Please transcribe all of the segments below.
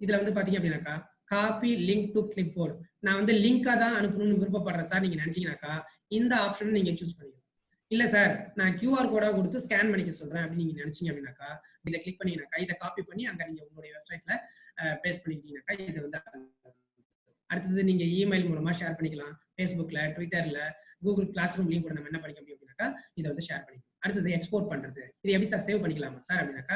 இதுல வந்து பாத்தீங்க அப்படின்னாக்கா copy link to clipboard. நான் வந்து லிங்கா தான் அனுப்பணும்னு விருப்பப்படுறேன் சார் நீங்க நினைச்சீங்கன்னாக்கா இந்த ஆப்ஷன் நீங்க சூஸ் பண்ணிக்கலாம். இல்ல சார் நான் கியூஆர் கோடா கொடுத்து ஸ்கேன் பண்ணிக்க சொல்றேன் அப்படின்னு நீங்க நினைச்சீங்க அப்படின்னாக்கா இதை கிளிக் பண்ணீங்கன்னாக்கா இதை காப்பி பண்ணி அங்க நீங்க உங்களுடைய வெப்சைட்ல பேஸ்ட் பண்ணிக்கிட்டீங்கன்னாக்கா இது வந்து அடுத்தது நீங்க இமெயில் மூலமா ஷேர் பண்ணிக்கலாம். ஃபேஸ்புக்ல, ட்விட்டர்ல, கூகுள் கிளாஸ் ரூம்லயும் கூட நம்ம என்ன பண்ணிக்க முடியும் அப்படின்னாக்கா இதை வந்து ஷேர் பண்ணிக்கலாம். அடுத்தது எக்ஸ்போர்ட் பண்றது. இது எப்படி சார் சேவ் பண்ணிக்கலாமா சார் அப்படின்னாக்கா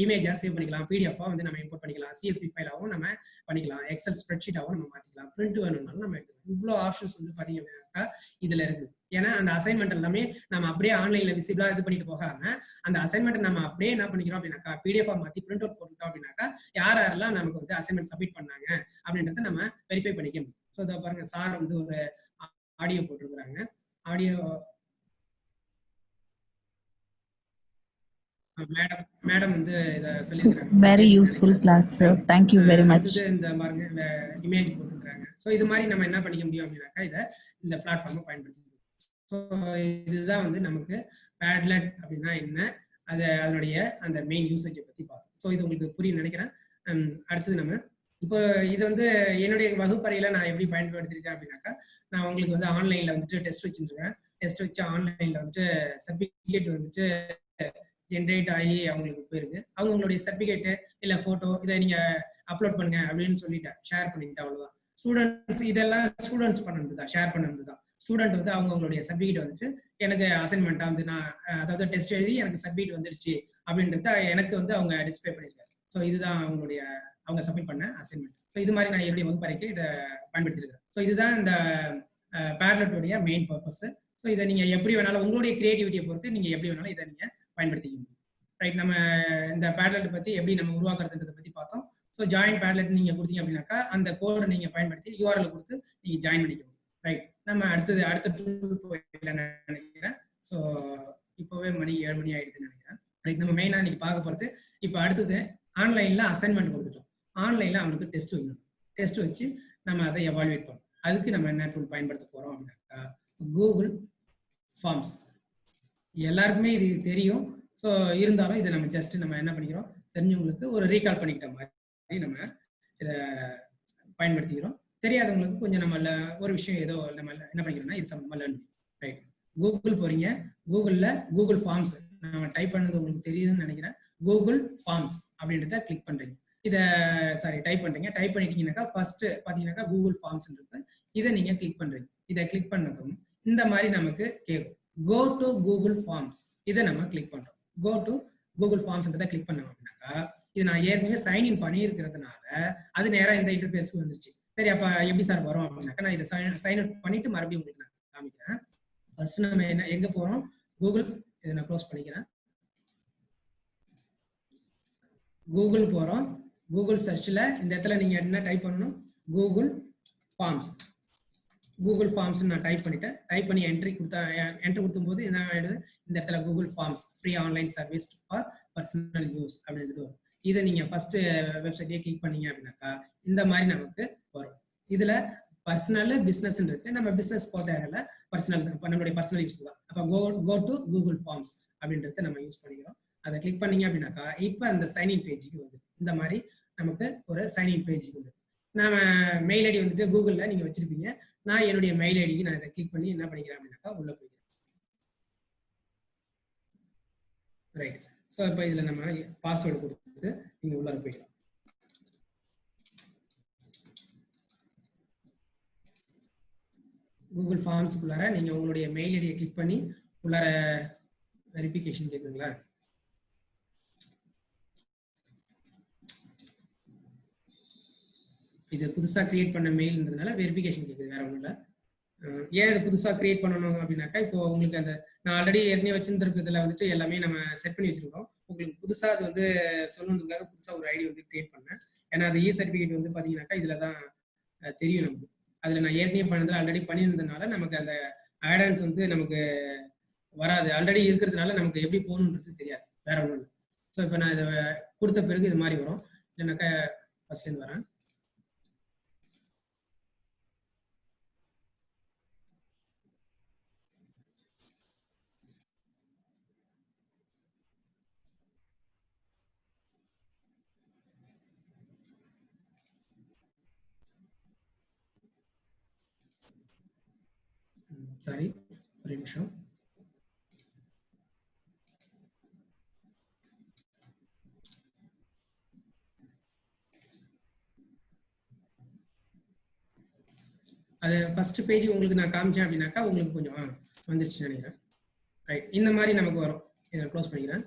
இமேஜா சேவ் பண்ணிக்கலாம், பிடிஎஃபா வந்து நம்ம இம்போர்ட் பண்ணிக்கலாம், சிஎஸ்வி ஃபைலாவும் நம்ம பண்ணிக்கலாம், எக்ஸல் ஸ்ப்ரெட்ஷீட்டாவும் நம்ம மாத்திக்கலாம், பிரிண்ட் வேணும்னாலும் நம்ம எடுத்துக்கலாம். இவ்வளோ ஆப்ஷன்ஸ் வந்து பாத்தீங்க அப்படின்னாக்கா இதுல இருக்கு. ஏன்னா அந்த அசைன்மெண்ட் எல்லாமே நம்ம அப்படியே ஆன்லைன்ல விசிபிளா இது பண்ணிட்டு போகாம அந்த அசைன்மெண்ட் நம்ம அப்படியே என்ன பண்ணிக்கிறோம் அப்படின்னாக்கா பிடிஎஃபா மாத்தி பிரிண்ட் அவுட் போட்டுட்டோம் அப்படின்னாக்கா யாரெல்லாம் நமக்கு வந்து அசைன்மெண்ட் சப்மிட் பண்ணாங்க அப்படின்றத நம்ம வெரிஃபை பண்ணிக்க முடியும். ஸோ இதை பாருங்க சார் வந்து ஒரு ஆடியோ போட்டிருக்கிறாங்க. ஆடியோ மேடம் வந்து இத சொல்லிருக்காங்க. Very useful class, sir. Thank you very much. இந்த பாருங்க இந்த இமேஜ் போட்டுருக்காங்க. ஸோ இது மாதிரி நம்ம என்ன பண்ணிக்க முடியும் அப்படின்னாக்கா இதை இந்த பிளாட்ஃபார்மை பயன்படுத்தி. ஸோ இதுதான் வந்து நமக்கு பேட்லெட் அப்படின்னா என்ன, அதனுடைய அந்த மெயின் யூசேஜை பத்தி பார்த்தோம். ஸோ இது உங்களுக்கு புரியும் நினைக்கிறேன். அடுத்தது நம்ம இப்போ இது வந்து என்னுடைய வகுப்பறையில நான் எப்படி பயன்படுத்திருக்கேன் அப்படின்னாக்கா நான் உங்களுக்கு வந்து ஆன்லைன்ல வந்துட்டு டெஸ்ட் வச்சுருக்கேன். டெஸ்ட் வச்சு ஆன்லைன்ல வந்துட்டு சர்டிஃபிகேட் வந்துட்டு ஜென்ரேட் ஆகி அவங்களுக்கு போயிருக்கு. அவங்களுடைய சர்டிஃபிகேட்டு இல்லை ஃபோட்டோ இதை நீங்க அப்லோட் பண்ணுங்க அப்படின்னு சொல்லிட்டேன், ஷேர் பண்ணிக்கிட்டேன், அவ்வளோதான். ஸ்டூடெண்ட்ஸ் இதெல்லாம் ஸ்டூடெண்ட்ஸ் பண்ணது தான், ஷேர் பண்ணது தான். ஸ்டூடெண்ட் வந்து அவங்களுடைய சர்டிஃபிகேட் வந்துட்டு எனக்கு அசைன்மெண்ட்டாக வந்து நான் அதாவது டெஸ்ட் எழுதி எனக்கு சர்டிஃபிகேட் வந்துருச்சு அப்படின்றத எனக்கு வந்து அவங்க டிஸ்பிளே பண்ணியிருக்காங்க. ஸோ இதுதான் அவங்க சப்மிட் பண்ண அசைன்மெண்ட். ஸோ இது மாதிரி நான் என்னுடைய வகுப்பறைக்கு இதை பயன்படுத்திருக்கிறேன். ஸோ இதுதான் இந்த பேட்லெட்டுடைய மெயின் பர்பஸ். ஸோ இதை நீங்க எப்படி வேணாலும் உங்களுடைய கிரியேட்டிவிட்டியை பொறுத்து நீங்க எப்படி வேணாலும் இதை நீங்க பயன்படுத்திக்க முடியும். ரைட், நம்ம இந்த பேட்லெட் பத்தி எப்படி நம்ம உருவாக்குறதுன்றதை பத்தி பார்த்தோம். ஸோ ஜாயின் பேட்லெட் நீங்க கொடுத்தீங்க அப்படின்னாக்கா அந்த கோடை நீங்க பயன்படுத்தி யூஆர்எல் கொடுத்து நீங்க ஜாயின் பண்ணிக்க முடியும். ரைட், நம்ம அடுத்த டூல் போயிடலாம்னு நினைக்கிறேன். ஸோ இப்போவே மணி 7 மணி ஆயிடுதுன்னு நினைக்கிறேன். ரைட், நம்ம மெயினா இன்னைக்கு பார்க்க போறது இப்போ அடுத்தது ஆன்லைன்ல அசைன்மெண்ட் கொடுத்துட்டோம். ஆன்லைன்ல அவனுக்கு டெஸ்ட் வைக்கணும். டெஸ்ட் வச்சு நம்ம அதை எவாலுவேட் பண்ணணும். அதுக்கு நம்ம என்ன டூல் பயன்படுத்த போறோம் அப்படின்னாக்கா கூகுள் ஃபார்ம்ஸ். எல்லாருக்குமே இது தெரியும். ஸோ இருந்தாலும் இதை நம்ம ஜஸ்ட் நம்ம என்ன பண்ணிக்கிறோம், தெரிஞ்சவங்களுக்கு ஒரு ரீகால் பண்ணிக்கிட்ட மாதிரி நம்ம இதை பயன்படுத்திக்கிறோம். தெரியாதவங்களுக்கு கொஞ்சம் நம்ம ஒரு விஷயம் ஏதோ நம்ம என்ன பண்ணிக்கிறோம்னா இது சம்பந்தமா லேர்ன். ரைட், கூகுள் போறீங்க, கூகுள்ல கூகுள் ஃபார்ம்ஸ் நம்ம டைப் பண்ணது உங்களுக்கு தெரியுதுன்னு நினைக்கிறேன். கூகுள் ஃபார்ம்ஸ் அப்படின்றத கிளிக் பண்றீங்க. இதை டைப் பண்றீங்க. டைப் பண்ணிட்டீங்கன்னாக்கா ஃபர்ஸ்ட் பாத்தீங்கன்னாக்கா கூகுள் ஃபார்ம்ஸ் இருக்கு. இதை நீங்க கிளிக் பண்றீங்க. இதை கிளிக் பண்ணதும் இந்த மாதிரி நமக்கு கேட்கும் கோ டு கூகுள் ஃபார்ம்ஸ். இதை நம்ம கிளிக் பண்றோம். கோ டு கூகுள் ஃபார்ம்ஸ்ன்றதை கிளிக் பண்ணோம் அப்படின்னாக்கா இது நான் ஏற்கனவே சைன்இன் பண்ணி இருக்கிறதுனால அது நேரம் இந்த இன்டர்ஃபேஸ்க்கு வந்துருச்சு. சரி, அப்ப எப்படி சார் வரும் அப்படின்னாக்கா நான் இதை சைன் அவுட் பண்ணிட்டு மறுபடியும் உங்களுக்கு நான் காமிக்கிறேன். ஃபர்ஸ்ட் நம்ம எங்க போறோம், கூகுள், இதை நான் க்ளோஸ் பண்ணிக்கிறேன். கூகுள் போறோம். கூகுள் சர்ச்ல இந்த இடத்துல நீங்க என்ன டைப் பண்ணணும், கூகுள் ஃபார்ம்ஸ். கூகுள் ஃபார்ம்ஸ் நான் டைப் பண்ணிட்டேன். டைப் பண்ணி என்ட்ரி கொடுத்தும் போது என்ன ஆயிடுது, இந்த இடத்துல Google forms free online service for personal use அப்படின்றது வரும். இதை நீங்க ஃபர்ஸ்ட் வெப்சைட்லயே கிளிக் பண்ணீங்க அப்படின்னாக்கா இந்த மாதிரி நமக்கு வரும். இதுல பர்சனல் பிசினஸ் இருக்கு. நம்ம பிசினஸ் போகிறதுல பர்சனல் நம்மளுடைய பர்சனல் யூஸ் தான். அப்ப கோ டு கூகுள் ஃபார்ம்ஸ் அப்படின்றத நம்ம யூஸ் பண்ணிக்கிறோம். அதை கிளிக் பண்ணீங்க அப்படின்னாக்கா இப்போ அந்த சைன்இன் பேஜுக்கு வந்து இந்த மாதிரி நமக்கு ஒரு சைன்இன் பேஜுக்கு வந்து நாம மெயில் ஐடி வந்துட்டு கூகுள்ல நீங்க வச்சிருப்பீங்க. நான் என்னுடைய மெயில் ஐடிக்கு நான் இதை கிளிக் பண்ணி என்ன பண்ணிக்கிறேன் அப்படின்னாக்கா உள்ள போய்க்கிறேன். ரைட், ஸோ இப்போ இதுல நம்ம பாஸ்வேர்டு கொடுத்து நீங்க உள்ள போய்க்கலாம். கூகுள் ஃபார்ம்ஸ்க்குள்ளார நீங்க உங்களுடைய மெயில் ஐடியை கிளிக் பண்ணி உள்ளார வெரிஃபிகேஷன் கேட்குங்களா, இது புதுசா கிரியேட் பண்ண மெயில்ன்றதுனால வெரிஃபிகேஷன் கேட்குது, வேற ஒன்றும் இல்லை. ஏன் இது புதுசா கிரியேட் பண்ணணும் அப்படின்னாக்கா இப்போ உங்களுக்கு அந்த நான் ஆல்ரெடி ஏற்கனவே வச்சிருந்துருக்கிறதுல வந்துட்டு எல்லாமே நம்ம செட் பண்ணி வச்சிருக்கோம். உங்களுக்கு புதுசா அது வந்து சொல்லணுன்றதுக்காக புதுசா ஒரு ஐடி வந்து கிரியேட் பண்ணேன். ஏன்னா அது சர்டிஃபிகேட் வந்து பாத்தீங்கன்னாக்கா இதுல தான் தெரியும் நமக்கு. அதுல நான் ஏற்கனவே பண்ணதில் ஆல்ரெடி பண்ணியிருந்ததுனால நமக்கு அந்த ஆடான்ஸ் வந்து நமக்கு வராது. ஆல்ரெடி இருக்கிறதுனால நமக்கு எப்படி போகணுன்றது தெரியாது, வேற ஒன்றும் இல்லை. ஸோ இப்போ நான் இதை கொடுத்த பிறகு இது மாதிரி வரும். இல்லைனாக்கா ஃபர்ஸ்ட்லேருந்து வரேன். சாரி, ஒரு நிமிஷம். அது ஃபர்ஸ்ட் பேஜ் உங்களுக்கு நான் காமிச்சேன் அப்படின்னாக்கா உங்களுக்கு கொஞ்சம் வந்துருச்சு நினைக்கிறேன். ரைட், இந்த மாதிரி நமக்கு வரும். இதை க்ளோஸ் பண்ணிக்கிறேன்.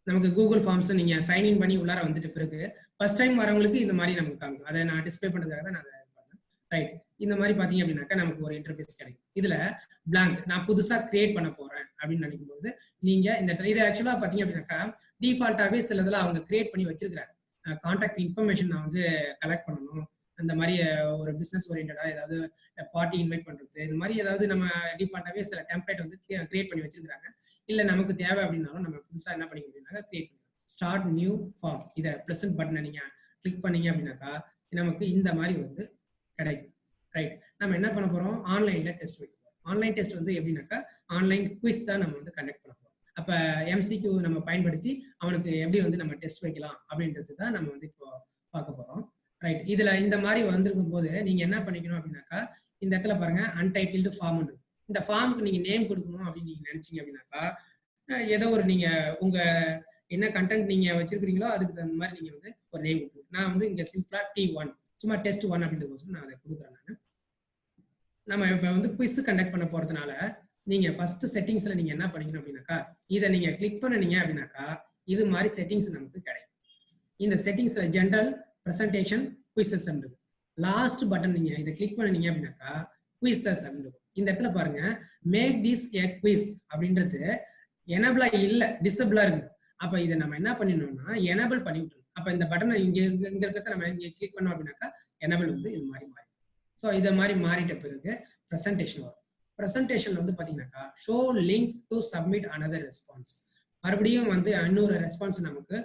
நமக்கு கூகுள் ஃபார்ம்ஸ் நீங்க சைன்இன் பண்ணி உள்ளார வந்துட்டு பிறகு ஃபர்ஸ்ட் டைம் வரவங்களுக்கு இந்த மாதிரி நமக்கு காமிக்கும். அதை நான் டிஸ்பிளே பண்றதுக்காக தான் நான் அதை பண்ணேன். ரைட், இந்த மாதிரி பாத்தீங்க அப்படின்னாக்கா நமக்கு ஒரு இன்டர்ஃபேஸ் கிடைக்கும். இதுல பிளாங்க் நான் புதுசா கிரியேட் பண்ண போறேன் அப்படின்னு நினைக்கும் போது நீங்க இந்த இடத்துல இது ஆக்சுவலா பாத்தீங்க அப்படின்னாக்கா டிஃபால்ட்டாவே சில இதுல அவங்க கிரியேட் பண்ணி வச்சிருக்காங்க. கான்டாக்ட் இன்ஃபர்மேஷன் நான் வந்து கலெக்ட் பண்ணணும், அந்த மாதிரி ஒரு பிசினஸ் ஓரியன்டா ஏதாவது பார்ட்டி இன்வைட் பண்றது, இந்த மாதிரி ஏதாவது நம்ம டிஃபால்ட்டாவே சில டெம்ப்ளேட் வந்து கிரியேட் பண்ணி வச்சிருக்காங்க. இல்ல நமக்கு தேவை அப்படின்னாலும் நம்ம புதுசா என்ன பண்ணிக்க அப்படின்னாக்கா கிரியேட் பண்ணலாம். ஸ்டார்ட் நியூ ஃபார்ம், இதை ப்ரெசென்ட் பட்டனை நீங்க கிளிக் பண்ணீங்க அப்படின்னாக்கா நமக்கு இந்த மாதிரி வந்து கிடைக்கும். ரைட், நம்ம என்ன பண்ண போறோம், ஆன்லைன்ல டெஸ்ட் வைக்க போறோம். ஆன்லைன் டெஸ்ட் வந்து எப்படின்னாக்கா ஆன்லைன் குவிஸ் தான் நம்ம வந்து கண்டக்ட் பண்ண போறோம். அப்ப எம்சிக்யூ நம்ம பயன்படுத்தி அவனுக்கு எப்படி வந்து நம்ம டெஸ்ட் வைக்கலாம் அப்படின்றது தான் நம்ம வந்து இப்போ பார்க்க போறோம். ரைட், இதுல இந்த மாதிரி வந்திருக்கும் போது நீங்க என்ன பண்ணிக்கணும் அப்படின்னாக்கா இந்த இடத்துல பாருங்க அன்டைட்டில்டு ஃபார்ம். இந்த ஃபார்முக்கு நீங்க நேம் கொடுக்கணும் அப்படின்னு நீங்க நினைச்சீங்க அப்படின்னாக்கா ஏதோ ஒரு நீங்க உங்க என்ன கண்டென்ட் நீங்க வச்சிருக்கீங்களோ அதுக்கு தகுந்த மாதிரி நீங்க வந்து ஒரு நேம் கொடுக்கணும். நான் வந்து இங்க சிம்பிளா T1 சும்மா டெஸ்ட் 1 அப்படின்றது நான் அதை கொடுக்குறேன். நம்ம இப்ப வந்து குவிஸ் கண்டக்ட் பண்ண போறதுனால நீங்க ஃபர்ஸ்ட் செட்டிங்ஸ்ல நீங்க என்ன பண்ணிக்கணும் அப்படின்னாக்கா இதை நீங்க கிளிக் பண்ணீங்க அப்படின்னாக்கா இது மாதிரி செட்டிங்ஸ் நமக்கு கிடைக்கும். இந்த செட்டிங்ஸ்ல ஜெனரல், பிரசன்டேஷன், குவிசஸ் இருக்கு. லாஸ்ட் பட்டன் நீங்க இதை கிளிக் பண்ணீங்க அப்படின்னாக்கா குவிசஸ் அப்படின்னு இந்த இடத்துல பாருங்க மேக் திஸ் எ குவிஸ் அப்படின்றது எனபிளா இல்ல, டிசபிளா இருக்குது. அப்ப இதை நம்ம என்ன பண்ணிடணும்னா எனபிள் பண்ணி விட்டுருணும். அப்ப இந்த பட்டனை இங்க இருக்கிறத நம்ம இங்க கிளிக் பண்ணோம் அப்படின்னாக்கா எனபிள் வந்து இது மாதிரி மாறி. ஸோ இதை மாதிரி மாறிட்ட பிறகு பிரசன்டேஷன் வரும். பிரசன்டேஷன்ல வந்து பாத்தீங்கன்னாக்கா show link to submit another response. மறுபடியும் வந்து இன்னொரு ரெஸ்பான்ஸ் நமக்கு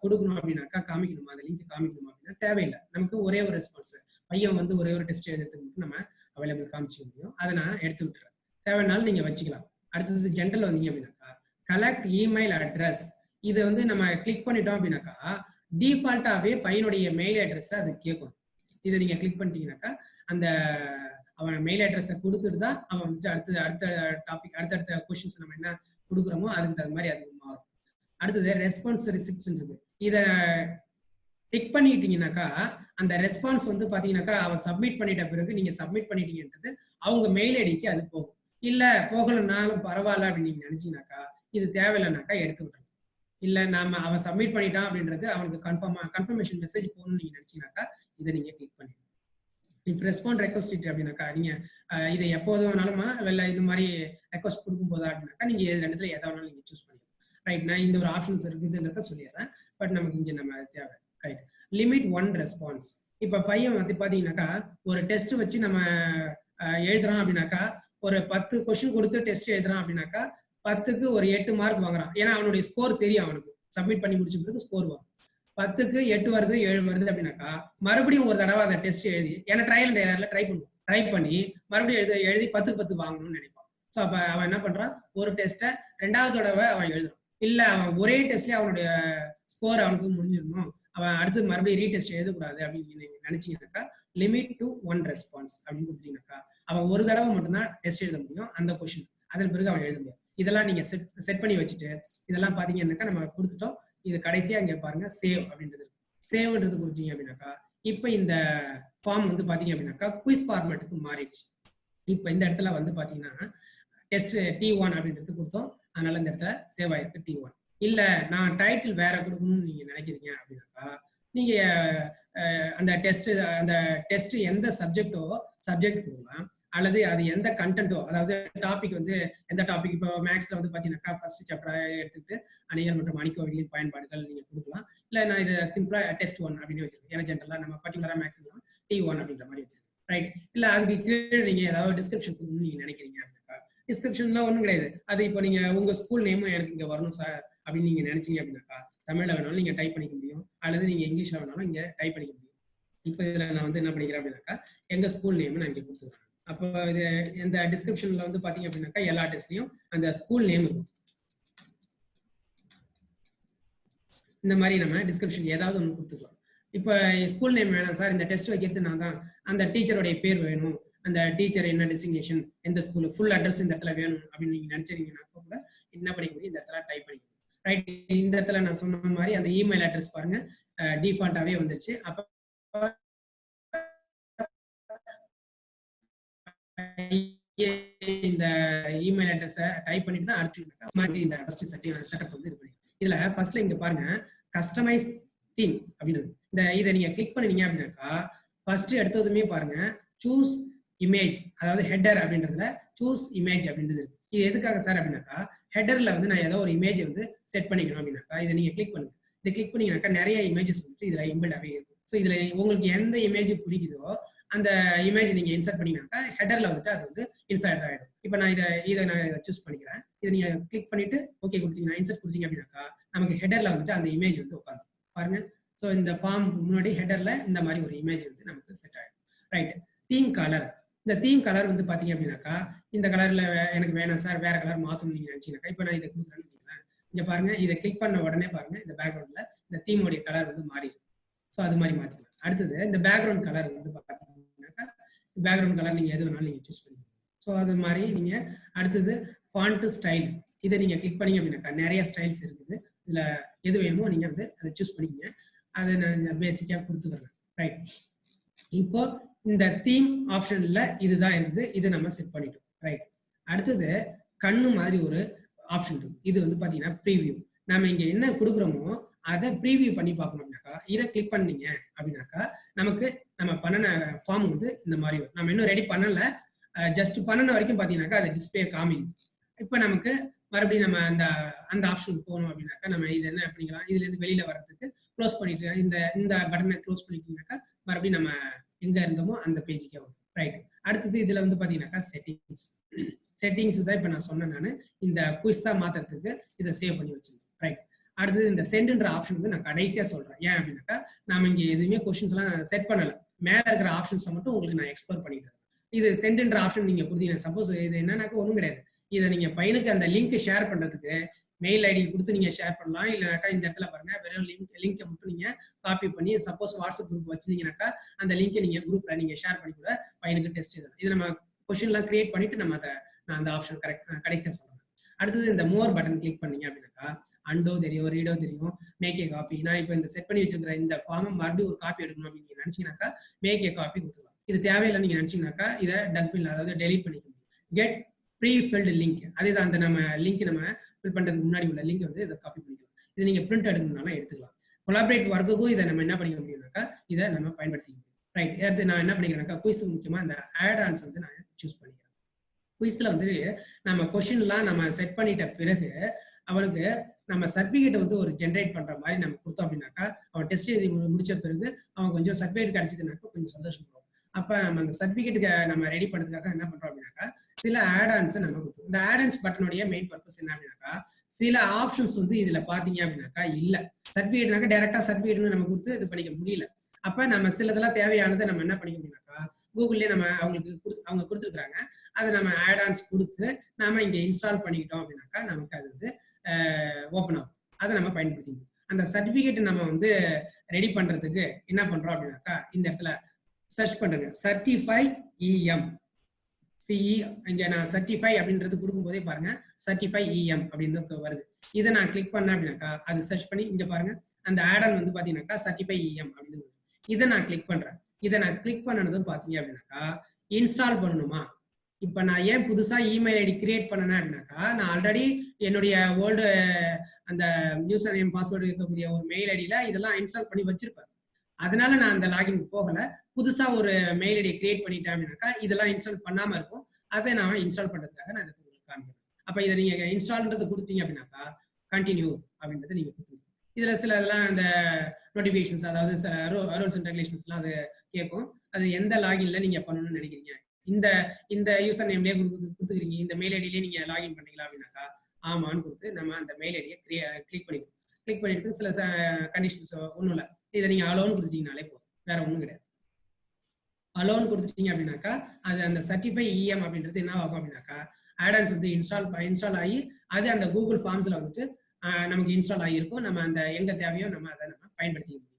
கொடுக்கணும் அப்படின்னாக்கா காமிக்கணுமா, அந்த லிங்க் காமிக்கணுமா அப்படின்னா தேவையில்லை. நமக்கு ஒரே ஒரு ரெஸ்பான்ஸ் பையன் வந்து ஒரே ஒரு டெஸ்ட் எழுதுறதுக்கு மட்டும் நம்ம அவைலபிள் காமிச்சிக்க முடியும். அதை நான் எடுத்து விட்டுறேன், தேவைனாலும் நீங்க வச்சுக்கலாம். அடுத்தது ஜென்ரல் வந்தீங்க அப்படின்னாக்கா கலெக்ட் இமெயில் அட்ரஸ். இதை வந்து நம்ம கிளிக் பண்ணிட்டோம் அப்படின்னாக்கா டிஃபால்ட்டாவே பையனுடைய மெயில் அட்ரஸ் அது கேட்கும். இதை நீங்க கிளிக் பண்ணிட்டீங்கன்னாக்கா அந்த அவன் மெயில் அட்ரஸை கொடுத்துட்டு தான் அவன் வந்துட்டு அடுத்த டாபிக் அடுத்தடுத்த கொஸ்டின்ஸ் நம்ம என்ன கொடுக்குறோமோ அதுக்கு தகுந்த மாதிரி அது மாறும். அடுத்தது ரெஸ்பான்ஸ் ரெசிப்ட்ஸ் இருக்கு. இதை டிக் பண்ணிட்டீங்கன்னாக்கா அந்த ரெஸ்பான்ஸ் வந்து பாத்தீங்கன்னாக்கா அவன் சப்மிட் பண்ணிட்ட பிறகு நீங்க சப்மிட் பண்ணிட்டீங்கன்றது அவங்க மெயில் ஐடிக்கு அது போகும். இல்ல போகலன்னாலும் பரவாயில்ல அப்படின்னு நீங்க நினைச்சீங்கன்னாக்கா இது தேவையில்லைனாக்கா எடுத்து விட்டுரும். இல்ல நாம அவன் சப்மிட் பண்ணிட்டான் அப்படின்றது அவனுக்கு கன்ஃபர்மேஷன் மெசேஜ் போகணும்னு நீங்க நினைச்சீங்கன்னாக்கா இதை நீங்க கிளிக் பண்ணிடுங்க. இஃப் ரெஸ்பாண்ட் ரெக்வஸ்ட் அப்படின்னாக்கா நீங்க இதை எப்போது வேணாலுமா வெளில இந்த மாதிரி ரெக்வஸ்ட் கொடுக்கும் போதா அப்படின்னாக்கா நீங்க ரெண்டுத்துல எதாவது நீங்க சூஸ் பண்ணிக்கலாம். ரைட், நான் இந்த ஒரு ஆப்ஷன்ஸ் இருக்குதுன்றத சொல்லிடுறேன். பட் நமக்கு இங்க நம்ம தேவை. Right, limit 1 response. இப்ப பையன் வந்து பாத்தீங்கன்னாக்கா ஒரு டெஸ்ட் வச்சு நம்ம எழுதுறான் அப்படின்னாக்கா ஒரு 10 கொஸ்டின் கொடுத்து டெஸ்ட் எழுதுறான் அப்படின்னாக்கா 10க்கு ஒரு 8 மார்க் வாங்குறான். ஏன்னா அவனுடைய ஸ்கோர் தெரியும், அவனுக்கு சப்மிட் பண்ணி முடிச்ச பிறகு ஸ்கோர் வரும். 10க்கு 8 வருது 7 வருது அப்படின்னாக்கா மறுபடியும் ஒரு தடவை அந்த டெஸ்ட் எழுதி ஏன்னா ட்ரையல் அண்ட் எரர்ல ட்ரை பண்ணி மறுபடியும் எழுதி 10க்கு 10 வாங்கணும்னு நினைப்பான். ஸோ அப்ப அவன் என்ன பண்றான், ஒரு டெஸ்ட்டை 2வது தடவை அவன் எழுதுறான். இல்ல அவன் ஒரே டெஸ்ட்லயே அவனுடைய ஸ்கோர் அவனுக்கு முடிஞ்சிடணும், அவன் அடுத்து மறுபடியும் ரீடெஸ்ட் எழுதக்கூடாது அப்படின்னு நீங்க நினைச்சீங்கன்னாக்கா லிமிட் டு 1 ரெஸ்பான்ஸ் அப்படின்னு கொடுத்தீங்கன்னாக்கா அவன் ஒரு தடவை மட்டும்தான் டெஸ்ட் எழுத முடியும் அந்த கொஸ்டின், அதன் பிறகு அவன் எழுத முடியும். இதெல்லாம் நீங்க செட் பண்ணி வச்சுட்டு இதெல்லாம் பாத்தீங்கன்னாக்கா நம்ம கொடுத்துட்டோம். இது கடைசியா இங்க பாருங்க சேவ் அப்படின்றது. சேவ்ன்றது கொடுத்தீங்க அப்படின்னாக்கா இப்ப இந்த ஃபார்ம் வந்து பாத்தீங்க அப்படின்னாக்கா குவிஸ் ஃபார்மேட்டுக்கு மாறிடுச்சு. இப்ப இந்த இடத்துல வந்து பாத்தீங்கன்னா டெஸ்ட் T1 அப்படின்றது கொடுத்தோம், அதனால இந்த இடத்துல சேவ் ஆயிருக்கு T1. இல்ல நான் டைட்டில் வேற கொடுக்கணும்னு நீங்க நினைக்கிறீங்க அப்படின்னாக்கா நீங்க அந்த டெஸ்ட் எந்த சப்ஜெக்டோ சப்ஜெக்ட் கொடுக்கலாம், அல்லது அது எந்த கண்டென்ட்டோ அதாவது டாபிக் வந்து எந்த டாபிக். இப்போ மேக்ஸ்ல வந்து பாத்தீங்கன்னாக்கா ஃபர்ஸ்ட் சாப்டர் எடுத்துக்கிட்டு அணியல் மற்றும் அணிக்கோவைகளின் பயன்பாடுகள் நீங்க கொடுக்கலாம். இல்ல நான் இது சிம்பிளா டெஸ்ட் 1 அப்படின்னு வச்சிருக்கேன். ஏன்னா ஜென்ரலா நம்ம பர்டிகுலரா மேக்ஸ் T1 அப்படின்ற மாதிரி வச்சிருக்கேன். ரைட், இல்ல அதுக்கு கீழே நீங்க ஏதாவது டிஸ்கிரிப்ஷன் கொடுக்கணும்னு நீங்க நினைக்கிறீங்க அப்படின்னாக்கா டிஸ்கிரிப்ஷன்லாம் ஒன்றும் கிடையாது. அது இப்போ நீங்க உங்க ஸ்கூல் நேமும் எனக்கு இங்க வரணும் சார் அப்படின்னு நீங்க நினைச்சீங்க அப்படின்னாக்கா தமிழ்ல வேணாலும் நீங்க டைப் பண்ணிக்க முடியும், அல்லது நீங்க இங்கிலீஷ்ல வேணாலும் இங்க டைப் பண்ணிக்க முடியும். இப்போ இதுல நான் வந்து என்ன பண்ணிக்கிறேன் அப்படின்னாக்கா எங்க ஸ்கூல் நேம் நான் இங்க கொடுத்துருக்கேன். அப்போ இது இந்த டிஸ்கிரிப்ஷன்ல வந்து பாத்தீங்க அப்படின்னாக்கா எல்லா டெஸ்ட்லயும் அந்த ஸ்கூல் நேம் இருக்கும். இந்த மாதிரி நம்ம டிஸ்கிரிப்ஷன் ஏதாவது ஒன்று கொடுத்துக்கலாம். இப்போ ஸ்கூல் நேம் வேணாம் சார், இந்த டெஸ்ட் வைக்கிறது நான் தான், அந்த டீச்சருடைய பேர் வேணும், அந்த டீச்சர் என்ன டெசிக்னேஷன், எந்த ஸ்கூல், ஃபுல் அட்ரஸ் இந்த இடத்துல வேணும் அப்படின்னு நீங்க நினைச்சீங்கன்னா கூட என்ன பண்ணிக்க முடியும், இந்த இடத்துல டைப் பண்ணிக்கணும். ரைட், இந்த இடத்துல நான் சொன்ன மாதிரி அந்த இமெயில் அட்ரஸ் பாருங்க டிஃபால்ட்டாவே வந்துருச்சு. அப்ப இந்த இமெயில் அட்ரஸை டைப் பண்ணிட்டு தான் அடுத்து இந்த ஃபர்ஸ்ட் செட்டப் வந்து இது பண்ணி இதுல ஃபர்ஸ்ட்ல இங்க பாருங்க கஸ்டமைஸ் தீம் அப்படின்றது. இதை நீங்க கிளிக் பண்ணீங்க அப்படின்னாக்கா ஃபர்ஸ்ட் எடுத்ததுமே பாருங்க சூஸ் இமேஜ், அதாவது ஹெட்டர் அப்படின்றதுல சூஸ் இமேஜ் அப்படின்றது இருக்கு. இது எதுக்காக சார் அப்படின்னாக்கா ஹெட்டர்ல வந்து நான் ஏதோ ஒரு இமேஜ் வந்து செட் பண்ணிக்கணும் அப்படின்னாக்கா இதை நீங்க கிளிக் பண்ணுங்க. இதை கிளிக் பண்ணீங்கன்னாக்கா நிறைய இமேஜஸ் வந்து இதுல இம்பிள்டாவே இருக்கும். ஸோ இதுல உங்களுக்கு எந்த இமேஜ் பிடிக்குதோ அந்த இமேஜ் நீங்க இன்சர்ட் பண்ணீங்கன்னாக்கா ஹெட்டர்ல வந்துட்டு அது வந்து இன்சர்ட் ஆயிடும். இப்போ நான் இதை நான் சூஸ் பண்ணிக்கிறேன். இதை நீங்க கிளிக் பண்ணிட்டு ஓகே கொடுத்தீங்கன்னா இன்சர்ட் கொடுத்தீங்க அப்படின்னாக்கா நமக்கு ஹெட்டர்ல வந்துட்டு அந்த இமேஜ் வந்து உட்காந்து பாருங்க. ஸோ இந்த ஃபார்ம் முன்னாடி ஹெட்டர்ல இந்த மாதிரி ஒரு இமேஜ் வந்து நமக்கு செட் ஆயிடும். Right, theme colour. இந்த தீம் கலர் வந்து பாத்தீங்க அப்படின்னாக்கா இந்த கலர்ல எனக்கு வேணாம் சார், வேற கலர் மாத்தணும் நீங்க நினைச்சீங்கன்னாக்கா இப்போ நான் இதை கொடுக்குறேன்னு இங்க பாருங்க. இதை கிளிக் பண்ண உடனே பாருங்க இந்த பேக்ரவுண்ட்ல இந்த தீமோடைய கலர் வந்து மாறிடும். ஸோ அது மாதிரி மாத்திக்கலாம். அடுத்தது இந்த பேக்ரவுண்ட் கலர் வந்து பாத்தீங்கன்னாக்கா பேக்ரவுண்ட் கலர் நீங்க எது வேணாலும் நீங்க சூஸ் பண்ணிக்கலாம். ஸோ அது மாதிரி நீங்க அடுத்தது ஃபாண்ட் ஸ்டைல். இதை நீங்க கிளிக் பண்ணீங்க அப்படின்னாக்கா நிறைய ஸ்டைல்ஸ் இருக்குது. இதுல எது வேணுமோ நீங்க வந்து அதை சூஸ் பண்ணிக்கங்க. அதை நான் பேசிக்கா கொடுத்துக்கிறேன். ரைட், இப்போ இந்த தீம் ஆப்ஷன்ல இதுதான் இருக்குது. இதை நம்ம செட் பண்ணிட்டோம். ரைட், அடுத்தது கண்ணு மாதிரி ஒரு ஆப்ஷன் இருக்கு. இது வந்து பாத்தீங்கன்னா ப்ரீவியூ. நம்ம இங்க என்ன கொடுக்குறோமோ அதை ப்ரீவியூ பண்ணி பார்க்கணும் அப்படின்னாக்கா இதை கிளிக் பண்ணீங்க அப்படின்னாக்கா நமக்கு நம்ம பண்ணின ஃபார்ம் வந்து இந்த மாதிரி நம்ம இன்னும் ரெடி பண்ணல, ஜஸ்ட் பண்ணின வரைக்கும் பாத்தீங்கன்னாக்கா அது டிஸ்பிளே காமிக்குது. இப்போ நமக்கு மறுபடியும் நம்ம அந்த ஆப்ஷனுக்கு போகணும் அப்படின்னாக்கா நம்ம இது என்ன அப்படிங்களா இதுல இருந்து வெளியில வர்றதுக்கு க்ளோஸ் பண்ணிட்டு இந்த பட்டனை க்ளோஸ் பண்ணிட்டீங்கன்னாக்கா மறுபடியும் நம்ம எங்க இருந்தோமோ அந்த பேஜுக்கே வரும். ரைட், அடுத்தது இதுல வந்து பாத்தீங்கன்னாக்கா செட்டிங்ஸ் தான் இப்ப நான் சொன்னேன். நான் இந்த குயிஸா மாத்துறதுக்கு இதை சேவ் பண்ணி வச்சிருக்கேன். ரைட், அடுத்தது இந்த சென்ட்ன்ற ஆப்ஷன் வந்து நான் கடைசியா சொல்றேன். ஏன் அப்படின்னாக்கா நாம இங்க எதுவுமே கொஸ்டின்ஸ் எல்லாம் செட் பண்ணல, மேல இருக்கிற ஆப்ஷன்ஸை மட்டும் உங்களுக்கு நான் எக்ஸ்ப்ளோர் பண்ணிட்டேன். இது சென்ட்ன்ற ஆப்ஷன் நீங்க கொடுத்தீங்கன்னா சப்போஸ் இது என்னன்னாக்கா ஒண்ணும் கிடையாது. இதை நீங்க பையனுக்கு அந்த லிங்க் ஷேர் பண்றதுக்கு மெயில் ஐடி கொடுத்து நீங்க ஷேர் பண்ணலாம். இல்லைனாக்கா இந்த இடத்துல பாருங்க வெறும் லிங்கை மட்டும் நீங்க காப்பி பண்ணி சப்போஸ் வாட்ஸ்அப் குரூப் வச்சிருந்தீங்கன்னாக்கா அந்த லிங்கை நீங்க குரூப்ல நீங்க ஷேர் பண்ணி கூட பையனுக்கு டெஸ்ட் எழுதலாம். இது நம்ம கொஸ்டின் எல்லாம் கிரியேட் பண்ணிட்டு நம்ம நான் அந்த ஆப்ஷன் கடைசியா சொல்றேன். அடுத்தது இந்த மோர் பட்டன் கிளிக் பண்ணீங்க அப்படின்னாக்கா அண்டோ தெரியும், ரீடோ தெரியும், மேக் ஏ காப்பி. நான் இப்போ இந்த செட் பண்ணி வச்சிருக்கிற இந்த ஃபார்மை மறுபடியும் ஒரு காப்பி எடுக்கணும் அப்படின்னு நீங்க நினைச்சீங்கன்னாக்கா மேக் ஏ காப்பி கொடுத்துக்கலாம். இது தேவையில்லை நீங்க நினைச்சீங்கன்னாக்கா இதை டஸ்ட்பின்ல அதாவது டெலிட் பண்ணிக்க முடியும். கெட் ப்ரீ ஃபில்டு லிங்க், அதுதான் அந்த நம்ம லிங்க் நம்ம ஃபில் பண்றதுக்கு முன்னாடி உள்ள லிங்க் வந்து இதை காப்பி பண்ணிக்கலாம். இது நீங்க பிரிண்ட் எடுக்கணும்னாலும் எடுத்துக்கலாம். கொலாபரேட் ஒர்க்குக்கும் இதை நம்ம என்ன பண்ணிக்க முடியும்னாக்கா இதை நம்ம பயன்படுத்திக்க முடியும். ரைட், அடுத்து நான் என்ன பண்ணிக்கிறேன்னாக்கா குயிஸுக்கு முக்கியமா இந்த ஆட் ஆன்ஸ் வந்து நான் சூஸ் பண்ணிக்கிறேன். குயிஸ்ல வந்து நம்ம கொஸ்டின்லாம் நம்ம செட் பண்ணிட்ட பிறகு அவனுக்கு நம்ம சர்டிபிகேட் வந்து ஒரு ஜென்ரேட் பண்ற மாதிரி நம்ம கொடுத்தோம் அப்படின்னாக்கா அவன் டெஸ்ட் எழுதி முடிச்ச பிறகு அவன் கொஞ்சம் சர்டிபிகேட் கிடைச்சதுனாக்கா கொஞ்சம் சந்தோஷப்படுவோம். அப்ப நம்ம அந்த சர்டிபிகேட்டுக்கு நம்ம ரெடி பண்றதுக்காக என்ன பண்றோம் அப்படின்னாக்கா சில ஆட் ஆன்ஸ் நம்ம கொடுத்தோம். இந்த ஆட் ஆன்ஸ் பட்டனுடைய மெயின் பர்பஸ் என்ன அப்படின்னாக்கா சில ஆப்ஷன்ஸ் வந்து இதுல பாத்தீங்க அப்படின்னாக்கா இல்ல, சர்டிபிகேட்னாக்கா டைரக்டா சர்டிபிகேட்னு நம்ம கொடுத்து இது பண்ணிக்க முடியல. அப்ப நம்ம சிலதெல்லாம் தேவையானதை நம்ம என்ன பண்ணிக்க முடியும்னாக்கா கூகுள்லயே நம்ம அவங்க கொடுத்துருக்காங்க, அதை நம்ம ஆட் ஆன்ஸ் கொடுத்து நாம இங்க இன்ஸ்டால் பண்ணிக்கிட்டோம் அப்படின்னாக்கா நமக்கு அது வந்து ஓப்பன் ஆகும். அதை நம்ம பயன்படுத்திக்கணும். அந்த சர்டிபிகேட் நம்ம வந்து ரெடி பண்றதுக்கு என்ன பண்றோம் அப்படின்னாக்கா இந்த இடத்துல சர்ச் பண்ணுங்க சர்டிஃபை இஎம் சிஇ. இங்க நான் சர்டிஃபை அப்படின்றது கொடுக்கும் போதே பாருங்க சர்டிஃபை இஎம் அப்படின்னு வருது. இதை நான் கிளிக் பண்ணேன் அப்படின்னாக்கா அது சர்ச் பண்ணி இங்க பாருங்க அந்த ஆட் ஆன் வந்து பாத்தீங்கன்னாக்கா சர்டிஃபை இஎம் அப்படின்னு. இதை நான் கிளிக் பண்றேன். இதை நான் கிளிக் பண்ணனதும் பாத்தீங்க அப்படின்னாக்கா இன்ஸ்டால் பண்ணணுமா. இப்ப நான் ஏன் புதுசா இமெயில் ஐடி கிரியேட் பண்ணேன் அப்படின்னாக்கா நான் ஆல்ரெடி என்னுடைய ஓல்டு அந்த யூசர் நேம் பாஸ்வேர்டு இருக்கக்கூடிய ஒரு மெயில் ஐடியில இதெல்லாம் இன்ஸ்டால் பண்ணி வச்சிருப்பேன். அதனால நான் அந்த லாகின் போகல, புதுசா ஒரு மெயில் ஐடி கிரியேட் பண்ணிட்டேன் அப்படின்னாக்கா இதெல்லாம் இன்ஸ்டால் பண்ணாம இருக்கும். அதை நான் இன்ஸ்டால் பண்றதுக்காக நான் உங்களுக்கு காமிக்கிறேன். அப்ப இதை நீங்க இன்ஸ்டால்ன்றது கொடுத்தீங்க அப்படின்னாக்கா கண்டினியூ அப்படின்றத நீங்க கொடுத்துருங்க. இதுல சில இதெல்லாம் அந்த நோட்டிபிகேஷன்ஸ் அதாவது ரூல்ஸ் அண்ட் ரெகுலேஷன்ஸ் எல்லாம் அது கேட்கும். அது எந்த லாகின்ல நீங்க பண்ணணும்னு நினைக்கிறீங்க, இந்த யூசர் நேம்லயே கொடுத்துக்கிறீங்க, இந்த மெயில் ஐடியிலேயே நீங்க லாகின் பண்ணீங்களா அப்படின்னாக்கா ஆமான்னு கொடுத்து நம்ம அந்த மெயில் ஐடியை கிளிக் பண்ணிக்கணும். கிளிக் பண்ணிட்டு சில கண்டிஷன்ஸ் ஒன்றும் இல்லை, இதை நீங்க அலோன் கொடுத்துட்டீங்கனாலே போதும், வேற ஒன்றும் கிடையாது. அலோன் கொடுத்துட்டீங்க அப்படின்னாக்கா அது அந்த சர்டிஃபை இஎம் அப்படின்றது என்ன ஆகும் அப்படின்னாக்கா ஆடான்ஸ் வந்து இன்ஸ்டால் ஆகி அது அந்த கூகுள் ஃபார்ம்ஸ்ல வந்துட்டு நமக்கு இன்ஸ்டால் ஆகியிருக்கும். நம்ம அந்த எங்க தேவையோ நம்ம அதை நம்ம பயன்படுத்திக்க முடியும்.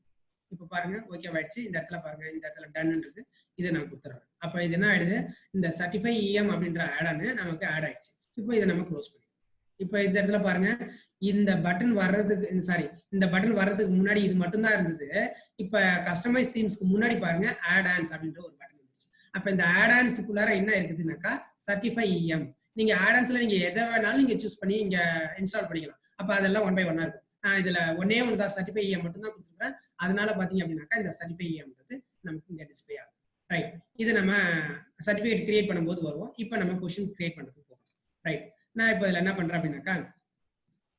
இப்போ பாருங்க ஓகே ஆயிடுச்சு. இந்த இடத்துல பாருங்க, இந்த இடத்துல டன்ன்றது இதை நான் கொடுத்துறேன். அப்ப இது என்ன ஆயிடுது, இந்த சர்டிஃபை EM அப்படின்ற ஆடானு நமக்கு ஆட் ஆயிடுச்சு. இப்போ இதை நம்ம க்ளோஸ் பண்ணி, இப்போ இந்த இடத்துல பாருங்க இந்த பட்டன் வர்றதுக்கு சாரி இந்த பட்டன் வர்றதுக்கு முன்னாடி இது மட்டும் தான் இருந்தது. இப்ப கஸ்டமைஸ் தீம்ஸ்க்கு முன்னாடி பாருங்க ஆட் ஆன்ஸ் அப்படின்ற ஒரு பட்டன் இருந்துச்சு. அப்ப இந்த ஆட் ஆன்ஸ்க்குள்ளார என்ன இருக்குதுன்னாக்கா சர்டிஃபை EM. நீங்க ஆட் ஆன்ஸ்ல நீங்க எதை வேணாலும் நீங்க சூஸ் பண்ணி இங்க இன்ஸ்டால் பண்ணிக்கலாம். அப்ப அதெல்லாம் 1 by 1 இருக்கும். நான் இதுல ஒன்னே ஒன்று தான் சர்டிஃபை EM மட்டும் தான் கொடுத்துருக்கேன். அதனால பாத்தீங்க அப்படின்னாக்கா இந்த சர்டிஃபை EMன்றது நமக்கு இங்க டிஸ்பிளே ஆகும். ரைட், இது நம்ம சர்டிஃபிகேட் கிரியேட் பண்ணும்போது வருவோம். இப்போ நம்ம கொஸ்டின் கிரியேட் பண்றதுக்கு போகலாம். ரைட், நான் இப்போ இதுல என்ன பண்றேன் அப்படின்னாக்கா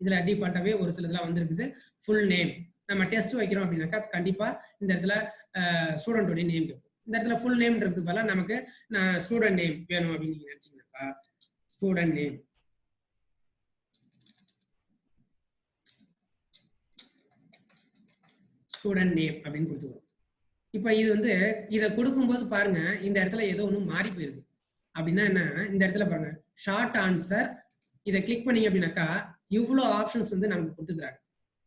இதுல டிஃபால்ட்டாவே ஒரு சில இதெல்லாம் வந்திருக்குது. ஃபுல் நேம் நம்ம டெஸ்ட் வைக்கிறோம் அப்படின்னாக்கா கண்டிப்பா இந்த இடத்துல ஸ்டூடெண்டோட நேம் கேட்கும். இந்த இடத்துல ஃபுல் நேம்ன்றதுக்கு பதிலாக நமக்கு ஸ்டூடெண்ட் நேம் வேணும் அப்படின்னு நீங்க நினைச்சீங்கன்னாக்கா ஸ்டூடெண்ட் நேம் அப்படின்னு கொடுத்துருவோம். இப்ப இது வந்து இதை கொடுக்கும்போது பாருங்க இந்த இடத்துல ஏதோ ஒன்று மாறி போயிருக்கு. அப்படின்னா என்ன, இந்த இடத்துல பாருங்க ஷார்ட் ஆன்சர், இதை கிளிக் பண்ணீங்க அப்படின்னாக்கா இவ்வளோ ஆப்ஷன்ஸ் வந்து நமக்கு கொடுத்துக்கிறாங்க.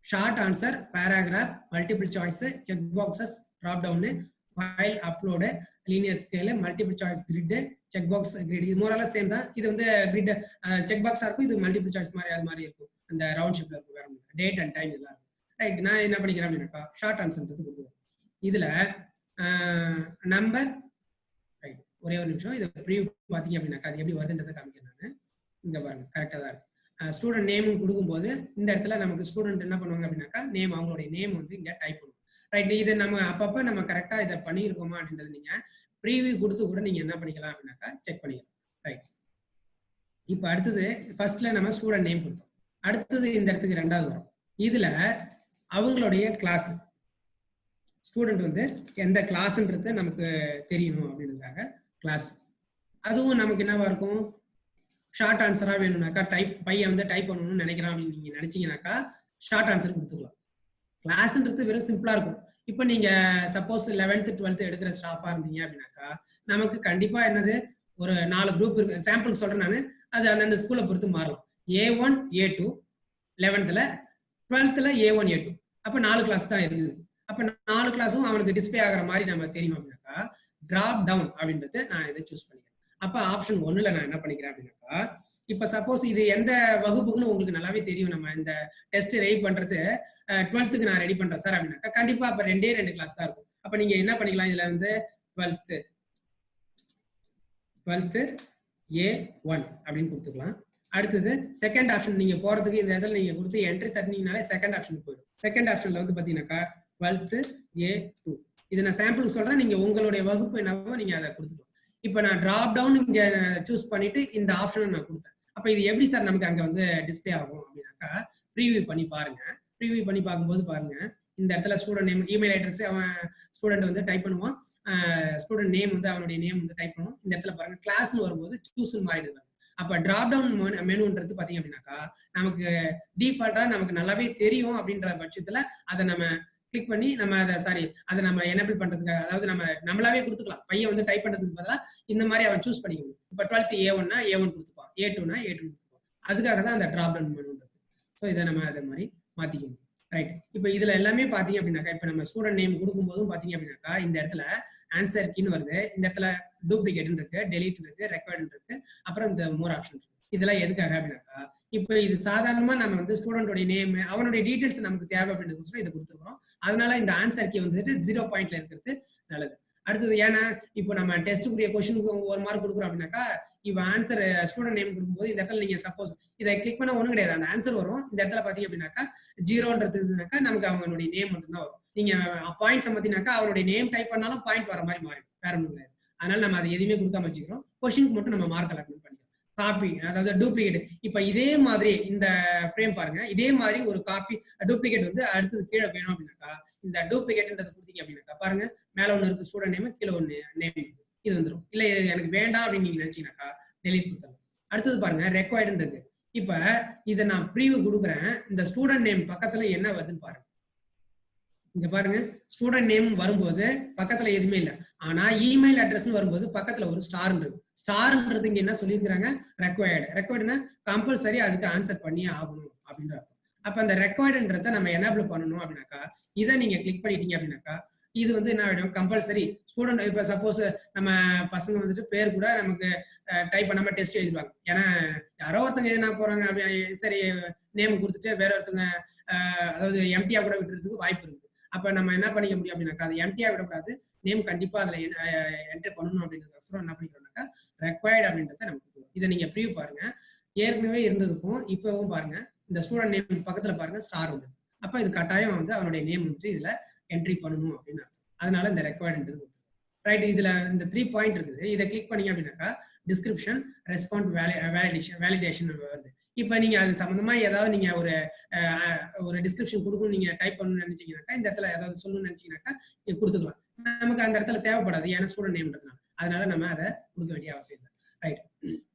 Short answer, paragraph, multiple choice, check boxes, drop down, file upload, linear scale, multiple choice grid, check box grid. இது மோரலா சேம் தான். இது வந்து கிரிட் செக் பாக்ஸா இருக்கும், இது மல்டிபிள் சாய்ஸ் மாதிரி அது மாதிரி இருக்கும். அந்த ரவுண்ட் ஷேப்ல இருக்கும், வேற டேட் அண்ட் டைம் இதெல்லாம் இருக்கும். ரைட், நான் என்ன பண்ணிக்கிறேன் அப்படின்னாக்கா ஷார்ட் ஆன்சர்ன்றது கொடுக்குறேன். இதுல நம்பர், ரைட் ஒரே ஒரு நிமிஷம் இதை ப்ரீவியூ பார்த்தீங்க அப்படின்னாக்கா அது எப்படி வருதுன்றதை காமிக்கிறேன் நான். இங்க பாருங்க கரெக்டாக தான் இருக்கு. ஸ்டூடெண்ட் நேம் கொடுக்கும்போது இந்த இடத்துல நமக்கு ஸ்டூடெண்ட் என்ன பண்ணுவாங்க அப்படின்னாக்கா நேம், அவங்களுடைய நேம் வந்து இங்க டைப் பண்ணுவோம். ரைட், இதை நம்ம அப்பப்போ நம்ம கரெக்டாக இதை பண்ணியிருக்கோமா அப்படின்றது நீங்க ப்ரீவியூ கொடுத்து கூட நீங்க என்ன பண்ணிக்கலாம் அப்படின்னாக்கா செக் பண்ணிக்கலாம். ரைட், இப்போ அடுத்தது ஃபர்ஸ்ட்ல நம்ம ஸ்டூடெண்ட் நேம் கொடுத்தோம். அடுத்தது இந்த இடத்துக்கு ரெண்டாவது வரும். இதுல அவங்களுடைய கிளாஸ், ஸ்டூடெண்ட் வந்து எந்த கிளாஸ்ன்றது நமக்கு தெரியணும் அப்படின்றதுக்காக கிளாஸ். அதுவும் நமக்கு என்னவா இருக்கும், ஷார்ட் ஆன்சரா வேணும்னாக்கா பையன் வந்து டைப் பண்ணணும்னு நினைக்கிறான் அப்படின்னு நீங்க நினைச்சீங்கன்னாக்கா ஷார்ட் ஆன்சர் கொடுத்துக்கலாம். கிளாஸ்ன்றது வெறும் சிம்பிளா இருக்கும். இப்போ நீங்க சப்போஸ் 11th 12th எடுக்கிற ஸ்டாஃபா இருந்தீங்க அப்படின்னாக்கா நமக்கு கண்டிப்பா என்னது ஒரு 4 குரூப் இருக்கு. சாம்பிளுக்கு சொல்றேன் நான், அது அந்தந்த ஸ்கூலை பொறுத்து மாறலாம். A1 A2 11th, 12th A1 A2. அப்ப 4 கிளாஸ் தான் இருக்குது. அப்ப 4 கிளாஸும் அவனுக்கு டிஸ்பிளே ஆகிற மாதிரி நம்ம தெரியும் அப்படின்னாக்கா டிராப் டவுன் அப்படின்றது நான் இதை சூஸ் பண்ணிக்கிறேன். அப்ப ஆப்ஷன் 1ல நான் என்ன பண்ணிக்கிறேன் அப்படின்னாக்கா இப்ப சப்போஸ் இது எந்த வகுப்புக்குன்னு உங்களுக்கு நல்லாவே தெரியும். நம்ம இந்த டெஸ்ட் ரெடி பண்றது 12th நான் ரெடி பண்றேன் சார் அப்படின்னாக்கா கண்டிப்பா அப்ப 2 கிளாஸ் தான் இருக்கும். அப்ப நீங்க என்ன பண்ணிக்கலாம், இதுல வந்து 12th A1 அப்படின்னு கொடுத்துக்கலாம். அடுத்தது செகண்ட் ஆப்ஷன் நீங்க போறதுக்கு இந்த இடத்துல நீங்க கொடுத்து என்ட்ரி தட்டினீங்கனாலே செகண்ட் ஆப்ஷனுக்கு போயிடும். செகண்ட் ஆப்ஷன்ல வந்து பாத்தீங்கன்னாக்கா 12th A2. இது நான் சாம்பிளுக்கு சொல்றேன், நீங்க உங்களுடைய வகுப்பு என்னவோ நீங்க அதை கொடுத்துக்கலாம். இப்ப நான் டிராப் டவுன் இங்க சூஸ் பண்ணிட்டு இந்த ஆப்ஷனை நான் கொடுத்தேன். அப்ப இது எப்படி சார் நமக்கு அங்க வந்து டிஸ்பிளே ஆகும் அப்படின்னாக்கா ப்ரீவியூ பண்ணி பாருங்க. ப்ரீவியூ பண்ணி பார்க்கும்போது பாருங்க இந்த இடத்துல ஸ்டூடெண்ட் நேம், இமெயில் அட்ரஸ் அவன் ஸ்டூடெண்ட் வந்து டைப் பண்ணுவான், ஸ்டூடெண்ட் நேம் வந்து அவனுடைய நேம் வந்து டைப் பண்ணுவோம். இந்த இடத்துல பாருங்க கிளாஸ்னு வரும்போது சூஸ்னு மாறிடுது. அப்ப டிராப் டவுன் மெனுன்றது பாத்தீங்க அப்படின்னாக்கா நமக்கு டிஃபால்ட்டா நமக்கு நல்லாவே தெரியும். அப்படின்ற பட்சத்துல அதை நம்ம கிளிக் பண்ணி நம்ம அதை நம்ம எனேபிள் பண்றதுக்காக, அதாவது நம்ம நம்மளாவே கொடுத்துக்கலாம். பையன் வந்து டைப் பண்றதுக்கு பதிலாக இந்த மாதிரி அவன் சூஸ் பண்ணிக்கணும். இப்ப 12th A1னா A1 கொடுத்துப்பான், A2னா A2 கொடுத்துப்பான். அதுக்காக தான் அந்த டிராப் டவுன் மெனுன்றது. ஸோ இதை நம்ம அதை மாதிரி மாத்திக்கணும். ரைட், இப்போ இதுல எல்லாமே பாத்தீங்க அப்படின்னாக்கா இப்ப நம்ம ஸ்டூடெண்ட் நேம் கொடுக்கும் போதும் பாத்தீங்க அப்படின்னாக்கா இந்த இடத்துல ஆன்சர் கீன்னு வருது, இந்த இடத்துல டூப்ளிகேட் இருக்கு, டெலீட் இருக்கு, ரெக்கார்ட் இருக்கு, அப்புறம் இந்த மோர் ஆப்ஷன் இருக்கு. இதெல்லாம் எதுக்காக அப்படின்னாக்கா இப்போ இது சாதாரணமா நம்ம வந்து ஸ்டூடெண்டோட நேம், அவனுடைய டீடைல்ஸ் நமக்கு தேவை அப்படின்றது இதை கொடுத்துருக்கோம். அதனால இந்த ஆன்சர் கீ வந்துட்டு 0 பாயிண்ட்ல இருக்கிறது நல்லது. அடுத்தது ஏன்னா இப்போ நம்ம டெஸ்ட்டுக்குரிய கொஸ்டினுக்கு 1 மார்க் கொடுக்குறோம் அப்படின்னாக்கா இவன் ஆன்சர் ஸ்டூடெண்ட் நேம் கொடுக்கும்போது இந்த இடத்துல நீங்க சப்போஸ் இதை கிளிக் பண்ண ஒண்ணும் கிடையாது, அந்த ஆன்சர் வரும். இந்த இடத்துல பாத்தீங்க அப்படின்னாக்கா 0ன்றது இருந்துனாக்கா நமக்கு அவங்களுடைய நேம் மட்டும் தான் வரும். நீங்க பாயிண்ட்ஸ் பார்த்தீங்கன்னாக்கா அவருடைய நேம் டைப் பண்ணாலும் பாயிண்ட் வர மாதிரி மாறும், வேற ஒன்றும் கிடையாது. அதனால நம்ம அதை எதுவுமே கொடுக்காம வச்சுக்கிறோம். கொஸ்டினுக்கு மட்டும் நம்ம மார்க் அலாட்மெண்ட் பண்ணிக்கிறோம். காப்பி, அதாவது டூப்ளிகேட். இப்ப இதே மாதிரி இந்த ஃப்ரேம் பாருங்க, இதே மாதிரி ஒரு காப்பி டூப்ளிகேட் வந்து அடுத்தது கீழே வேணும் அப்படின்னாக்கா இந்த டூப்ளிகேட்ன்றது கொடுத்தீங்க அப்படின்னாக்கா பாருங்க மேல ஒண்ணு இருக்கு ஸ்டூடெண்ட் நேம், கீழே ஒண்ணு நேம், இது வந்துடும். இல்ல எனக்கு வேண்டாம் அப்படின்னு நீங்க நினைச்சீங்கன்னாக்கா டெலீட் கொடுத்துருங்க. அடுத்தது பாருங்க ரெக்வயர்டுன்றது. இப்ப இதை நான் ப்ரீவியூ கொடுக்குறேன். இந்த ஸ்டூடெண்ட் நேம் பக்கத்துல என்ன வருதுன்னு பாருங்க. இங்க பாருங்க ஸ்டூடெண்ட் நேம் வரும்போது பக்கத்துல எதுவுமே இல்லை, ஆனா இமெயில் அட்ரஸ் வரும்போது பக்கத்துல ஒரு ஸ்டார்ன்றது. ஸ்டார்ன்றது இங்க என்ன சொல்லியிருக்கிறாங்க, ரெக்வயர்டு. ரெக்வயர்டுனா கம்பல்சரி அதுக்கு ஆன்சர் பண்ணியே ஆகணும் அப்படின்ற அர்த்தம். அப்ப அந்த ரெக்வயர்டுன்றத நம்ம எனேபிள் பண்ணணும் அப்படின்னாக்கா இதை நீங்க கிளிக் பண்ணிட்டீங்க அப்படின்னாக்கா இது வந்து என்ன ஆகிடும் கம்பல்சரி ஸ்டூடெண்ட். இப்போ சப்போஸ் நம்ம பசங்க வந்துட்டு பேர் கூட நமக்கு டைப் பண்ணாம டெஸ்ட் எழுதிடுவாங்க. ஏன்னா யாரோ ஒருத்தங்க எதுனா போறாங்க அப்படி சரி நேம் கொடுத்துட்டு வேற ஒருத்தங்க அதாவது எம்டியா கூட விட்டுறதுக்கு வாய்ப்பு இருக்குது. அப்ப நம்ம என்ன பண்ணிக்க முடியும் அப்படின்னாக்கா அது எம்டியா விடக்கூடாது, நேம் கண்டிப்பா அதுல என்டர் பண்ணணும் அப்படின்றதுக்கோசரம் என்ன பண்ணிக்கிறோம்னாக்கா ரெக்வயர்டு அப்படின்றத நமக்கு. இதை நீங்க ப்ரீவ் பாருங்க, ஏற்கனவே இருந்ததுக்கும் இப்பவும் பாருங்க. இந்த ஸ்டூடெண்ட் நேம் பக்கத்துல பாருங்க ஸ்டார் வந்து, அப்ப இது கட்டாயம் வந்து அவனுடைய நேம் வந்துட்டு இதுல என்ட்ரி பண்ணணும் அப்படின்னு அர்த்தம். அதனால இந்த ரெக்வயர்டுன்றது ரைட். இதுல இந்த 3 பாயிண்ட் இருக்குது. இதை கிளிக் பண்ணீங்க அப்படின்னாக்கா டிஸ்கிரிப்ஷன், ரெஸ்பாண்ட், வேலிடேஷன் வருது. இப்ப நீங்க அது சம்பந்தமா ஏதாவது நீங்க ஒரு டிஸ்கிரிப்ஷன் கொடுக்கணும் நீங்க டைப் பண்ணணும்னு நினைச்சீங்கன்னாக்கா இந்த இடத்துல ஏதாவது சொல்லணும்னு நினைச்சீங்கன்னாக்கா நீங்க கொடுத்துக்கலாம். நமக்கு அந்த இடத்துல தேவைப்படாது, ஏன்னா ஸ்டூடெண்ட் நேம்ன்றதுனால. அதனால நம்ம அதை கொடுக்க வேண்டிய அவசியம் இல்லை. ரைட்.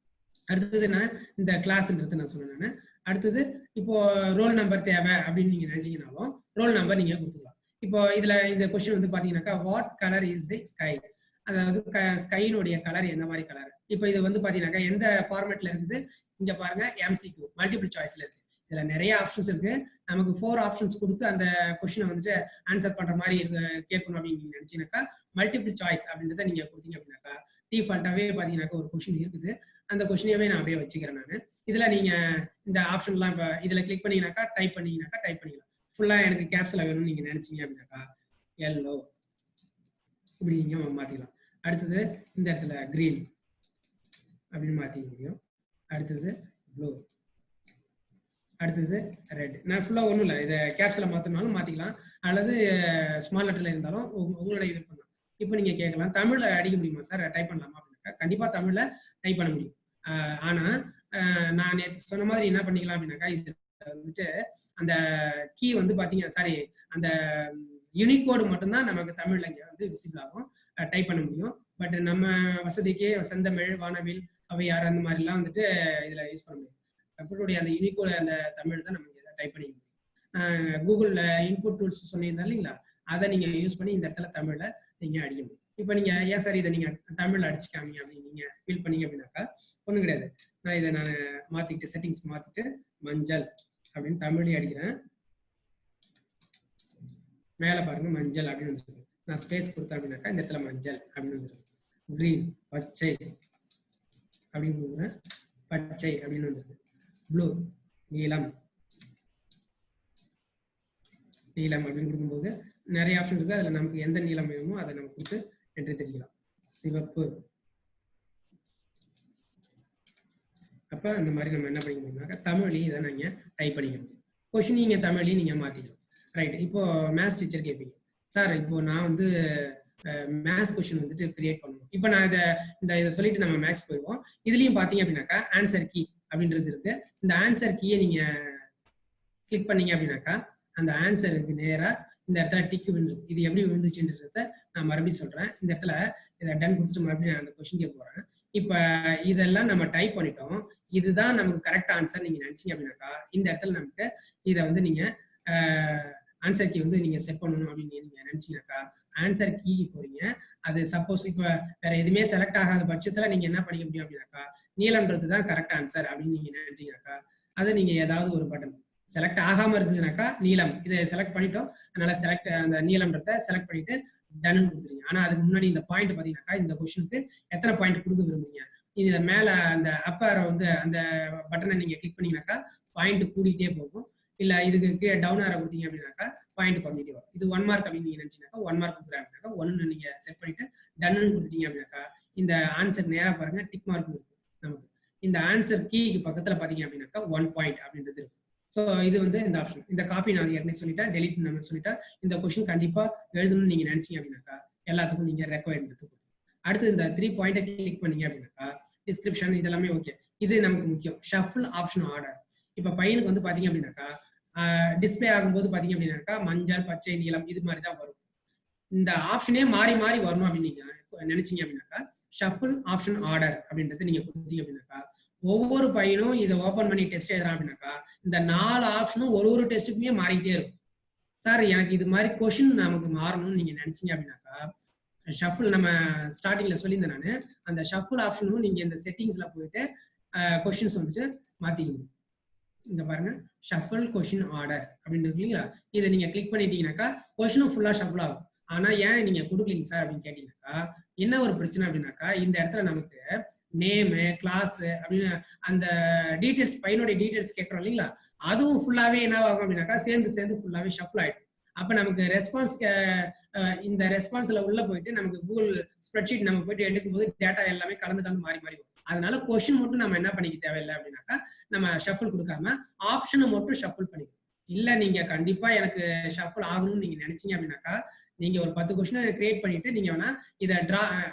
அடுத்தது நான் இந்த கிளாஸ்ன்றது நான் சொன்னேன். அடுத்தது இப்போ ரோல் நம்பர் தேவை அப்படின்னு நீங்க நினைச்சீங்கன்னாலும் ரோல் நம்பர் நீங்க கொடுத்துக்கலாம். இப்போ இதுல இந்த கொஸ்டின் வந்து பாத்தீங்கன்னாக்கா what colour is the sky, அதாவது ஸ்கைனுடைய கலர் எந்த மாதிரி கலர். இப்போ இது வந்து பாத்தீங்கன்னாக்கா எந்த ஃபார்மேட்ல இருக்குது இங்க பாருங்க, எம்சிக்யூ மல்டிபிள் சாய்ஸ்ல இருக்கு. இதுல நிறைய ஆப்ஷன்ஸ் இருக்கு. நமக்கு 4 ஆப்ஷன்ஸ் கொடுத்து அந்த கொஸ்டினை வந்துட்டு ஆன்சர் பண்ற மாதிரி கேட்கணும் அப்படின்னு நீங்க நினைச்சீங்கன்னாக்கா மல்டிபிள் சாய்ஸ் அப்படின்றத நீங்க கொடுத்தீங்க அப்படின்னாக்கா டிஃபால்ட்டாவே பாத்தீங்கன்னாக்கா ஒரு கொஸ்டின் இருக்குது. அந்த கொஸ்டினையவே நான் அப்படியே வச்சுக்கிறேன் நான். இதுல நீங்க இந்த ஆப்ஷன்லாம் இப்போ இதுல கிளிக் பண்ணீங்கன்னாக்கா டைப் பண்ணிக்கலாம். ஃபுல்லா எனக்கு கேப்ஸ்ல வேணும்னு நீங்க நினைச்சீங்க அப்படின்னாக்கா எல்லோ இப்படி நீங்க மாத்திக்கலாம். அடுத்தது இந்த இடத்துல கிரீன் அப்படின்னு மாத்திக்க முடியும். அடுத்தது ப்ளூ, அடுத்தது ரெட். நான் ஃபுல்லா ஒன்றும் இல்லை, இதை கேப்ஸ்ல மாத்தினாலும் மாத்திக்கலாம், அல்லது ஸ்மால் லெட்டர்ல இருந்தாலும் உங்களுடைய விருப்பம் தான். இப்போ நீங்க கேட்கலாம் தமிழ்ல அடிக்க முடியுமா சார், டைப் பண்ணலாமா அப்படின்னாக்கா கண்டிப்பா தமிழ்ல டைப் பண்ண முடியும். ஆனா நான் நேற்று சொன்ன மாதிரி என்ன பண்ணிக்கலாம் அப்படின்னாக்கா இது வந்துட்டு அந்த கீ வந்து பாத்தீங்க சாரி அந்த யூனிகோடு மட்டும்தான் நமக்கு தமிழ்ல இங்க வந்து விசிபிள் ஆகும், டைப் பண்ண முடியும். பட் நம்ம வசதிக்கு செந்தமிழ், வானவில், அவையார் அந்த மாதிரிலாம் வந்துட்டு இதுல யூஸ் பண்ண முடியும். கம்ப்யூட்டருடைய அந்த யூனிகோடு அந்த தமிழ் தான் நமக்கு டைப் பண்ணிக்க முடியும். கூகுள்ல இன்புட் டூல்ஸ் சொன்னீங்கன்னா இல்லைங்களா, அதை நீங்க யூஸ் பண்ணி இந்த இடத்துல தமிழ்ல நீங்க அடிக்க முடியும். இப்போ நீங்க ஏன் சார் இதை நீங்க தமிழ்ல அடிச்சுக்காமீங்க அப்படின்னு நீங்க ஃபீல் பண்ணீங்க அப்படின்னாக்கா ஒண்ணும் கிடையாது. நான் இதை மாத்திக்கிட்டு செட்டிங்ஸ் மாத்திட்டு மஞ்சள் அப்படின்னு தமிழ்லயே அடிக்கிறேன். மேல பாருங்க மஞ்சள் அப்படின்னு வந்துருக்கு. நான் ஸ்பேஸ் கொடுத்தேன் அப்படின்னாக்கா இந்த இடத்துல மஞ்சள் அப்படின்னு வந்துருக்கு. கிரீன் பச்சை அப்படின்னு கொடுக்குறேன், பச்சை அப்படின்னு வந்துருக்கு. ப்ளூ நீலம், நீலம் அப்படின்னு கொடுக்கும்போது நிறைய ஆப்ஷன் இருக்கு. அதுல நமக்கு எந்த நீளம் வேணுமோ அதை நம்ம கொடுத்து என்ட்ரி தெரிஞ்சுக்கலாம். சிவப்பு. அப்ப அந்த மாதிரி நம்ம என்ன பண்ணிக்க முடியும்னாக்கா தமிழ்லையும் இதை நீங்க டைப் பண்ணிக்க முடியும். கொஸ்டின் நீங்க தமிழ்லையும் நீங்க மாத்திக்கலாம். ரைட். இப்போ மேத்ஸ் டீச்சர் கேட்பீங்க, சார் இப்போ நான் வந்து மேத்ஸ் கொஸ்டின் வந்துட்டு கிரியேட் பண்ணணும். இப்போ நான் இதை சொல்லிட்டு நம்ம மேத்ஸ் போயிடுவோம். இதுலயும் பாத்தீங்க அப்படின்னாக்கா ஆன்சர் கீ அப்படின்றது இருக்கு. இந்த ஆன்சர் கீயை நீங்க கிளிக் பண்ணீங்க அப்படின்னாக்கா அந்த ஆன்சருக்கு நேரா இந்த இடத்துல டிக் விழுந்துடும். இது எப்படி விழுந்துச்சுன்றத நான் மறுபடியும் சொல்றேன். இந்த இடத்துல இதை டன் கொடுத்துட்டு மறுபடியும் நான் அந்த கொஸ்டின் கேட்க போறேன். இப்ப இதெல்லாம் நம்ம டைப் பண்ணிட்டோம், இதுதான் நமக்கு கரெக்ட் ஆன்சர் நீங்க நினைச்சீங்க அப்படின்னாக்கா இந்த இடத்துல நமக்கு இதை வந்து நீங்க ஆன்சர் கீ வந்து நீங்க செட் பண்ணணும் அப்படின்னு நீங்க நினைச்சீங்கன்னாக்கா ஆன்சர் கீ போறீங்க. அது சப்போஸ் இப்ப வேற எதுவுமே செலக்ட் ஆகாத பட்சத்துல நீங்க என்ன பண்ணிக்க முடியும் அப்படின்னாக்கா நீலம்ன்றது தான் கரெக்ட் ஆன்சர் அப்படின்னு நீங்க நினைச்சீங்கன்னாக்கா அதை நீங்க ஏதாவது ஒரு பட்டன் செலக்ட் ஆகாம இருந்ததுனாக்கா நீலம் இதை செலக்ட் பண்ணிட்டோம், அதனால செலக்ட் அந்த நீலம்ன்றத செலக்ட் பண்ணிட்டு டன் கொடுத்துருங்க. ஆனா அதுக்கு முன்னாடி இந்த பாயிண்ட் பாத்தீங்கன்னாக்கா இந்த கொஸ்டினுக்கு எத்தனை பாயிண்ட் கொடுக்க விரும்புறீங்க, இது மேல அந்த அப் ஆரோ வந்து அந்த பட்டனை நீங்க கிளிக் பண்ணீங்கன்னாக்கா பாயிண்ட் கூடிட்டே போகும். இல்ல இதுக்கு கீழே டவுன் ஆரோ கொடுத்தீங்க அப்படின்னாக்கா பாயிண்ட் குறைஞ்சிட்டே வரும். இது 1 மார்க் அப்படின்னு நீங்க நினைச்சீங்கன்னாக்கா 1 மார்க் கொடுக்குறாங்கனாக்கா 1 நீங்க செட் பண்ணிட்டு டன்னு கொடுத்துட்டீங்க அப்படின்னாக்கா இந்த ஆன்சர் நேரா பாருங்க டிக் மார்க் இருக்கும் நமக்கு. இந்த ஆன்சர் கீக்கு பக்கத்துல பாத்தீங்க அப்படின்னாக்கா 1 பாயிண்ட் அப்படின்றது இருக்கும். ஸோ இது வந்து இந்த ஆப்ஷன். இந்த காப்பி நான் ஏற்கனவே சொல்லிட்டேன், டெலிட் நம்ம சொல்லிட்டேன். இந்த கொஸ்டின் கண்டிப்பா எழுதணும்னு நீங்க நினைச்சீங்க அப்படின்னாக்கா எல்லாத்துக்கும் நீங்க ரெக்வயர்ட் எடுத்து. அடுத்து இந்த 3 பாயிண்ட்டை கிளிக் பண்ணீங்க அப்படின்னாக்கா டிஸ்கிரிப்ஷன் இதெல்லாமே ஓகே. இது நமக்கு முக்கியம், ஷஃபிள் ஆப்ஷன் ஆர்டர். இப்ப பையனுக்கு வந்து பாத்தீங்க அப்படின்னாக்கா டிஸ்பிளே ஆகும்போது பாத்தீங்க அப்படின்னாக்கா மஞ்சள், பச்சை, நீலம் இது மாதிரி தான் வரும். இந்த ஆப்ஷனே மாறி மாறி வரணும் அப்படின்னு நீங்க நினைச்சீங்க அப்படின்னாக்கா ஷஃபிள் ஆப்ஷன் ஆர்டர் அப்படின்றது நீங்க கொடுத்தீங்க அப்படின்னாக்கா ஒவ்வொரு பையனும் இதை ஓபன் பண்ணி டெஸ்ட் எழுதுறான் அப்படின்னாக்கா இந்த 4 ஆப்ஷனும் ஒரு டெஸ்ட்டுக்குமே மாறிக்கிட்டே இருக்கும். சார் எனக்கு இது மாதிரி கொஸ்டின் நமக்கு மாறணும்னு நீங்க நினைச்சீங்க அப்படின்னாக்கா ஷஃபிள் நம்ம ஸ்டார்டிங்ல சொல்லியிருந்தேன் நானு, அந்த ஷஃபிள் ஆப்ஷனும் நீங்க இந்த செட்டிங்ஸ்ல போயிட்டு கொஸ்டின்ஸ் வந்துட்டு மாத்திக்கணும். இங்க பாருங்க ஷஃபிள் கொஷின் ஆர்டர் அப்படின்னு இருக்கு இல்லைங்களா, இதை நீங்க கிளிக் பண்ணிட்டீங்கன்னாக்கா கொஷினும் ஃபுல்லா ஷஃபிள் ஆகும். ஆனா ஏன் நீங்க கொடுக்கலீங்க சார் அப்படின்னு கேட்டீங்கன்னாக்கா என்ன ஒரு பிரச்சனை அப்படின்னாக்கா இந்த இடத்துல நமக்கு நேமு கிளாஸ் அப்படின்னு அந்த டீடைல்ஸ் பையனுடைய டீடைல்ஸ் கேட்கறோம் இல்லைங்களா, அதுவும் ஃபுல்லாவே என்ன ஆகும் அப்படின்னாக்கா சேர்ந்து ஃபுல்லாவே ஷஃபிள் ஆயிடும். அப்ப நமக்கு ரெஸ்பான்ஸ் இந்த ரெஸ்பான்ஸ்ல உள்ள போயிட்டு நமக்கு கூகுள் ஸ்ப்ரெட்ஷீட் நம்ம போயிட்டு எடுக்கும்போது டேட்டா எல்லாமே கலந்து மாறி வரும். அதனால கொஸ்டின் மட்டும் நம்ம என்ன பண்ணிக்க தேவையில்லை அப்படின்னாக்கா நம்ம ஷஃபிள் கொடுக்காம ஆப்ஷனை மட்டும் ஷஃபிள் பண்ணிக்கணும். இல்ல நீங்க கண்டிப்பா எனக்கு ஷஃபிள் ஆகணும்னு நீங்க நினைச்சீங்க அப்படின்னாக்கா நீங்க ஒரு 10 கொஸ்டின் கிரியேட் பண்ணிட்டு நீங்க வேணா இதை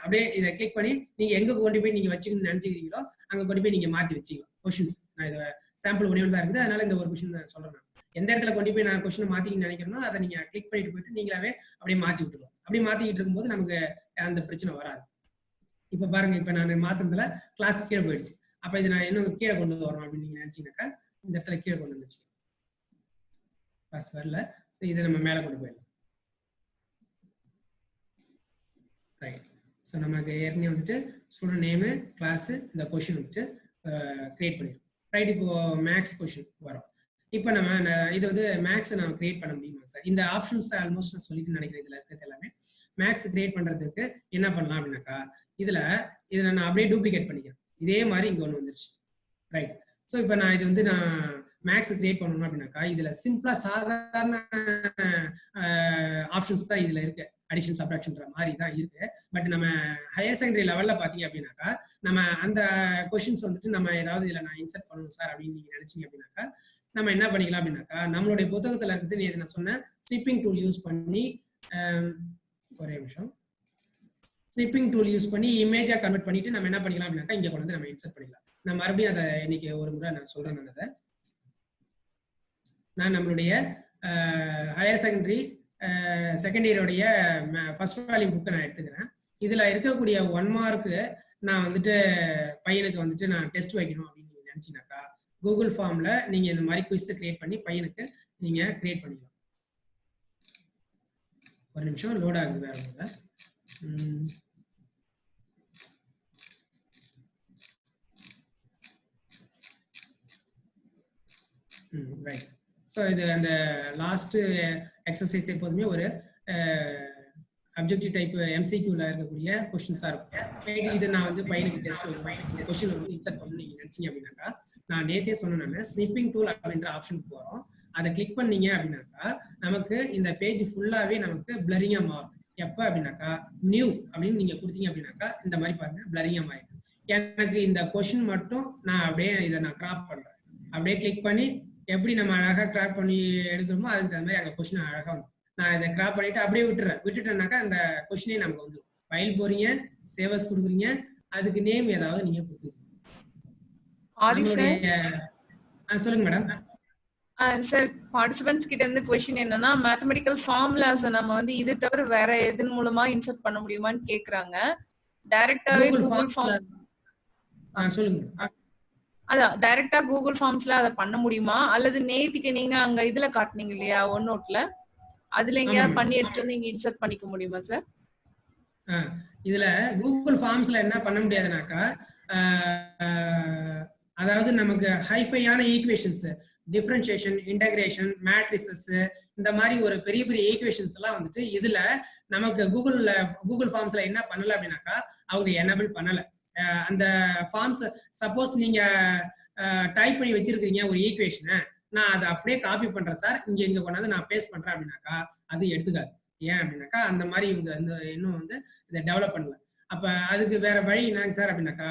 அப்படியே இதை கிளிக் பண்ணி நீங்க எங்க கொண்டு போய் நீங்க வச்சுக்கணும்னு நினைச்சுக்கிறீங்களோ அங்க கொண்டு போய் நீங்க மாத்தி வச்சுக்கலாம் கொஸ்டின்ஸ். நான் இதை சாம்பிள் ஒன்று தான் இருக்குது, அதனால இந்த ஒரு கொஸ்டின் சொல்றேன். எந்த இடத்துல கொண்டு போய் நான் கொஸ்டின் மாத்திக்கணும்னு நினைக்கிறேனோ அதை நீங்க கிளிக் பண்ணிட்டு போயிட்டு நீங்களாவே அப்படியே மாத்தி விட்டுருவோம். அப்படியே மாத்திக்கிட்டு இருக்கும்போது நமக்கு அந்த பிரச்சனை வராது. இப்ப பாருங்க, இப்ப நான் மாத்தினதுல கிளாஸ் கீழே போயிடுச்சு. அப்ப இது நான் இன்னும் கீழே கொண்டு வரணும் அப்படின்னு நீங்க நினைச்சீங்கன்னாக்கா இந்த இடத்துல கீழே கொண்டு வந்துச்சு, கிளாஸ் வரல, இதை நம்ம மேல கொண்டு போயிடலாம். ரைட். ஸோ நமக்கு ஏற்கனவே வந்துட்டு ஸ்டூடெண்ட் நேமு கிளாஸ் இந்த கொஸ்டின் வந்துட்டு கிரியேட் பண்ணிடுவோம். ரைட். இப்போ மேக்ஸ் கொஸ்டின் வரும். இப்போ நம்ம இது வந்து மேக்ஸை நம்ம கிரியேட் பண்ண முடியுமா சார்? இந்த ஆப்ஷன்ஸ் ஆல்மோஸ்ட் நான் சொல்லிட்டு நினைக்கிறேன். இதுல இருக்கிறது எல்லாமே மேக்ஸ் கிரியேட் பண்றதுக்கு என்ன பண்ணலாம் அப்படின்னாக்கா இதை நான் அப்படியே டூப்ளிகேட் பண்ணிக்கிறேன். இதே மாதிரி இங்க ஒன்று வந்துருச்சு. ரைட். ஸோ இப்போ நான் இது வந்து நான் மேக்ஸ் கிரியேட் பண்ணணும் அப்படின்னாக்கா இதுல சிம்பிளா சாதாரண ஆப்ஷன்ஸ் தான் இதுல இருக்கு, அடிஷன் சப்ட்ராக்ஷன்ற மாதிரி தான் இருக்கு. பட் நம்ம ஹையர் செகண்டரி லெவல்ல பாத்தீங்க அப்படின்னாக்கா நம்ம அந்த கொஸ்டின்ஸ் வந்துட்டு நம்ம ஏதாவது இதுல நான் இன்சர்ட் பண்ணணும் சார் அப்படின்னு நீங்க நினைச்சீங்க அப்படின்னாக்கா நம்ம என்ன பண்ணிக்கலாம் அப்படின்னாக்கா நம்மளுடைய புத்தகத்துல இருக்குது நேற்று நான் சொன்ன ஸ்னிப்பிங் டூல் யூஸ் பண்ணி ஒரே நிமிஷம் ஸ்னிப்பிங் டூல் யூஸ் பண்ணி இமேஜா கன்வெர்ட் பண்ணிட்டு நம்ம என்ன பண்ணிக்கலாம் அப்படின்னாக்கா இங்க கொண்டு வந்து நம்ம இன்சர்ட் பண்ணிக்கலாம். நான் மறுபடியும் அதை இன்னைக்கு ஒரு முறை நான் சொல்றேன். நான் நம்மளுடைய ஹையர் செகண்டரி செகண்ட் இயருடைய ஃபர்ஸ்ட் வால்யூம் புக்கை நான் எடுத்துக்கிறேன். இதுல இருக்கக்கூடிய 1 மார்க்கு நான் வந்துட்டு பையனுக்கு வந்துட்டு நான் டெஸ்ட் வைக்கணும் அப்படின்னு நீங்க நினைச்சீங்கன்னாக்கா கூகுள் ஃபார்ம்ல நீங்க இந்த மாதிரி குவிஸ் கிரியேட் பண்ணி பையனுக்கு நீங்க கிரியேட் பண்ணிக்கலாம். ஒரு நிமிஷம் லோட் ஆகுது, வேற ஒன்றும் இல்லை. ரைட். ஸோ இது அந்த லாஸ்ட் எக்ஸசைஸ் எப்போதுமே ஒரு அப்ஜெக்டிவ் டைப் எம்சிக்யூல இருக்கக்கூடிய கொஸ்டின்ஸா இருக்கும். இது நான் வந்து பையனுக்கு டெஸ்ட் கொஸ்டின் வந்து இன்சர்ட் பண்ணணும் நீங்க நினைச்சீங்க அப்படின்னாக்கா நான் நேத்தே சொன்னேன் ஸ்னிப்பிங் டூல் அப்படின்ற ஆப்ஷனுக்கு போறோம். அதை கிளிக் பண்ணீங்க அப்படின்னாக்கா நமக்கு இந்த பேஜ் ஃபுல்லாவே நமக்கு பிளரிங்கா மாறும். எப்ப அப்படின்னாக்கா நியூ அப்படின்னு நீங்க கொடுத்தீங்க அப்படின்னாக்கா இந்த மாதிரி பாருங்க பிளரிங்கா மாறிடும். எனக்கு இந்த கொஸ்டின் மட்டும் நான் அப்படியே இதை நான் கிராப் பண்றேன். அப்படியே கிளிக் பண்ணி எப்படி நம்ம அழகா கிராப் பண்ணி எடுக்கிறோமோ அதுக்கு தகுந்த மாதிரி அங்கே கொஸ்டின் அழகா வந்து நான் இதை கிராப் பண்ணிட்டு அப்படியே விட்டுட்டேன்னாக்கா அந்த கொஸ்டினே நமக்கு வந்துடும். ஃபைல் போறீங்க, சேவஸ் கொடுக்குறீங்க, அதுக்கு நேம் ஏதாவது நீங்க கொடுத்துருக்கீங்க. சொல்லுங்க மேடம். சார் பார்ட்டிசிபென்ட்ஸ் கிட்ட இருந்து क्वेश्चन என்னன்னா மேத்தமெட்டிக்கல் ஃபார்முலாஸ் நம்ம வந்து இது தவிர வேற எதன் மூலமா இன்சர்ட் பண்ண முடியுமான்னு கேக்குறாங்க. டைரக்டாவே கூகுள் ஃபார்ம் சொல்லுங்க. அதான் டைரக்டா கூகுள் ஃபார்ம்ஸ்ல அத பண்ண முடியுமா அல்லது நேத்திக்கு நீங்க அங்க இதுல காட்டுனீங்க இல்லையா ஒன் நோட்ல அதுல எங்க பண்ணி எடுத்து வந்து இங்க இன்சர்ட் பண்ணிக்க முடியுமா சார்? இதுல கூகுள் ஃபார்ம்ஸ்ல என்ன பண்ண முடியாதுனாக்கா அதாவது நமக்கு ஹைஃபையான ஈக்குவேஷன்ஸ் டிஃபரன்ஷியேஷன் இன்டகிரேஷன் மேட்ரிசஸ் இந்த மாதிரி ஒரு பெரிய பெரிய ஈக்குவேஷன்ஸ் எல்லாம் வந்துட்டு இதுல நமக்கு கூகுள் ஃபார்ம்ஸ்ல என்ன பண்ணல அப்படின்னாக்கா அவங்க எனேபிள் பண்ணல. அந்த ஃபார்ம்ஸ் சப்போஸ் நீங்க டைப் பண்ணி வச்சிருக்கீங்க ஒரு ஈக்குவேஷனை நான் அதை அப்படியே காப்பி பண்றேன் சார் இங்க கொண்டாந்து நான் பேஸ்ட் பண்றேன் அப்படின்னாக்கா அது எடுத்துக்காது. ஏன் அப்படின்னாக்கா அந்த மாதிரி இவங்க இன்னும் வந்து இதை டெவலப் பண்ணல. அப்ப அதுக்கு வேற வழி என்னங்க சார் அப்படின்னாக்கா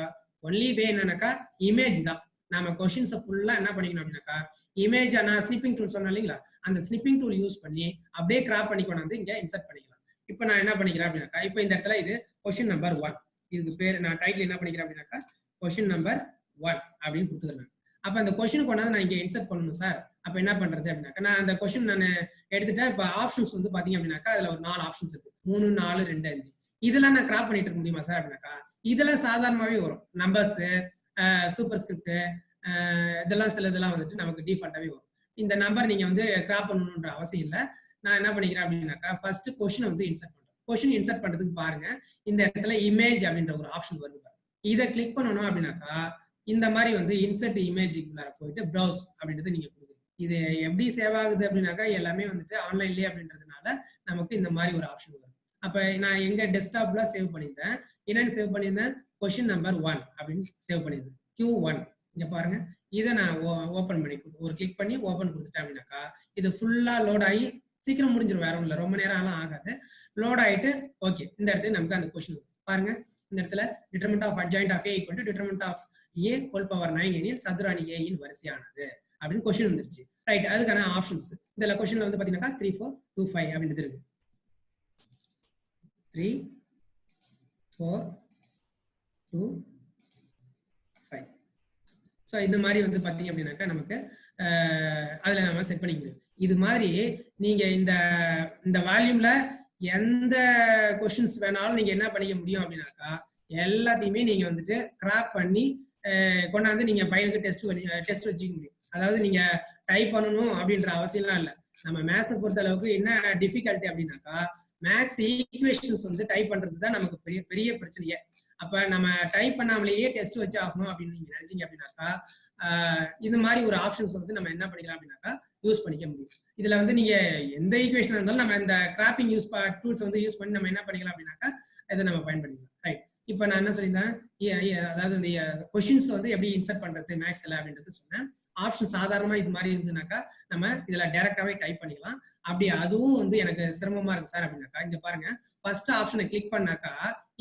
ஒன்லி வே என்னன்னாக்கா இமேஜ் தான். நம்ம கொஸ்டின்ஸை ஃபுல்லா என்ன பண்ணிக்கணும் அப்படின்னாக்கா இமேஜ் நான் ஸ்னிப்பிங் டூல் சொன்னேன் இல்லைங்களா அந்த ஸ்னிப்பிங் டூல் யூஸ் பண்ணி அப்படியே கிராப் பண்ணி கொண்டாந்து இங்க இன்சர்ட் பண்ணிக்கலாம். இப்போ நான் என்ன பண்ணிக்கிறேன் அப்படின்னாக்கா இப்போ இந்த இடத்துல இது கொஸ்டின் நம்பர் 1 இதுக்கு பேர் நான் டைட்டில் என்ன பண்ணிக்கிறேன் அப்படின்னாக்கா கொஸ்டின் நம்பர் 1 அப்படின்னு கொடுத்துக்கிறேன். அப்ப அந்த கொஸ்டின் கொண்டாந்து நான் இங்க இன்சர்ட் பண்ணணும் சார். அப்ப என்ன பண்றது அப்படின்னாக்கா நான் அந்த கொஸ்டின் நான் எடுத்துட்டேன். இப்ப ஆப்ஷன்ஸ் வந்து பாத்தீங்க அப்படின்னாக்கா அதுல ஒரு 4 ஆப்ஷன்ஸ் இருக்கு 3 4 2 5 இதெல்லாம் நான் கிராப் பண்ணிட்டு இருக்க முடியுமா சார் அப்படின்னாக்கா இதெல்லாம் சாதாரணமாவே வரும். நம்பர்ஸ் சூப்பர் ஸ்கிரிப்ட் இதெல்லாம் சில இதெல்லாம் வந்துட்டு நமக்கு டிஃபால்ட்டாவே வரும். இந்த நம்பர் நீங்க வந்து கிராப் பண்ணணும்ன்ற அவசியம் இல்லை. நான் என்ன பண்ணிக்கிறேன் அப்படின்னாக்கா ஃபர்ஸ்ட் கொஸ்டின் வந்து இன்சர்ட் பண்றேன். கொஸ்டின் இன்சர்ட் பண்றதுக்கு பாருங்க இந்த இடத்துல இமேஜ் அப்படின்ற ஒரு ஆப்ஷன் வருது பாருங்க. இதை கிளிக் பண்ணணும் அப்படின்னாக்கா இந்த மாதிரி வந்து இன்சர்ட் இமேஜுக்குள்ளார போயிட்டு ப்ரௌஸ் அப்படின்றது நீங்க கொடுக்குறீங்க. இது எப்படி சேவ் ஆகுது அப்படின்னாக்கா எல்லாமே வந்துட்டு ஆன்லைன்லயே அப்படின்றதுனால நமக்கு இந்த மாதிரி ஒரு ஆப்ஷன் வரும். அப்ப நான் எங்க டெஸ்க்டாப்ல சேவ் பண்ணியிருந்தேன். என்னன்னு சேவ் பண்ணியிருந்தேன்? கொஸ்டின் நம்பர் 1 அப்படின்னு சேவ் பண்ணியிருந்தேன். Q1 இங்க பாருங்க. இதை நான் ஓப்பன் பண்ணி ஒரு கிளிக் பண்ணி ஓப்பன் கொடுத்துட்டேன் அப்படின்னாக்கா இது ஃபுல்லா லோட் ஆகி சீக்கிரம் முடிஞ்சிடும். வேற ஒன்றும் இல்லை, ரொம்ப நேரம் எல்லாம் ஆகாது. லோட் ஆயிட்டு ஓகே இந்த இடத்துல நமக்கு அந்த கொஸ்டின் பாருங்க. இந்த இடத்துல determinant of adjoint of A equal to determinant of A whole power 9 எனில் சதுராணி ஏ இன் வரிசையானது அப்படின்னு கொஸ்டின் வந்துருச்சு. ரைட், அதுக்கான ஆப்ஷன்ஸ் இதுல கொஸ்டின்ல வந்து பாத்தீங்கன்னா 3 4 2 5 அப்படின்றது இருக்கு. 3 4 2 5. ஸோ இந்த மாதிரி வந்து பாத்தீங்க அப்படின்னாக்கா நமக்கு அதுல நம்ம செட் பண்ணிக்க முடியும். இது மாதிரி நீங்க இந்த வால்யூம்ல எந்த கொஸ்டின்ஸ் வேணாலும் நீங்க என்ன பண்ணிக்க முடியும் அப்படின்னாக்கா எல்லாத்தையுமே நீங்க வந்துட்டு கிராப் பண்ணி கொண்டாந்து நீங்க பையனுக்கு டெஸ்ட் வச்சுக்க முடியும். அதாவது நீங்க டைப் பண்ணணும் அப்படின்ற அவசியம்லாம் இல்லை. நம்ம மேத்ஸை பொறுத்த அளவுக்கு என்ன டிஃபிகல்ட்டி அப்படின்னாக்கா மேத்ஸ் ஈக்குவேஷன்ஸ் வந்து டைப் பண்றது தான் நமக்கு பெரிய பெரிய பிரச்சனையே. அப்ப நம்ம டைப் பண்ணாமலேயே டெஸ்ட் வச்சு ஆகணும் அப்படின்னு நீங்க நினைச்சீங்க அப்படின்னாக்கா இது மாதிரி ஒரு ஆப்ஷன்ஸ் வந்து நம்ம என்ன பண்ணிக்கலாம் அப்படின்னாக்கா யூஸ் பண்ணிக்க முடியும். இதுல வந்து நீங்க எந்த ஈக்குவேஷன் இருந்தாலும் நம்ம இந்த கிராப்பிங் டூல்ஸ் வந்து யூஸ் பண்ணி நம்ம என்ன பண்ணிக்கலாம் அப்படின்னாக்கா இதை நம்ம பயன்படுத்திக்கலாம். ரைட், இப்போ நான் என்ன சொல்லியிருந்தேன், அதாவது இந்த கொஸ்டின்ஸ் வந்து எப்படி இன்சர்ட் பண்றது மேக்ஸ்ல அப்படின்றது சொன்னேன். ஆப்ஷன் சாதாரணமா இது மாதிரி இருந்ததுனாக்கா நம்ம இதுல டைரக்டாவே டைப் பண்ணிக்கலாம். அப்படி அதுவும் வந்து எனக்கு சிரமமா இருக்கு சார் அப்படின்னாக்கா இங்க பாருங்க, ஃபர்ஸ்ட் ஆப்ஷனை கிளிக் பண்ணாக்கா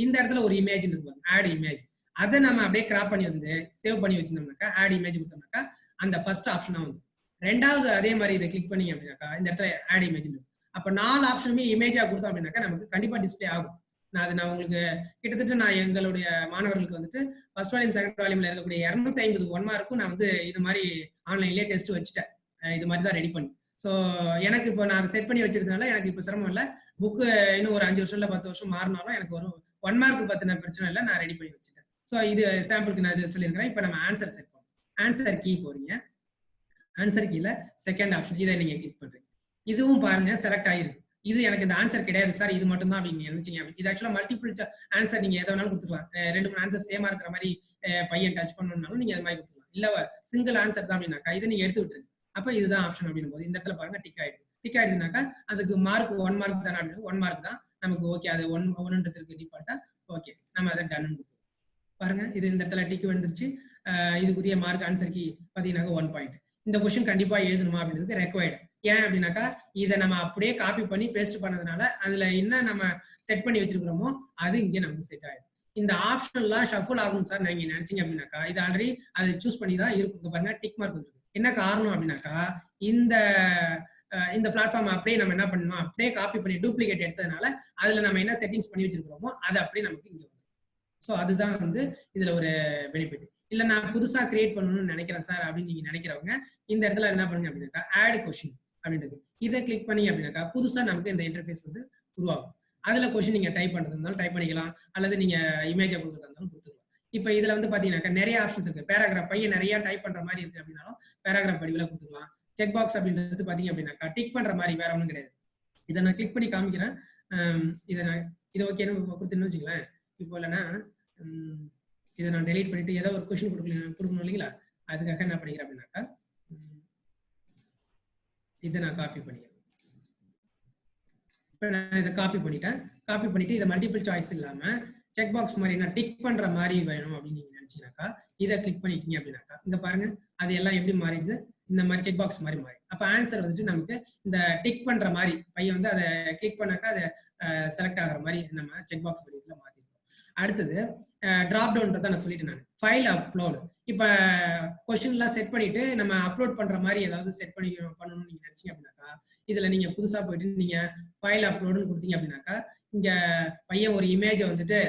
இந்த இடத்துல ஒரு இமேஜ் இருக்கு, ஆட் இமேஜ். அதை நம்ம அப்படியே கிராப் பண்ணி வந்து சேவ் பண்ணி வச்சிருந்தோம்னாக்கா ஆட் இமேஜ் கொடுத்தோம்னாக்கா அந்த ஃபர்ஸ்ட் ஆப்ஷனா வந்து ரெண்டாவது அதே மாதிரி இதை கிளிக் பண்ணி அப்படின்னாக்கா இந்த இடத்துல ஆட் இமேஜ் இருக்கு. அப்ப 4 ஆப்ஷனுமே இமேஜா கொடுத்தோம் அப்படின்னாக்கா நமக்கு கண்டிப்பா டிஸ்பிளே ஆகும். நான் உங்களுக்கு கிட்டத்தட்ட நான் எங்களுடைய மாணவர்களுக்கு வந்துட்டு ஃபர்ஸ்ட் வால்யூம் செகண்ட் வால்யூம்ல இருக்கக்கூடிய 250 1 மார்க்கும் நான் வந்து இது மாதிரி ஆன்லைன்லயே டெஸ்ட் வச்சுட்டேன். இது மாதிரி தான் ரெடி பண்ணி. ஸோ எனக்கு இப்போ நான் செட் பண்ணி வச்சிருந்தனால எனக்கு இப்போ சிரமம் இல்லை. புக்கு இன்னும் ஒரு 5 வருஷம் இல்லை 10 வருஷம் மாறினாலும் எனக்கு ஒரு 1 மார்க் பத்தின பிரச்சனை இல்லை, நான் ரெடி பண்ணி வச்சுட்டேன். ஸோ இது சாம்பிளுக்கு நான் இது சொல்லியிருக்கிறேன். இப்போ நம்ம ஆன்சர் செட் பண்ணுவோம். ஆன்சர் கீ போறீங்க. ஆன்சர் கீழ செகண்ட் ஆப்ஷன் இதை நீங்க கிளிக் பண்றீங்க. இதுவும் பாருங்க செலக்ட் ஆயிருக்கு. இது எனக்கு இந்த ஆன்சர் கிடையாது சார், இது மட்டும் தான் அப்படின்னு நினைச்சீங்க. இது ஆக்சுவலா மல்டிபிள் ஆன்சர் நீங்க எதை வேணாலும் கொடுத்துக்கலாம். 2 3 ஆன்சர் சேமா இருக்கிற மாதிரி பையன் டச் பண்ணணும்னாலும் நீங்க அது மாதிரி கொடுத்துக்கலாம். இல்ல சிங்கிள் ஆன்சர் தான் அப்படின்னாக்கா இதை நீங்க எடுத்து விட்டுருங்க. அப்ப இதுதான் ஆப்ஷன் அப்படின்னும் போது இந்த இடத்துல பாருங்க டிக் ஆயிடுது. டிக் ஆயிடுதுனாக்கா அதுக்கு மார்க் 1 மார்க் தானே அப்படின்னு 1 மார்க் தான் நமக்கு ஓகே. அது 1ன்றதுக்கு டிஃபால்ட்டா ஓகே, நம்ம அதை டன் கொடுத்துருவோம். பாருங்க இது இந்த இடத்துல டிக் வந்துருச்சு. இதுக்குரிய மார்க் ஆன்சருக்கு பாத்தீங்கன்னாக்கா 1 பாயிண்ட். இந்த கொஸ்டின் கண்டிப்பா எழுதணுமா அப்படின்றது ரெக்வயர்டு. ஏன் அப்படின்னாக்கா இதை நம்ம அப்படியே காப்பி பண்ணி பேஸ்ட் பண்ணதுனால அதுல என்ன நம்ம செட் பண்ணி வச்சிருக்கிறோமோ அது இங்கே நமக்கு செட் ஆயிடும். இந்த ஆப்ஷன்லாம் ஷஃபிள் ஆகும் சார் நீங்க நினைச்சீங்க அப்படின்னாக்கா இது ஆல்ரெடி அதை சூஸ் பண்ணி தான் இருக்கும். பாருங்க டிக் மார்க் வந்துருக்கு. என்ன காரணம் அப்படின்னாக்கா இந்த பிளாட்ஃபார்ம் அப்படியே நம்ம என்ன பண்ணணும், அப்படியே காப்பி பண்ணி டூப்ளிகேட் எடுத்ததுனால அதுல நம்ம என்ன செட்டிங்ஸ் பண்ணி வச்சிருக்கிறோமோ அது அப்படியே நமக்கு இங்க வரும். ஸோ அதுதான் வந்து இதுல ஒரு பெனிஃபிட். இல்ல நான் புதுசா கிரியேட் பண்ணணும்னு நினைக்கிறேன் சார் அப்படின்னு நீங்க நினைக்கிறவங்க இந்த இடத்துல என்ன பண்ணுங்க அப்படின்னாக்கா ஆட் கொஸ்டின் அப்படின்றது இதை கிளிக் பண்ணி அப்படின்னாக்கா புதுசா நமக்கு இந்த இன்டர்ஃபேஸ் வந்து உருவாகும். அதுல கொஸ்டின் நீங்க டைப் பண்றது இருந்தாலும் டைப் பண்ணிக்கலாம், அல்லது நீங்க இமேஜா கொடுக்கறதா இருந்தாலும் கொடுத்துக்கலாம். இப்ப இதுல வந்து பாத்தீங்கன்னாக்கா நிறைய ஆப்ஷன்ஸ் இருக்கு. பேராகிராஃப் பையன் நிறைய டைப் பண்ற மாதிரி இருக்கு அப்படின்னாலும் பேராகிராஃப் வடிவில் கொடுத்துக்கலாம். செக் பாக்ஸ் அப்படின்றது பாத்தீங்க அப்படின்னாக்கா டிக் பண்ற மாதிரி வேற ஒன்றும் கிடையாது. இதை நான் கிளிக் பண்ணி காமிக்கிறேன். இதை ஓகேன்னு கொடுத்துன்னு வச்சுங்களேன். இப்போ இல்லைன்னா இதை நான் டெலீட் பண்ணிட்டு ஏதோ ஒரு கொஸ்டின் கொடுக்கணும் இல்லைங்களா, அதுக்காக என்ன பண்ணிக்கிறேன் அப்படின்னாக்கா இதை நான் காப்பி பண்ணிக்கிறேன். இப்போ நான் இதை காப்பி பண்ணிட்டு இதை மல்டிபிள் சாய்ஸ் இல்லாம செக் பாக்ஸ் மாதிரி நான் டிக் பண்ற மாதிரி வேணும் அப்படின்னு நீங்க நினைச்சீங்கன்னாக்கா இதை கிளிக் பண்ணிட்டீங்க அப்படின்னாக்கா இங்க பாருங்க அது எல்லாம் எப்படி மாறிடுது, இந்த மாதிரி செக் பாக்ஸ் மாதிரி மாறி. அப்ப ஆன்சர் வந்துட்டு நமக்கு இந்த டிக் பண்ற மாதிரி பையன் வந்து அதை கிளிக் பண்ணாக்கா அதை செலக்ட் ஆகிற மாதிரி நம்ம செக் பாக்ஸ் வடிவத்துல மாத்திருக்கோம். அடுத்தது டிராப் டவுன் நான் சொல்லிட்டேன் நான் ஃபைல் அப்லோடு. இப்ப கொஸ்டின் எல்லாம் செட் பண்ணிட்டு நம்ம அப்லோட் பண்ற மாதிரி ஏதாவது செட் பண்ணணும்னு நீங்க நினைச்சீங்க அப்படின்னாக்கா இதுல நீங்க புதுசா போயிட்டு நீங்க ஃபைல் அப்லோடுன்னு கொடுத்தீங்க அப்படின்னாக்கா இங்க பையன் ஒரு இமேஜை வந்துட்டு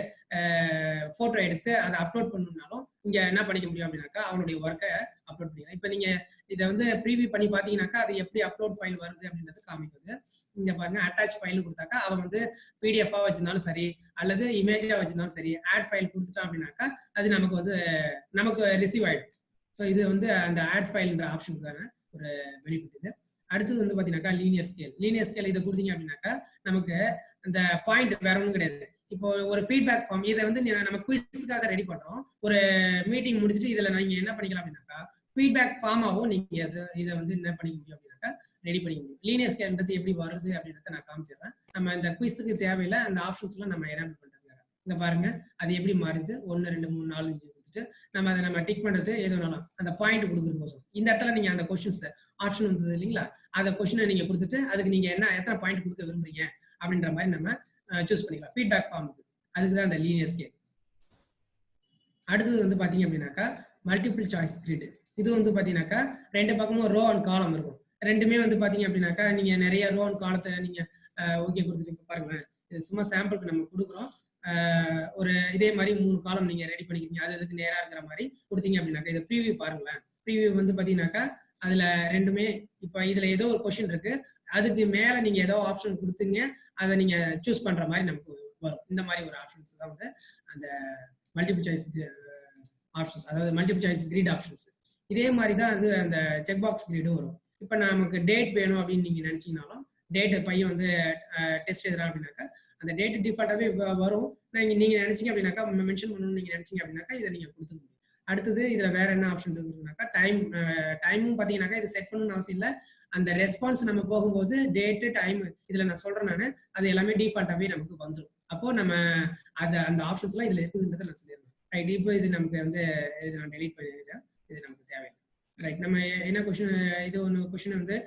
போட்டோ எடுத்து அதை அப்லோட் பண்ணணும்னாலும் இங்க என்ன பண்ணிக்க முடியும் அப்படின்னாக்கா அவனுடைய ஒர்க்கை அப்லோட் பண்ணிக்கலாம். இப்ப நீங்க இதை வந்து ப்ரீவியூ பண்ணி பாத்தீங்கன்னாக்கா அது எப்படி அப்லோட் ஃபைல் வருது அப்படின்றது காமிக்குது. இங்க பாருங்க அட்டாச் ஃபைல் கொடுத்தாக்கா அவன் வந்து பிடிஎஃபா வச்சிருந்தாலும் சரி அல்லது இமேஜா வச்சிருந்தாலும் சரி ஆட் ஃபைல் கொடுத்துட்டான் அப்படின்னாக்கா அது நமக்கு ரிசீவ் ஆயிடும். ஸோ இது வந்து அந்த ஆட் ஃபைல்ன்ற ஆப்ஷனுக்கான ஒரு பெனிஃபிட் இது. அடுத்தது வந்து பாத்தீங்கன்னாக்கா லீனியர் ஸ்கேல் இதை கொடுத்தீங்க அப்படின்னாக்கா நமக்கு அந்த பாயிண்ட் வேற ஒன்றும் கிடையாது. இப்போ ஒரு ஃபீட்பேக் ஃபார்ம் இதை வந்து நம்ம குவிஸுக்காக ரெடி பண்றோம். ஒரு மீட்டிங் முடிச்சுட்டு இதுல நீங்க என்ன பண்ணிக்கலாம் அப்படின்னாக்கா ஃபீட்பேக் ஃபார்மாவும் நீங்க இதை வந்து என்ன பண்ணிக்க முடியும் அப்படின்னாக்கா ரெடி பண்ணிக்க முடியும். லீனியர் ஸ்கேல்ன்றது எப்படி வருது அப்படின்றத நான் காமிச்சிடுறேன். நம்ம இந்த குவிஸுக்கு தேவையில்லை அந்த ஆப்ஷன்ஸ்லாம் நம்ம எனேபிள் பண்றது. இங்க பாருங்க அது எப்படி மாறுது. 1 2 3 4 5 கொடுத்துட்டு நம்ம அதை நம்ம டிக் பண்றது எது வேணாலும் அந்த பாயிண்ட் கொடுக்குறதுக்கோசம் இந்த இடத்துல நீங்க அந்த கொஸ்டின்ஸ் ஆப்ஷன் வந்தது இல்லைங்களா, அந்த கொஸ்டினை நீங்க கொடுத்துட்டு அதுக்கு நீங்க எத்தனை பாயிண்ட் கொடுக்க விரும்புறீங்க அப்படின்ற மாதிரி நம்ம சூஸ் பண்ணிக்கலாம் ஃபீட்பேக் ஃபார்முக்கு. அதுக்கு தான் அந்த லீனியர் ஸ்கேல். அடுத்தது வந்து பாத்தீங்க அப்படின்னாக்கா மல்டிபிள் சாய்ஸ் கிரிட். இது வந்து பாத்தீங்கன்னாக்கா 2 பக்கமும் ரோ அண்ட் காலம் இருக்கும். ரெண்டுமே வந்து பாத்தீங்க அப்படின்னாக்கா நீங்க நிறைய ரோ அண்ட் காலத்தை நீங்க ஓகே கொடுத்துட்டு பாருங்களேன். இது சும்மா சாம்பிளுக்கு நம்ம கொடுக்குறோம். ஒரு இதே மாதிரி 3 காலம் நீங்க ரெடி பண்ணிக்கிறீங்க. அது அதுக்கு நேரா இருக்கிற மாதிரி கொடுத்தீங்க அப்படின்னாக்கா இதை ப்ரீவியூ பாருங்களேன். ப்ரீவியூ வந்து பாத்தீங்கன்னாக்கா அதுல ரெண்டுமே இப்ப இதுல ஏதோ ஒரு கொஸ்டின் இருக்கு, அதுக்கு மேல நீங்க ஏதோ ஆப்ஷன் கொடுத்தீங்க, அதை நீங்க சூஸ் பண்ற மாதிரி நமக்கு வரும். இந்த மாதிரி ஒரு ஆப்ஷன்ஸ் தான் வந்து அந்த மல்டிபிள் சாய்ஸ் ஆப்ஷன்ஸ், அதாவது மல்டிபிள் சாய்ஸ் கிரிட் ஆப்ஷன்ஸ். இதே மாதிரி தான் அது அந்த செக் பாக்ஸ் கிரிடும் வரும். இப்ப நமக்கு டேட் வேணும் அப்படின்னு நீங்க நினைச்சீங்கனாலும் டேட் பையன் வந்து டெஸ்ட் எழுதுறான் அப்படின்னாக்கா அந்த டேட் டிஃபால்ட்டாவே வரும். நீங்க நினைச்சீங்க அப்படின்னாக்கா மென்ஷன் பண்ணணும்னு நீங்க நினைச்சீங்க அப்படின்னாக்கா இதை நீங்க கொடுத்துக்க முடியும். அடுத்தது இதுல வேற என்ன ஆப்ஷன் இருக்குனாக்கா டைமும் பாத்தீங்கன்னாக்கா இது செட் பண்ணணும்னு அவசியம் இல்லை. அந்த ரெஸ்பான்ஸ் நம்ம போகும்போது டேட்டு டைம் இதுல நான் சொல்றேன் நான், அது எல்லாமே டிஃபால்ட்டாவே நமக்கு வந்துடும். அப்போ நம்ம அந்த ஆப்ஷன்ஸ் எல்லாம் இதுல இருக்குதுன்றதை நான் சொல்லிடுறேன். ரைட், இப்போ இது நமக்கு வந்து இது நான் டெலீட் பண்ணிடுறேன், இது நமக்கு தேவையில்லை. ரைட், நம்ம என்ன கொஸ்டின் இது ஒன்று கொஸ்டின் வந்து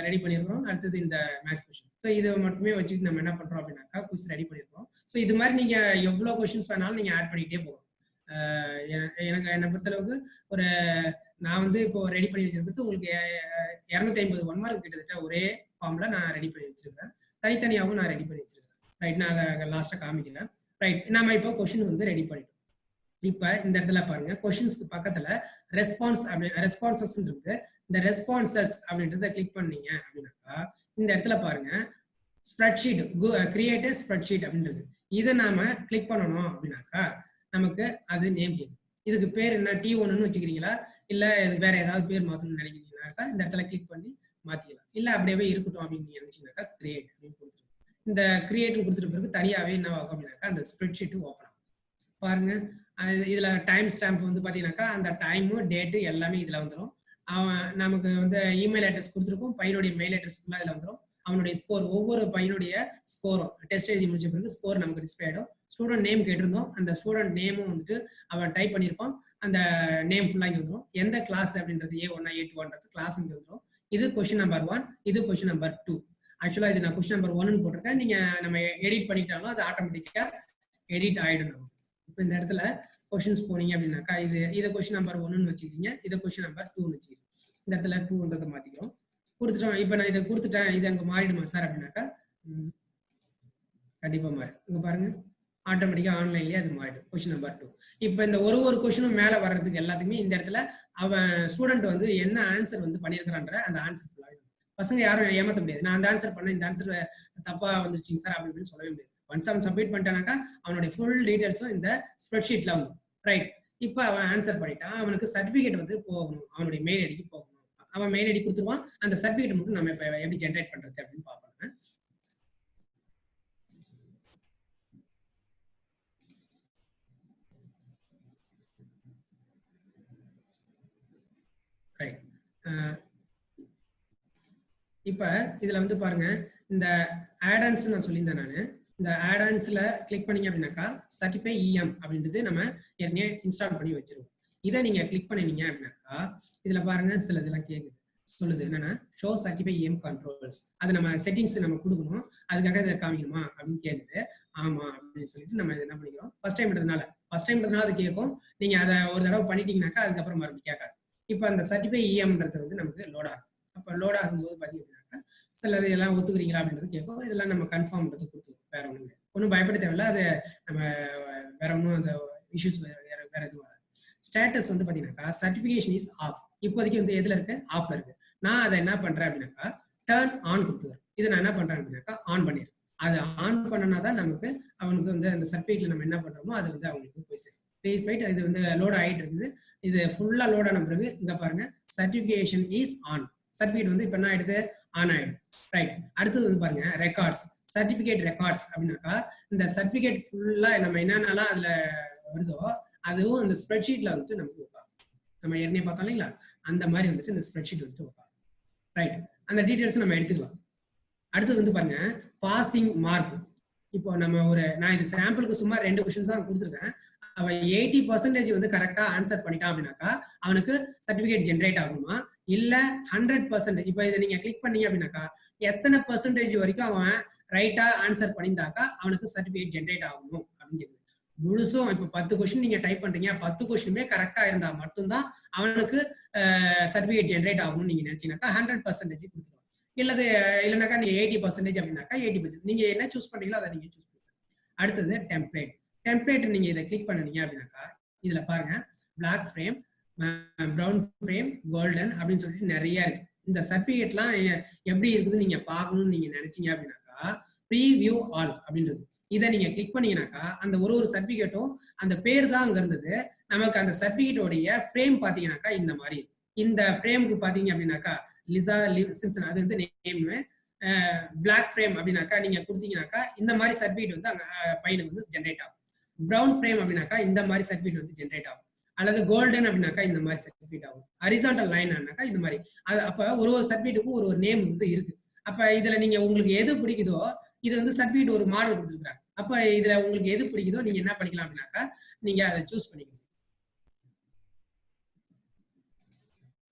ரெடி பண்ணியிருக்கோம். அடுத்தது இந்த மேத்ஸ் கொஸ்டின். ஸோ இதை மட்டுமே வச்சுட்டு நம்ம என்ன பண்றோம் அப்படின்னாக்கா குவிஸ் ரெடி பண்ணியிருக்கோம். ஸோ இது மாதிரி நீங்க எவ்வளோ கொஸ்டின்ஸ் வேணாலும் நீங்க ஆட் பண்ணிக்கிட்டே போகலாம். எனக்கு என்னை பொறுத்தளவுக்கு ஒரு நான் வந்து இப்போ ரெடி பண்ணி வச்சிருக்கிறது உங்களுக்கு 250 1 மார்க் கிட்டத்தட்ட ஒரே ஃபார்ம்ல நான் ரெடி பண்ணி வச்சிருக்கேன். தனித்தனியாகவும் நான் ரெடி பண்ணி வச்சிருக்கேன். ரைட், நான் அதை லாஸ்டா காமிக்கிறேன். ரைட், நம்ம இப்போ கொஸ்டின் வந்து ரெடி பண்ணிட்டோம். இப்ப இந்த இடத்துல பாருங்க கொஸ்டின்ஸ்க்கு பக்கத்துல ரெஸ்பான்சஸ் இருக்குது. இந்த ரெஸ்பான்சஸ் அப்படின்றத கிளிக் பண்ணீங்க அப்படின்னாக்கா இந்த இடத்துல பாருங்க ஸ்ப்ரெட்ஷீட் கிரியேட் ஸ்ப்ரெட்ஷீட் அப்படின்றது. இதை நாம கிளிக் பண்ணணும் அப்படின்னாக்கா நமக்கு அது நேம் கேட்குது. இதுக்கு பேர் என்ன T1ன்னு வச்சுக்கிறீங்களா, இல்ல இது வேற ஏதாவது பேர் மாத்தணும்னு நினைக்கிறீங்கன்னாக்கா இந்த இடத்துல கிளிக் பண்ணி மாத்திக்கலாம். இல்ல அப்படியே இருக்கட்டும் அப்படின்னு நினைச்சீங்கன்னாக்கா கிரியேட் அப்படின்னு கொடுத்துருங்க. இந்த கிரியேட் கொடுத்துட்ட பிறகு தனியாவே என்ன ஆகும் அப்படின்னாக்கா அந்த ஸ்ப்ரெட்ஷீட் ஓப்பன் ஆகும். பாருங்க இதுல டைம் ஸ்டாம்ப் வந்து பாத்தீங்கன்னாக்கா அந்த டைமு டேட்டு எல்லாமே இதுல வந்துடும். அவன் நமக்கு வந்து இமெயில் அட்ரஸ் கொடுத்துருக்கோம், பையனுடைய மெயில் அட்ரஸ் ஃபுல்லா இதுல வந்துடும். அவனுடைய ஸ்கோர் ஒவ்வொரு பையனுடைய ஸ்கோரும் டெஸ்ட் எழுதி முடிச்ச பிறகு ஸ்கோர் நமக்கு டிஸ்பிளே ஆயிடும். ஸ்டூடெண்ட் நேம் கேட்டிருந்தோம், அந்த ஸ்டூடெண்ட் நேமும் வந்துட்டு அவன் டைப் பண்ணியிருப்பான். அந்த நேம் ஃபுல்லா இங்க வந்துடும். எந்த கிளாஸ் அப்படின்றது A1 A2 கிளாஸ் இங்க வந்துடும். இது கொஸ்டின் நம்பர் 1, இது கொஸ்டின் நம்பர் 2. ஆக்சுவலா இது நான் கொஸ்டின் நம்பர் 1ன்னு போட்டிருக்கேன். நீங்க நம்ம எடிட் பண்ணிட்டாலும் அது ஆட்டோமேட்டிக்கா எடிட் ஆயிடும். இப்போ இந்த இடத்துல கொஸ்டின்ஸ் போனீங்க அப்படின்னாக்கா இதை கொஸ்டின் நம்பர் 1ன்னு வச்சுக்கிட்டீங்க, இதை கொஸ்டின் நம்பர் 2ன்னு வச்சுக்கிட்டீங்க. இந்த இடத்துல 2ன்றதை மாத்திக்கிறோம், கொடுத்துட்டோம். இப்போ நான் இதை கொடுத்துட்டேன், இது அங்கே மாறிடுமா சார் அப்படின்னாக்கா கண்டிப்பா மாறிடும். இங்க பாருங்க ஆட்டோமேட்டிக்கா ஆன்லைன்லயே அது மாறிடும் கொஸ்டின் நம்பர் 2. இப்போ இந்த ஒரு கொஸ்டினும் மேல வர்றதுக்கு எல்லாத்துக்குமே இந்த இடத்துல அவன் ஸ்டூடெண்ட் வந்து என்ன ஆன்சர் வந்து பண்ணியிருக்கிறான்ற அந்த ஆன்சர் ஃபுல்லாக பசங்க யாரும் ஏமாற்ற முடியாது. நான் அந்த ஆன்சர் பண்ணேன், இந்த ஆன்சர் தப்பா வந்துருச்சுங்க சார் அப்படின்னு சொல்லவே முடியாது. ஒன்ஸ் அவன் சப்மிட் பண்ணிட்டானாக்கா அவனுடைய ஃபுல் டீடைல்ஸும் இந்த ஸ்ப்ரெட்ஷீட்ல வந்து ரைட். இப்போ அவன் ஆன்சர் பண்ணிட்டான், அவனுக்கு சர்டிபிகேட் வந்து போகணும், அவனுடைய மெயில் ஐடிக்கு போகணும். அவன் மெயில் ஐடி கொடுத்துருவான். அந்த சர்டிபிகேட் மட்டும் நம்ம இப்போ எப்படி ஜென்ரேட் பண்றது அப்படின்னு பார்ப்பாங்க. ரைட், இப்ப இதுல வந்து பாருங்க இந்த ஆட்-ஆன்ஸ் நான் சொல்லியிருந்தேன். நான் இந்த ஆட்-ஆன்ஸ்ல கிளிக் பண்ணீங்க அப்படின்னாக்கா சர்டிஃபை EM அப்படின்றது நம்ம ஏற்கனவே இன்ஸ்டால் பண்ணி வச்சிருக்கோம். இதை நீங்க கிளிக் பண்ணீங்க அப்படின்னாக்கா இதுல பாருங்க சில இதெல்லாம் கேக்குது, சொல்லுது என்னன்னா ஷோ சர்டிஃபை EM கண்ட்ரோல்ஸ். அது நம்ம செட்டிங்ஸ் நம்ம கொடுக்கணும், அதுக்காக இதை காமிக்கணுமா அப்படின்னு கேக்குது. ஆமா அப்படின்னு சொல்லிட்டு நம்ம இதை என்ன பண்ணிக்கிறோம், ஃபர்ஸ்ட் டைம்ன்றதுனால அது கேட்கும். நீங்க அதை ஒரு தடவை பண்ணிட்டீங்கன்னாக்கா அதுக்கப்புறம் மறுபடியும் கேட்காது. இப்போ அந்த சர்டிஃபை EMன்றது வந்து நமக்கு லோட் ஆகும். அப்போ லோட் ஆகும்போது பார்த்தீங்கன்னாக்கா சிலது எல்லாம் ஒத்துக்கிறீங்களா அப்படின்றது கேட்கும். இதெல்லாம் நம்ம கன்ஃபார்ம்ன்றது கொடுத்துருவோம். வேற ஒன்றும் ஒன்றும் பயப்பட தேவையில்ல. அது நம்ம வேற ஒன்றும் அந்த இஷ்யூஸ் வேற எதுவும் வராது. ஸ்டேட்டஸ் வந்து பார்த்தீங்கன்னாக்கா சர்டிஃபிகேஷன் இஸ் ஆஃப். இப்போதைக்கு வந்து எதுல இருக்கு, ஆஃப்ல இருக்கு. நான் அதை என்ன பண்றேன் அப்படின்னாக்கா டர்ன் ஆன் கொடுத்துக்கிறேன். இதை நான் என்ன பண்றேன் அப்படின்னாக்கா ஆன் பண்ணிடுறேன். அதை ஆன் பண்ணனாதான் நமக்கு அவனுக்கு வந்து அந்த சர்டிஃபிகேட்ல நம்ம என்ன பண்றோமோ அது வந்து அவங்களுக்கு போய் சேரும். ப்ளீஸ் வெயிட், இது வந்து லோட் ஆகிட்டு இருக்குது. இது ஃபுல்லா லோட் ஆன பிறகு இங்க பாருங்க சர்டிஃபிகேஷன் இஸ் ஆன். சர்டிஃபிகேட் வந்து இப்போ என்ன ஆயிடுது, ஆன் ஆயிடும். ரைட், அடுத்தது வந்து பாருங்க ரெக்கார்ட்ஸ். சர்டிபிகேட் ரெக்கார்ட்ஸ் அப்படின்னாக்கா இந்த சர்டிபிகேட் ஃபுல்லா நம்ம என்னென்னலாம் அதுல வருதோ அதுவும் இந்த ஸ்ப்ரெட்ஷீட்ல வந்துட்டு நமக்கு வைப்பாங்க. நம்ம ஏற்கனவே பார்த்தோம் இல்லைங்களா, அந்த மாதிரி வந்துட்டு இந்த ஸ்ப்ரெட்ஷீட் வந்துட்டு வைப்பாங்க. ரைட், அந்த டீட்டெயில்ஸ் நம்ம எடுத்துக்கலாம். அடுத்து வந்து பாருங்க பாசிங் மார்க். இப்போ நம்ம நான் இது சாம்பிளுக்கு சும்மா 2 கொஸ்டின்ஸ் தான் கொடுத்துருக்கேன். அவன் 80% வந்து கரெக்டா ஆன்சர் பண்ணிட்டான் அப்படின்னாக்கா அவனுக்கு சர்டிபிகேட் ஜென்ரேட் ஆகுமா, இல்ல 100%? இப்போ இதை நீங்க கிளிக் பண்ணீங்க அப்படின்னாக்கா எத்தனை பெர்சன்டேஜ் வரைக்கும் அவன் ரைட்டா ஆன்சர் பண்ணியிருந்தாக்கா அவனுக்கு சர்டிபிகேட் ஜென்ரேட் ஆகணும் அப்படிங்கிறது. முழுசும் இப்போ 10 கொஸ்டின் நீங்க டைப் பண்றீங்க, 10 கொஸ்டினுமே கரெக்டா இருந்தா மட்டும்தான் அவனுக்கு சர்டிபிகேட் ஜென்ரேட் ஆகணும்னு நீங்க நினைச்சீங்கன்னாக்கா 100% கொடுத்துருவாங்க. இல்லைனாக்கா நீங்க 80% அப்படின்னாக்கா 80%. நீங்க என்ன சூஸ் பண்றீங்களோ அதை நீங்க சூஸ் பண்ணுங்க. அடுத்தது டெம்ப்ளேட். டெம்ப்ளேட் நீங்க இதை கிளிக் பண்ணீங்க அப்படின்னாக்கா இதுல பாருங்க black frame, brown frame, golden அப்படின்னு சொல்லிட்டு நிறைய இருக்கு. இந்த சர்டிபிகேட்லாம் எப்படி இருக்குதுன்னு நீங்க பார்க்கணும்னு நீங்க நினைச்சீங்க அப்படின்னாக்கா ப்ரீவியூ ஆல் அப்படின்றது இதை நீங்க கிளிக் பண்ணீங்கன்னாக்கா அந்த ஒரு சர்டிபிகேட்டும் அந்த பேர் தான் அங்க இருந்தது. நமக்கு அந்த சர்டிபிகேட்டோடைய ஃப்ரேம் பாத்தீங்கன்னாக்கா இந்த மாதிரி. இந்த ஃப்ரேமுக்கு பாத்தீங்க அப்படின்னாக்கா லிசா சிம்சன் அது வந்து நேம். பிளாக் ஃப்ரேம் அப்படின்னாக்கா நீங்க கொடுத்தீங்கன்னாக்கா இந்த மாதிரி சர்டிபிகேட் வந்து அங்க பையனுக்கு வந்து ஜென்ரேட் ஆகும். ப்ரௌன் ஃப்ரேம் அப்படின்னாக்கா இந்த மாதிரி சர்டிபிகேட் வந்து ஜென்ரேட் ஆகும். அல்லது கோல்டன் அப்படின்னாக்கா இந்த மாதிரி சர்டிபிகேட் ஆகும். ஹரிசாண்டல் லைன் அப்படின்னாக்கா இந்த மாதிரி. அது அப்ப ஒரு சர்டிபிகேட்டுக்கும் ஒரு நேம் வந்து இருக்கு. அப்ப இதுல நீங்க உங்களுக்கு எது பிடிக்குதோ, இது வந்து சர்டிபிகேட் ஒரு மாடல் கொடுத்துருக்காங்க. அப்ப இதுல உங்களுக்கு எது பிடிக்குதோ நீங்க என்ன பண்ணிக்கலாம் அப்படின்னாக்கா நீங்க அதை சூஸ் பண்ணிக்கலாம்.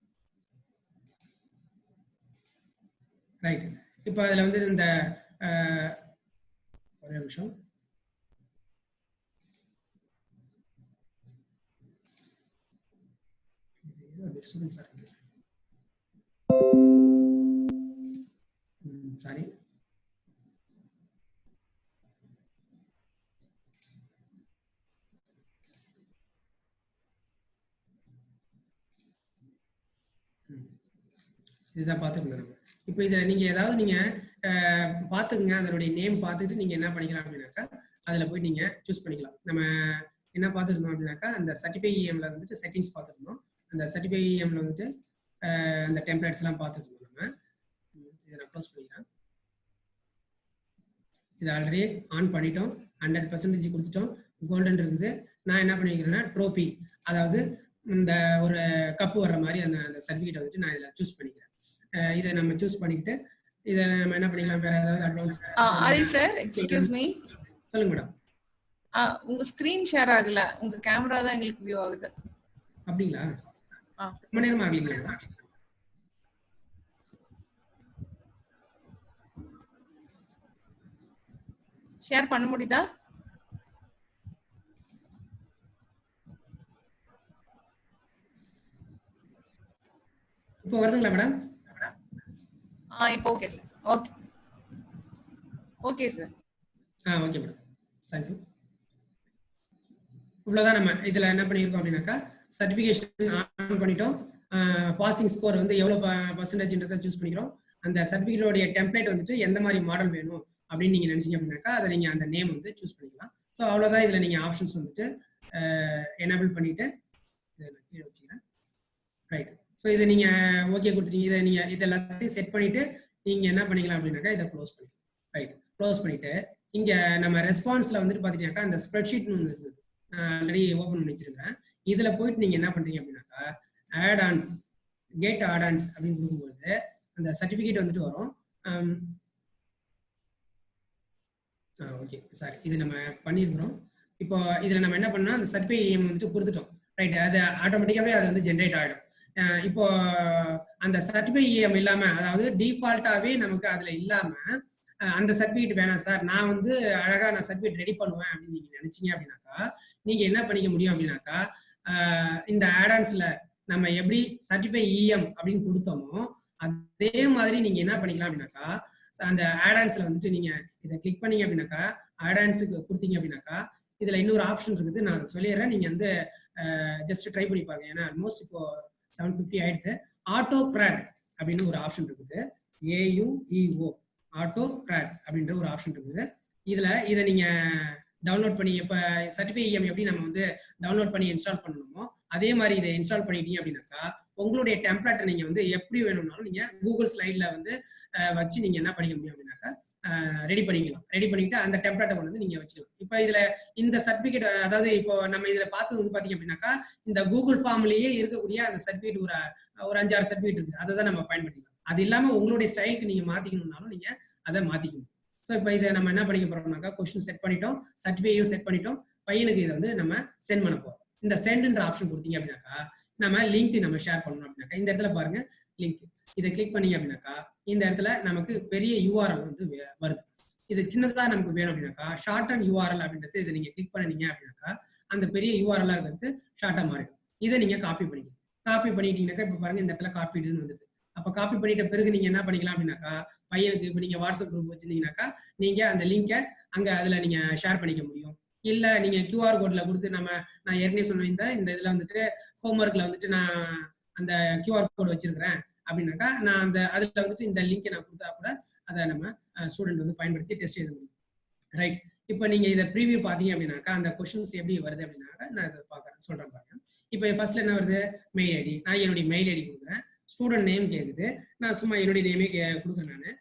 ரைட், இப்போ அதுல வந்து இந்த ஒரே நிமிஷம் டிஸ்டர்பன்ஸ் இருக்கு. சாரி. இதுதான் பார்த்துருந்தோம் நம்ம. இப்போ இதை நீங்க ஏதாவது நீங்க பார்த்துக்குங்க, அதனுடைய நேம் பார்த்துட்டு நீங்க என்ன பண்ணிக்கலாம் அப்படின்னாக்கா அதுல போய் நீங்க சூஸ் பண்ணிக்கலாம். நம்ம என்ன பார்த்துருந்தோம் அப்படின்னாக்கா அந்த சர்டிஃபை இஎம்ல வந்துட்டு செட்டிங்ஸ் பார்த்துருந்தோம். அந்த சர்டிஃபை இஎம்ல வந்துட்டு அந்த டெம்ப்ளேட்ஸ் எல்லாம் பார்த்துருந்தோம். நம்ம இதை நான் க்ளோஸ் பண்ணிக்கிறேன். இது ஆல்ரெடி ஆன் பண்ணிட்டோம், 100% கொடுத்துட்டோம். கோல்டன் இருக்குது. நான் என்ன பண்ணிக்கிறேன்னா ட்ரோபி, அதாவது இந்த ஒரு கப்பு வர்ற மாதிரி அந்த சர்டிஃபிகேட் வந்துட்டு நான் இதில் சூஸ் பண்ணிக்கிறேன். இதை நம்ம சூஸ் பண்ணிக்கிட்டு இதை நம்ம என்ன பண்ணிக்கலாம், வேற ஏதாவது advance. Hari sir, excuse me. சொல்லுங்க மேடம். உங்க ஸ்கிரீன் ஷேர் ஆகல, உங்க கேமரா தான் எங்களுக்கு வியூ ஆகுது. அப்படிங்களா? ரொம்ப நேரம் ஆகலீங்களா? ஷேர் பண்ண முடியுதா? இப்போ வருதுங்களா மேடம்? இப்போ okay sir. Okay okay sir. Okay madam, thank you. இவ்வளவுதான். நம்ம இதுல என்ன பண்ணியிருக்கோம் அப்படின்னாக்கா சர்டிபிகேஷன் ஆன் பண்ணிட்டோம். பாசிங் ஸ்கோர் வந்து எவ்வளவு பர்சன்டேஜ்ன்றதை சூஸ் பண்ணிக்கிறோம். அந்த சர்டிபிகேட்டோடைய டெம்ப்ளேட் வந்துட்டு எந்த மாதிரி மாடல் வேணும் அப்படின்னு நீங்க நினைச்சீங்க அப்படின்னாக்கா அதை நீங்க அந்த நேம் வந்து சூஸ் பண்ணிக்கலாம். ஸோ அவ்வளவுதான். இதுல நீங்க ஆப்ஷன்ஸ் வந்துட்டு எனேபிள் பண்ணிட்டு இதை கீழே வச்சுக்கிறேன். ரைட். ஸோ இதை நீங்க ஓகே கொடுத்துட்டீங்க. இதை நீங்க இது எல்லாத்தையும் செட் பண்ணிட்டு நீங்க என்ன பண்ணிக்கலாம் அப்படின்னாக்கா இதை க்ளோஸ் பண்ணிக்கலாம். ரைட், க்ளோஸ் பண்ணிட்டு இங்க நம்ம ரெஸ்பான்ஸ்ல வந்துட்டு பாத்தீங்கன்னாக்கா அந்த ஸ்ப்ரெட்ஷீட்னு ஒன்று இருக்குது. நான் ஆல்ரெடி ஓப்பன் பண்ணி வச்சிருக்கேன். இதுல போயிட்டு நீங்க என்ன பண்றீங்க அப்படின்னாக்கா add ons, get add ons அப்படின்னு கொடுக்கும்போது அந்த சர்டிபிகேட் வந்துட்டு வரும். ஓகே சாரி, இது நம்ம பண்ணியிருக்கிறோம். இப்போ இதுல நம்ம என்ன பண்ணோம், அந்த சர்டிஃபை இஎம் வந்துட்டு கொடுத்துட்டோம். ரைட், அது ஆட்டோமேட்டிக்காவே அது வந்து ஜென்ரேட் ஆகிடும். இப்போ அந்த சர்டிஃபை இஎம் இல்லாம, அதாவது டிஃபால்ட்டாவே நமக்கு அதுல இல்லாம அந்த சர்டிஃபிகேட் வேணாம் சார், நான் வந்து அழகா நான் சர்டிஃபிகேட் ரெடி பண்ணுவேன் அப்படின்னு நீங்க நினைச்சீங்க அப்படின்னாக்கா நீங்க என்ன பண்ணிக்க முடியும் அப்படின்னாக்கா இந்த ஆடான்ஸ்ல நம்ம எப்படி சர்டிஃபை இஎம் அப்படின்னு கொடுத்தோமோ அதே மாதிரி நீங்க என்ன பண்ணிக்கலாம் அப்படின்னாக்கா அந்த ஆடான்ஸ்ல வந்துட்டு நீங்க இதை கிளிக் பண்ணீங்க அப்படின்னாக்கா ஆடான்ஸுக்கு கொடுத்தீங்க அப்படின்னாக்கா இதுல இன்னொரு ஆப்ஷன் இருக்குது. நான் அதை சொல்லிடுறேன், நீங்க வந்து ஜஸ்ட் ட்ரை பண்ணி பாருங்க. ஏன்னா ஆல்மோஸ்ட் இப்போ 750 ஆயிடுது. ஆட்டோ கிராட் அப்படின்னு ஒரு ஆப்ஷன் இருக்குது. AUEO ஆட்டோ கிராட் அப்படின்ற ஒரு ஆப்ஷன் இருக்குது. இதை நீங்க டவுன்லோட் பண்ணி, இப்ப சர்டிஃபை இஎம் எப்படி நம்ம வந்து டவுன்லோட் பண்ணி இன்ஸ்டால் பண்ணணுமோ அதே மாதிரி இதை இன்ஸ்டால் பண்ணிட்டீங்க அப்படின்னாக்கா உங்களுடைய டெம்ப்ளேட்டை நீங்க வந்து எப்படி வேணும்னாலும் நீங்க கூகுள் ஸ்லைட்ல வந்து வச்சு நீங்க என்ன பண்ணிக்க முடியும் அப்படின்னாக்கா ரெடி பண்ணிக்கலாம். ரெடி பண்ணிட்டு அந்த டெம்ப்ளேட்டை கொண்டு வந்து நீங்க வச்சுக்கலாம். இப்போ இதுல இந்த சர்டிபிகேட், அதாவது இப்போ நம்ம இதுல பார்த்தது வந்து பாத்தீங்க அப்படின்னாக்கா இந்த கூகுள் ஃபார்ம்லயே இருக்கக்கூடிய அந்த சர்டிபிகேட் ஒரு 5-6 சர்டிபிகேட் இருக்கு. அதை தான் நம்ம பயன்படுத்திக்கலாம். அது இல்லாம உங்களுடைய ஸ்டைலுக்கு நீங்க மாத்திக்கணும்னாலும் நீங்க அதை மாத்திக்கணும். ஸோ இப்போ இதை நம்ம என்ன பண்ணிக்க போறோம்னாக்கா கொஸ்டின் செட் பண்ணிட்டோம், சர்டிஃபிகேட்டையும் செட் பண்ணிட்டோம், பையனுக்கு இதை வந்து நம்ம சென்ட் பண்ண போறோம். இந்த சென்ட்ன்ற ஆப்ஷன் கொடுத்தீங்க அப்படின்னாக்கா நம்ம லிங்க் நம்ம ஷேர் பண்ணணும் அப்படின்னாக்கா இந்த இடத்துல பாருங்க லிங்க், இதை கிளிக் பண்ணீங்க அப்படின்னாக்கா இந்த இடத்துல நமக்கு பெரிய யூஆர்எல் வந்து வருது. இது சின்னதா நமக்கு வேணும் அப்படின்னாக்கா ஷார்ட் அண்ட் யூஆர்எல் அப்படின்றது இதை நீங்க கிளிக் பண்ணீங்க அப்படின்னாக்கா அந்த பெரிய யூஆர்எல் இருக்கிறது ஷார்ட்டா மாறிடும். இதை நீங்க காப்பி பண்ணிக்கலாம். காப்பி பண்ணிட்டீங்கன்னாக்கா இப்ப பாருங்க இந்த இடத்துல காப்பிடுன்னு வந்துது. அப்ப காப்பி பண்ணிட்ட பிறகு நீங்க என்ன பண்ணிக்கலாம் அப்படின்னாக்கா பையனுக்கு இப்ப நீங்க வாட்ஸ்அப் குரூப் வச்சிருந்தீங்கன்னாக்கா நீங்க அந்த லிங்கை அங்க அதுல நீங்க ஷேர் பண்ணிக்க முடியும். இல்ல நீங்க கியூஆர் கோட்ல கொடுத்து நான் ஏற்கனவே சொன்ன இந்த இதுல வந்துட்டு ஹோம்ஒர்க்ல வந்துட்டு நான் அந்த கியூஆர் கோட் வச்சிருக்கிறேன் அப்படின்னாக்கா நான் அந்த அதுல வந்துட்டு இந்த லிங்கை நான் கொடுத்தா கூட அதை நம்ம ஸ்டூடெண்ட் வந்து பயன்படுத்தி டெஸ்ட் எழுத முடியும். ரைட். இப்போ நீங்க இதை ப்ரீவியூ பாத்தீங்க அப்படின்னாக்கா அந்த கொஸ்டின்ஸ் எப்படி வருது அப்படின்னாக்கா நான் இதை சொல்றேன் பாருங்க. இப்போ ஃபர்ஸ்ட்ல என்ன வருது, மெயில் ஐடி. நான் என்னுடைய மெயில் ஐடி கொடுக்குறேன். ஸ்டூடெண்ட் நேம் கேக்குது. நான் சும்மா என்னுடைய நேமே கொடுக்குறேன். நான்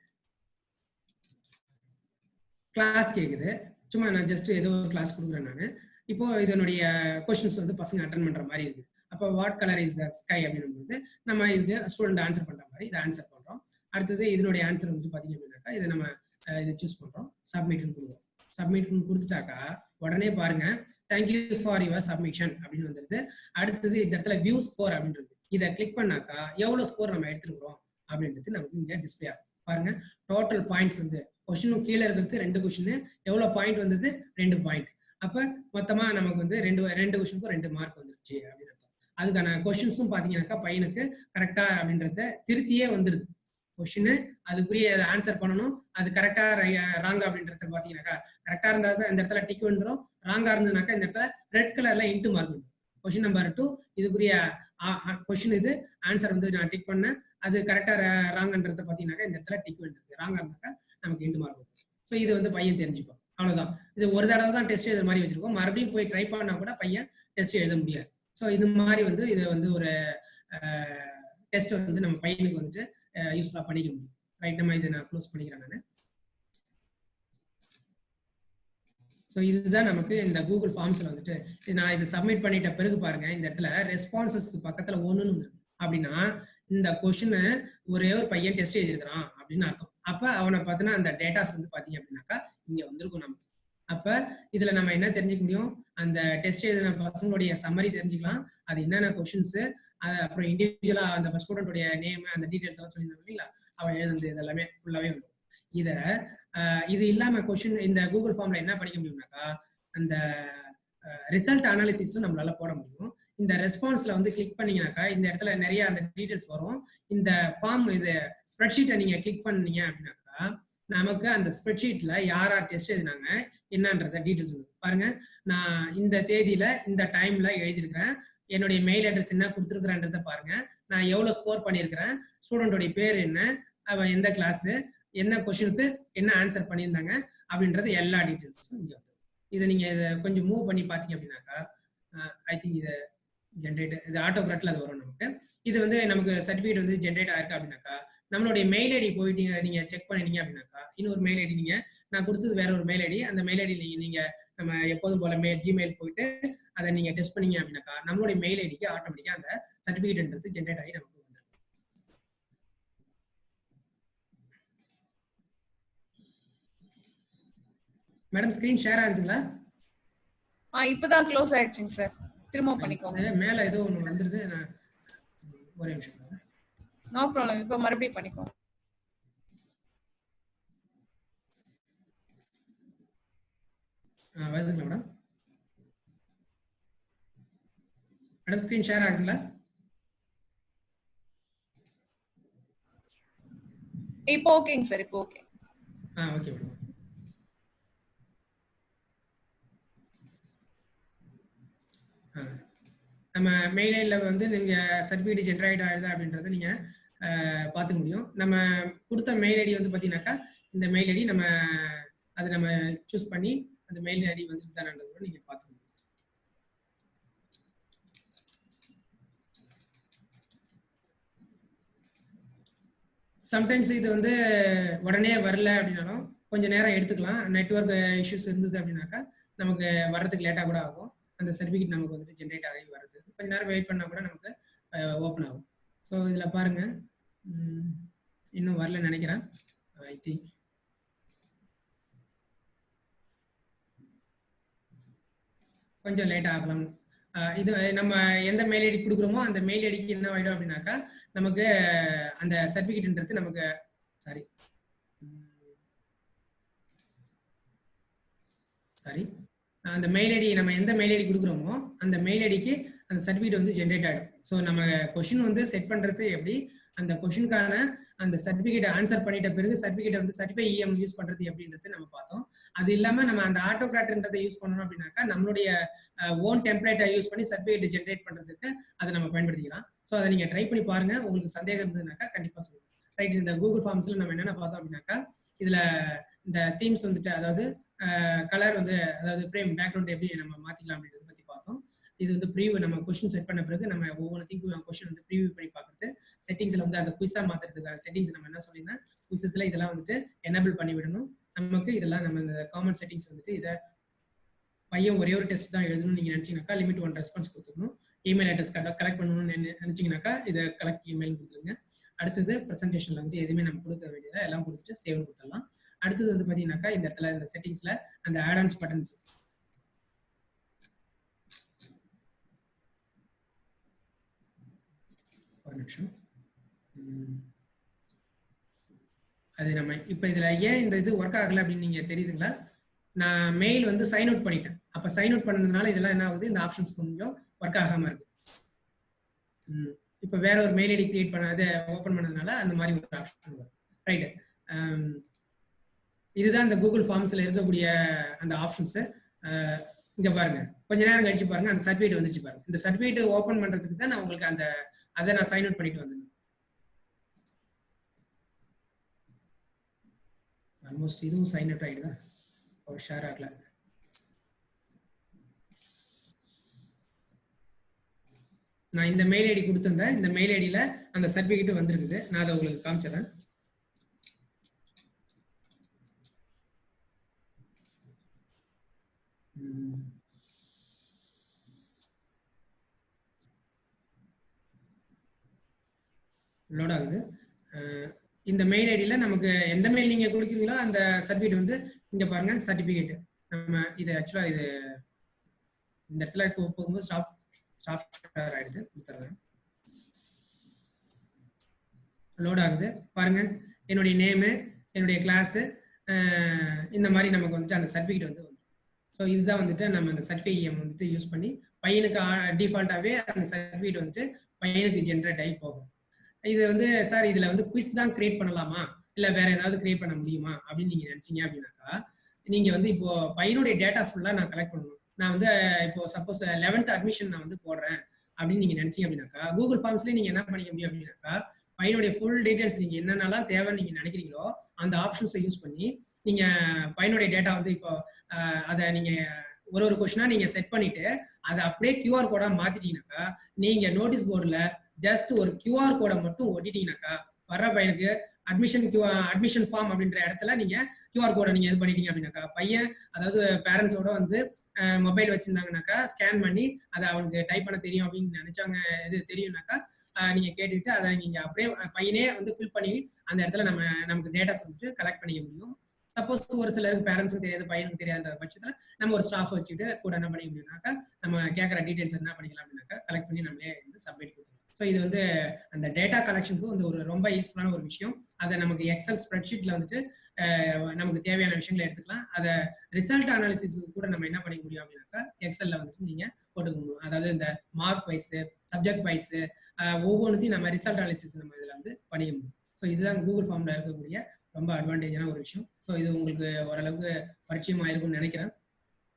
கிளாஸ் கேக்குது. சும்மா நான் ஜஸ்ட் ஏதோ ஒரு கிளாஸ் கொடுக்குறேன். நான் இப்போ இதனுடைய கொஸ்டின்ஸ் வந்து பசங்க அட்டன் பண்ற மாதிரி இருக்கு. அப்போ what colour is the sky அப்படின்னு நம்ம இதுக்கு ஸ்டூடெண்ட் ஆன்சர் பண்ற மாதிரி இதை ஆன்சர் பண்றோம். அடுத்தது இதனுடைய ஆன்சர் வந்து பாத்தீங்க அப்படின்னாக்கா இதை நம்ம இதை சூஸ் பண்றோம், சப்மிட்னு கொடுக்குறோம். சப்மிட்னு கொடுத்துட்டாக்கா உடனே பாருங்க தேங்க்யூ ஃபார் யுவர் சப்மிஷன் அப்படின்னு வந்துருது. அடுத்தது இந்த இடத்துல வியூ ஸ்கோர் அப்படின்றது இதை கிளிக் பண்ணாக்கா எவ்வளவு ஸ்கோர் நம்ம எடுத்துருக்கிறோம் அப்படின்றது நமக்கு இங்க டிஸ்பிளே ஆகும். பாருங்க டோட்டல் பாயிண்ட்ஸ் வந்து கொஸ்டினும் கீழே இருக்கிறது 2 கொஸ்டின், எவ்வளவு பாயிண்ட் வந்தது 2 பாயிண்ட். அப்ப மொத்தமா நமக்கு வந்து ரெண்டு கொஸ்டினுக்கும் 2 மார்க் வந்துருச்சு அப்படின்னு அர்த்தம். அதுக்கான கொஸ்டின்ஸும் பாத்தீங்கன்னாக்கா பையனுக்கு கரெக்டா அப்படின்றத திருத்தியே வந்துருது. கொஸ்டின் அதுக்குரிய ஆன்சர் பண்ணணும், அது கரெக்டா ராங் அப்படின்றத பாத்தீங்கன்னாக்கா கரெக்டா இருந்தா இந்த இடத்துல டிக் வந்துடும், ராங்கா இருந்ததுனாக்கா இந்த இடத்துல ரெட் கலர்ல இன்ட்டு மார்க் வந்துடும். கொஸ்டின் நம்பர் 2 இதுக்குரிய கொஸ்டின் இது ஆன்சர் வந்து நான் டிக் பண்ணேன், அது கரெக்டா ராங்கன்றத பாத்தீங்கன்னாக்கா இந்த இடத்துல டிக் வந்துருக்கு, ராங்கா இருந்தாக்கா நமக்கு இன்ட்டு மார்க் வரும். ஸோ இது வந்து பையன் தெரிஞ்சுப்போம். அவ்வளவுதான். இது ஒரு தடவை தான் டெஸ்ட் எழுதுற மாதிரி வச்சிருக்கோம், மறுபடியும் போய் ட்ரை பண்ணா கூட பையன் டெஸ்ட் எழுத முடியாது. ஸோ இது மாதிரி வந்து இதை வந்து ஒரு டெஸ்ட் வந்து நம்ம பையனுக்கு வந்துட்டு யூஸ்ஃபுல்லா பண்ணிக்க முடியும். ரைட். நம்ம இதை நான் க்ளோஸ் பண்ணிக்கிறேன் நான். ஸோ இதுதான் நமக்கு இந்த கூகுள் ஃபார்ம்ஸ்ல வந்துட்டு நான் இதை சப்மிட் பண்ணிட்ட பிறகு பாருங்க இந்த இடத்துல ரெஸ்பான்சஸ்க்கு பக்கத்துல 1ன்னு இருக்கு. அப்படின்னா இந்த கொஸ்டினை ஒரே ஒரு பையன் டெஸ்ட் எழுதிருக்கிறான் அப்படின்னு அர்த்தம். அப்ப அவனை பார்த்தினா அந்த டேட்டாஸ் வந்து பாத்தீங்க அப்படின்னாக்கா இங்க வந்திருக்கும் நமக்கு. அப்ப இதுல நம்ம என்ன தெரிஞ்சுக்க முடியும், அந்த டெஸ்ட் எழுதின பசங்களுடைய சம்மரி தெரிஞ்சுக்கலாம், அது என்னென்ன கொஸ்டின்ஸ், அப்புறம் இண்டிவிஜுவலா அந்த ஸ்டூடெண்டோடைய நேம் அந்த டீடைல்ஸ் எல்லாம் சொல்லியிருந்தாங்க இல்லைங்களா, அவன் எழுதுனது இதெல்லாமே ஃபுல்லாவே வரும். இது இல்லாம கொஸ்டின் இந்த கூகுள் ஃபார்ம்ல என்ன பண்ணிக்க முடியும்னாக்கா அந்த ரிசல்ட் அனாலிசிஸும் நம்மளால போட முடியும். இந்த ரெஸ்பான்ஸ்ல வந்து கிளிக் பண்ணீங்கன்னாக்கா இந்த இடத்துல நிறைய அந்த டீடைல்ஸ் வரும். இந்த ஃபார்ம் இது ஸ்ப்ரெட்ஷீட்டை நீங்க கிளிக் பண்ணீங்க அப்படின்னாக்கா நமக்கு அந்த ஸ்ப்ரெட்ஷீட்ல யார் டெஸ்ட் எழுதினாங்க என்னன்றத டீடைல்ஸ் பாருங்க. நான் இந்த தேதியில இந்த டைம்ல எழுதியிருக்கிறேன், என்னுடைய மெயில் அட்ரஸ் என்ன கொடுத்துருக்கிறேன்றத பாருங்க, நான் எவ்வளவு ஸ்கோர் பண்ணியிருக்கிறேன், ஸ்டூடெண்டோடைய பேர் என்ன, அவன் எந்த கிளாஸ், என்ன கொஸ்டினுக்கு என்ன ஆன்சர் பண்ணியிருந்தாங்க அப்படின்றது எல்லா டீடைல்ஸும் இங்க வந்து இதை நீங்க இதை கொஞ்சம் மூவ் பண்ணி பாத்தீங்க அப்படின்னாக்கா ஐ திங்க் இதை ஜென்ரேட் இது ஆட்டோகிராட்ல அது வரும் நமக்கு. இது வந்து நமக்கு சர்டிஃபிகேட் வந்து ஜென்ரேட் ஆயிருக்கு அப்படின்னாக்கா நம்மளுடைய மெயில் ஐடி போயிட்டு நீங்க செக் பண்ணிட்டீங்க அப்படின்னாக்கா இன்னொரு மெயில் ஐடி நீங்க நான் கொடுத்தது வேற ஒரு மெயில் ஐடி, அந்த மெயில் ஐடி நீங்க நம்ம எப்போதும் போல ஜிமெயில் போயிட்டு அதை நீங்க டெஸ்ட் பண்ணீங்க அப்படின்னாக்கா நம்மளுடைய மெயில் ஐடிக்கு ஆட்டோமேட்டிக்கா அந்த சர்டிஃபிகேட்ன்றது ஜென்ரேட் ஆகி நமக்கு வந்துடும். மேடம் ஸ்கிரீன் ஷேர் ஆகுதுங்களா? இப்பதான் க்ளோஸ் ஆயிடுச்சுங்க சார், திரும்ப பண்ணிக்கோங்க. மேல ஏதோ ஒன்று வந்துருது, நான் ஒரே நிமிஷம். நோ ப்ராப்ளம், இப்போ மறுபடியும் பண்ணிக்கோங்க. வருதுங்களா மேடம்? மேடம் ஸ்கிரீன் ஷேர் ஆகுதுங்களா? இப்போ ஓகேங்க சார், இப்போ ஓகே. Okay madam. நம்ம மெயில் ஐடியில் வந்து நீங்கள் சர்டிஃபிகேட் ஜென்ரேட் ஆகிடுதா அப்படின்றத நீங்கள் பார்த்துக்க முடியும். நம்ம கொடுத்த மெயில் ஐடி வந்து பார்த்தீங்கன்னாக்கா இந்த மெயில் ஐடி அதை நம்ம சூஸ் பண்ணி அந்த மெயில் ஐடி வந்துட்டு தானன்றத நீங்கள் பார்த்துக்க முடியும். சம்டைம்ஸ் இது வந்து உடனே வரல அப்படின்னாலும் கொஞ்சம் நேரம் எடுத்துக்கலாம். நெட்வொர்க் இஷ்யூஸ் இருந்தது அப்படின்னாக்கா நமக்கு வர்றதுக்கு லேட்டாக கூட ஆகும். அந்த சர்டிஃபிகேட் நமக்கு வந்துட்டு ஜென்ரேட் ஆகி வருது. கொஞ்சம் நேரம் வெயிட் பண்ணால் கூட நமக்கு ஓப்பன் ஆகும். ஸோ இதில் பாருங்க, இன்னும் வரலன்னு நினைக்கிறேன். ஐ திங்க் கொஞ்சம் லேட் ஆகலாம். இது நம்ம எந்த மெயில் ஐடி கொடுக்குறோமோ அந்த மெயில் ஐடிக்கு என்ன ஆகிடும் அப்படின்னாக்கா நமக்கு அந்த சர்டிஃபிகேட்ன்றது நமக்கு சாரி அந்த மெயில் ஐடி நம்ம எந்த மெயில் ஐடி கொடுக்குறோமோ அந்த மெயில் ஐடிக்கு அந்த சர்டிஃபிகேட் வந்து ஜென்ரேட் ஆகிடும். ஸோ நம்ம கொஷின் வந்து செட் பண்ணுறது எப்படி, அந்த கொஷினுக்கான அந்த சர்டிஃபிகேட் ஆன்சர் பண்ணிட்ட பிறகு சர்டிஃபிகேட் வந்து சர்டிஃபை இஎம் யூஸ் பண்ணுறது எப்படின்றது நம்ம பார்த்தோம். அது இல்லாமல் நம்ம அந்த ஆட்டோகிராட்ன்றதை யூஸ் பண்ணணும் அப்படின்னாக்கா நம்மளுடைய ஓன் டெம்ப்ளேட்டை யூஸ் பண்ணி சர்டிஃபிகேட் ஜென்ரேட் பண்ணுறதுக்கு அதை நம்ம பயன்படுத்திக்கலாம். ஸோ அதை நீங்கள் ட்ரை பண்ணி பாருங்க. உங்களுக்கு சந்தேகம் இருந்ததுனாக்கா கண்டிப்பாக சொல்லுங்கள். ரைட், இந்த கூகுள் ஃபார்ம்ஸில் நம்ம என்னென்ன பார்த்தோம் அப்படின்னாக்கா இதில் இந்த தீம்ஸ் வந்துட்டு அதாவது கலர் வந்து அதாவது ஃப்ரேம் பேக்ரவுண்ட் எப்படி நம்ம மாற்றிக்கலாம் அப்படின்றத பற்றி பார்த்தோம். இது வந்து ப்ரீவியூ நம்ம கொஸ்டின் செட் பண்ண பிறகு நம்ம ஒவ்வொன்றுத்தையும் கொஸ்டின் வந்து ப்ரீவியூ பண்ணி பார்க்குறது. செட்டிங்ஸில் வந்து அந்த குயிஸாக மாற்றுறதுக்கான செட்டிங்ஸ் நம்ம என்ன சொல்லியிருந்தேன், குயிஸஸில் இதெல்லாம் வந்துட்டு எனேபிள் பண்ணி விடணும். நமக்கு இதெல்லாம் நம்ம இந்த காமன் செட்டிங்ஸ் வந்துட்டு இதை பையன் ஒரே ஒரு டெஸ்ட் தான் எழுதணும்னு நீங்கள் நினச்சிங்கனாக்கா லிமிட் 1 ரெஸ்பான்ஸ் கொடுத்துக்கணும். இமெயில் அட்ரஸ் கலெக்ட் பண்ணணும்னு நினச்சிங்கனாக்கா இதை கலெக்ட் இமெயில் கொடுத்துருங்க. அடுத்தது ப்ரெசன்டேஷனில் வந்து எதுவுமே நம்ம கொடுக்க வேண்டியதை எல்லாம் கொடுத்துட்டு சேவ் கொடுத்துடலாம். அடுத்தது வந்து பார்த்தீங்கன்னாக்கா இந்த இடத்துல இந்த செட்டிங்ஸில் அந்த ஆட்-ஆன்ஸ் பட்டன்ஸ் ஒரு நிமிஷம், அது நம்ம இப்போ இதில் ஏன் இந்த இது ஒர்க் ஆகலை அப்படின்னு நீங்கள் தெரியுதுங்களா? நான் மெயில் வந்து சைன் அவுட் பண்ணிட்டேன். அப்போ சைன் அவுட் பண்ணதுனால இதெல்லாம் என்ன ஆகுது, இந்த ஆப்ஷன்ஸ் கொஞ்சம் ஒர்க் ஆகாமல் இருக்கு. இப்போ வேற ஒரு மெயில் ஐடி கிரியேட் பண்ண அதை ஓப்பன் பண்ணதுனால அந்த மாதிரி ஒரு ஆப்ஷன் வரும். ரைட்டு, இதுதான் இந்த கூகுள் ஃபார்ம்ஸில் இருக்கக்கூடிய அந்த ஆப்ஷன்ஸு. இங்கே பாருங்க, கொஞ்ச நேரம் கழிச்சு பாருங்க அந்த சர்டிஃபிகேட் வந்துச்சு பாருங்க. இந்த சர்டிஃபிகேட் ஓப்பன் பண்ணுறதுக்கு தான் நான் உங்களுக்கு அதை நான் சைன் அவுட் பண்ணிட்டு வந்தேன். ஆல்மோஸ்ட் இதுவும் சைன் அவுட் ஆகிடுதா, ஷேர் ஆகல. நான் இந்த மெயில் ஐடி கொடுத்துருந்தேன், இந்த மெயில் ஐடியில் அந்த சர்டிஃபிகேட் வந்திருக்குது. நான் அதை உங்களுக்கு காமிச்சிடறேன். லோட் ஆகுது. இந்த மெயில் ஐடியில் நமக்கு எந்த மெயில் நீங்கள் கொடுக்குறீங்களோ அந்த சர்டிஃபிகேட் வந்து இங்கே பாருங்க, சர்டிஃபிகேட். நம்ம இது ஆக்சுவலாக இது இந்த இடத்துல போகும்போது ஸ்டாப் ஷேர் ஆகிடுது. கொடுத்துறேன், லோட் ஆகுது பாருங்க. என்னுடைய நேமு, என்னுடைய கிளாஸு, இந்த மாதிரி நமக்கு வந்துட்டு அந்த சர்டிஃபிகேட் வந்து. ஸோ இதுதான் வந்துட்டு நம்ம அந்த சர்டிஃபிகேட் வந்துட்டு யூஸ் பண்ணி பையனுக்கு டிஃபால்ட்டாகவே அந்த சர்டிஃபிகேட் வந்துட்டு பையனுக்கு ஜென்ரேட் ஆகி போகும். இது வந்து சார் இதில் வந்து குவிஸ் தான் கிரியேட் பண்ணலாமா இல்லை வேற ஏதாவது கிரியேட் பண்ண முடியுமா அப்படின்னு நீங்கள் நினச்சிங்க அப்படின்னாக்கா நீங்கள் வந்து இப்போ பையனுடைய டேட்டா ஃபுல்லாக நான் கலெக்ட் பண்ணணும். நான் வந்து இப்போ சப்போஸ் 11th அட்மிஷன் நான் வந்து போடுறேன் அப்படின்னு நீங்கள் நினச்சிங்க அப்படின்னாக்கா கூகுள் ஃபார்ம்ஸ்லேயே நீங்கள் என்ன பண்ணிக்க முடியும் அப்படின்னாக்கா பையனுடைய ஃபுல் டீடைல்ஸ் நீங்கள் என்னென்னலாம் தேவைன்னு நீங்கள் நினைக்கிறீங்களோ அந்த ஆப்ஷன்ஸை யூஸ் பண்ணி நீங்கள் பையனுடைய டேட்டா வந்து இப்போ அதை நீங்கள் ஒரு கொஸ்டினாக நீங்கள் செட் பண்ணிட்டு அதை அப்படியே கியூஆர் கோடாக மாற்றிட்டீங்கன்னாக்கா நீங்கள் நோட்டீஸ் போர்டில் ஜஸ்ட் ஒரு கியூஆர் கோடை மட்டும் ஒட்டிட்டீங்கன்னாக்கா வர்ற பையனுக்கு அட்மிஷன் ஃபார்ம் அப்படின்ற இடத்துல நீங்க கியூஆர் கோடை நீங்க இது பண்ணிட்டீங்க அப்படின்னாக்கா பையன் அதாவது பேரண்ட்ஸோட வந்து மொபைல் வச்சிருந்தாங்கனாக்கா ஸ்கேன் பண்ணி அதை அவனுக்கு டைப் பண்ண தெரியும் அப்படின்னு நினைச்சாங்க இது தெரியும்னாக்கா நீங்க கேட்டுக்கிட்டு அதை நீங்க அப்படியே பையனே வந்து ஃபில் பண்ணி அந்த இடத்துல நமக்கு டேட்டாஸ் வந்துட்டு கலெக்ட் பண்ணிக்க முடியும். சப்போஸ் ஒரு சிலருக்கு பேரண்ட்ஸுக்கு தெரியாது பையனுக்கு தெரியாத பட்சத்துல நம்ம ஒரு ஸ்டாஃப் வச்சுட்டு கூட என்ன பண்ணிக்க முடியும்னாக்கா நம்ம கேட்குற டீடைல்ஸ் என்ன பண்ணிக்கலாம் அப்படின்னாக்கா கலெக்ட் பண்ணி நம்மளே வந்து சப்மிட் கொடுத்துருவோம். ஸோ இது வந்து அந்த டேட்டா கலெக்ஷனுக்கு வந்து ஒரு ரொம்ப யூஸ்ஃபுல்லான ஒரு விஷயம். அதை நமக்கு எக்ஸல் ஸ்ப்ரெட்ஷீட்ல வந்துட்டு நமக்கு தேவையான விஷயங்களை எடுத்துக்கலாம். அதை ரிசல்ட் அனாலிசிஸ் கூட நம்ம என்ன பண்ணிக்க முடியும் அப்படின்னாக்கா எக்ஸல்ல வந்துட்டு நீங்க போட்டுக்க முடியும். அதாவது இந்த மார்க் வைஸ், சப்ஜெக்ட் வைஸ் ஒவ்வொன்றுத்தையும் நம்ம ரிசல்ட் அனாலிசிஸ் நம்ம இதில் வந்து பண்ணிக்க முடியும். ஸோ இதுதான் கூகுள் ஃபார்ம்ல இருக்கக்கூடிய ரொம்ப அட்வான்டேஜான ஒரு விஷயம். ஸோ இது உங்களுக்கு ஓரளவுக்கு பரிச்சயமா இருக்கும்னு நினைக்கிறேன்.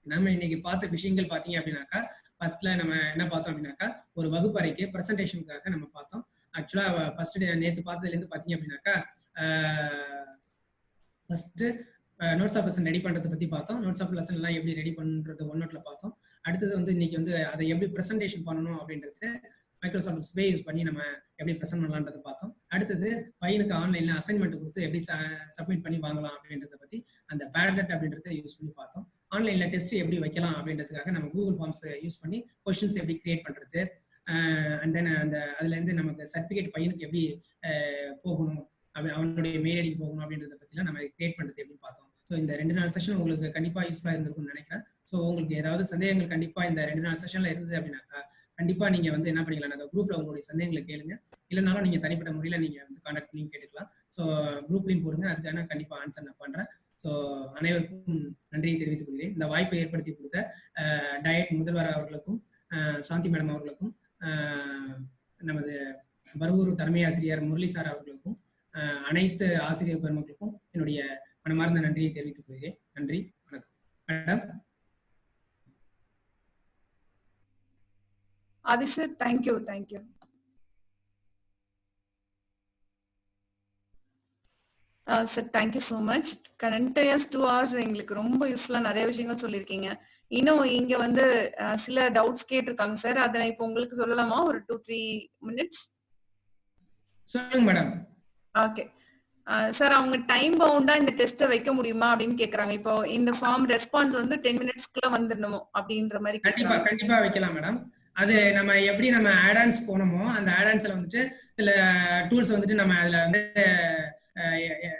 நம்ம இன்னைக்கு பார்த்த விஷயங்கள் பார்த்தீங்க அப்படின்னாக்கா ஃபர்ஸ்ட்ல நம்ம என்ன பார்த்தோம் அப்படின்னாக்கா ஒரு வகுப்பறைக்கு ப்ரெசன்டேஷனுக்காக நம்ம பார்த்தோம். ஆக்சுவலா ஃபர்ஸ்ட் நேற்று பார்த்ததுலேருந்து பார்த்தீங்க அப்படின்னாக்கா first notes of lesson ready பண்ணுறதை பற்றி பார்த்தோம். நோட்ஸ் ஆஃப் லெசன் எல்லாம் எப்படி ரெடி பண்ணுறது OneNoteல பார்த்தோம். அடுத்தது வந்து இன்னைக்கு வந்து அதை எப்படி ப்ரெசன்டேஷன் பண்ணணும் அப்படின்றது மைக்ரோசாஃப்ட் ஸ்பே யூஸ் பண்ணி நம்ம எப்படி ப்ரெசென்ட் பண்ணலான்றதை பார்த்தோம். அடுத்தது பையனுக்கு ஆன்லைன்ல அசைன்மெண்ட் கொடுத்து எப்படி சப்மிட் பண்ணி வாங்கலாம் அப்படின்றத பத்தி அந்த பேட்லெட் அப்படின்றத யூஸ் பண்ணி பார்த்தோம். ஆன்லைன்ல டெஸ்ட் எப்படி வைக்கலாம் அப்படின்றதுக்காக நம்ம கூகுள் ஃபார்ம்ஸ் யூஸ் பண்ணி கொஸ்டின்ஸ் எப்படி கிரியேட் பண்றது, அண்ட் தென் அதுல இருந்து நமக்கு சர்டிபிகேட் பையனுக்கு எப்படி போகணும், அவனுடைய மெயில் ஐடிக்கு போகணும் அப்படின்றத பத்திலாம் நம்ம கிரியேட் பண்றது எப்படின்னு பார்த்தோம். ஸோ இந்த 2 நாள் செஷன் உங்களுக்கு கண்டிப்பா யூஸ்ஃபுல்லா இருந்திருக்கும்னு நினைக்கிறேன். ஸோ உங்களுக்கு ஏதாவது சந்தேகங்கள் கண்டிப்பா இந்த 2 நாள் செஷன்ல இருந்தது அப்படின்னாக்கா கண்டிப்பா நீங்க என்ன பண்ணிக்கலாம், நாங்கள் குரூப்ல உங்களுடைய சந்தேகங்களை கேளுங்க. இல்லைனாலும் நீங்க தனிப்பட்ட முறையில நீங்க கான்டாக்ட் பண்ணி கேட்டுக்கலாம். ஸோ குரூப்லையும் போடுங்க, அதுக்கான கண்டிப்பா ஆன்சர் நான் பண்றேன். ஸோ அனைவருக்கும் நன்றியை தெரிவித்துக் கொள்கிறேன். இந்த வாய்ப்பை ஏற்படுத்தி கொடுத்த டயட் முதல்வர் அவர்களுக்கும் சாந்தி மேடம் அவர்களுக்கும் நமது பருவூர் தலைமை ஆசிரியர் முரளி சார் அவர்களுக்கும் அனைத்து ஆசிரியர் பெருமக்களுக்கும் என்னுடைய மனமார்ந்த நன்றியை தெரிவித்துக் கொள்கிறேன். நன்றி, வணக்கம். Madam Adhi sir, thank you. Sir thank you so much. Continues 2 hours எங்களுக்கு ரொம்ப யூஸ்ஃபுல்லா நிறைய விஷயங்கள் சொல்லியிருக்கீங்க. இன்னும் இங்க சில டவுட்ஸ் கேட்டிருக்காங்க சார், அதை இப்போ உங்களுக்கு சொல்லலாமா? ஒரு 2-3 minutes சொல்லுங்க மேடம். ஓகே சார், அவங்க டைம் பவுண்டா இந்த டெஸ்ட்டை வைக்க முடியுமா அப்படின்னு கேக்குறாங்க. இப்போ இந்த ஃபார்ம் ரெஸ்பான்ஸ் 10 minutesக்குள்ள வந்துடணுமோ அப்படின்ற மாதிரி. கண்டிப்பா வைக்கலாம் மேடம். அது நம்ம எப்படி நம்ம ஆடான்ஸ் போனோமோ அந்த ஆடான்ஸ்ல சில டூல்ஸ் நம்ம அதுல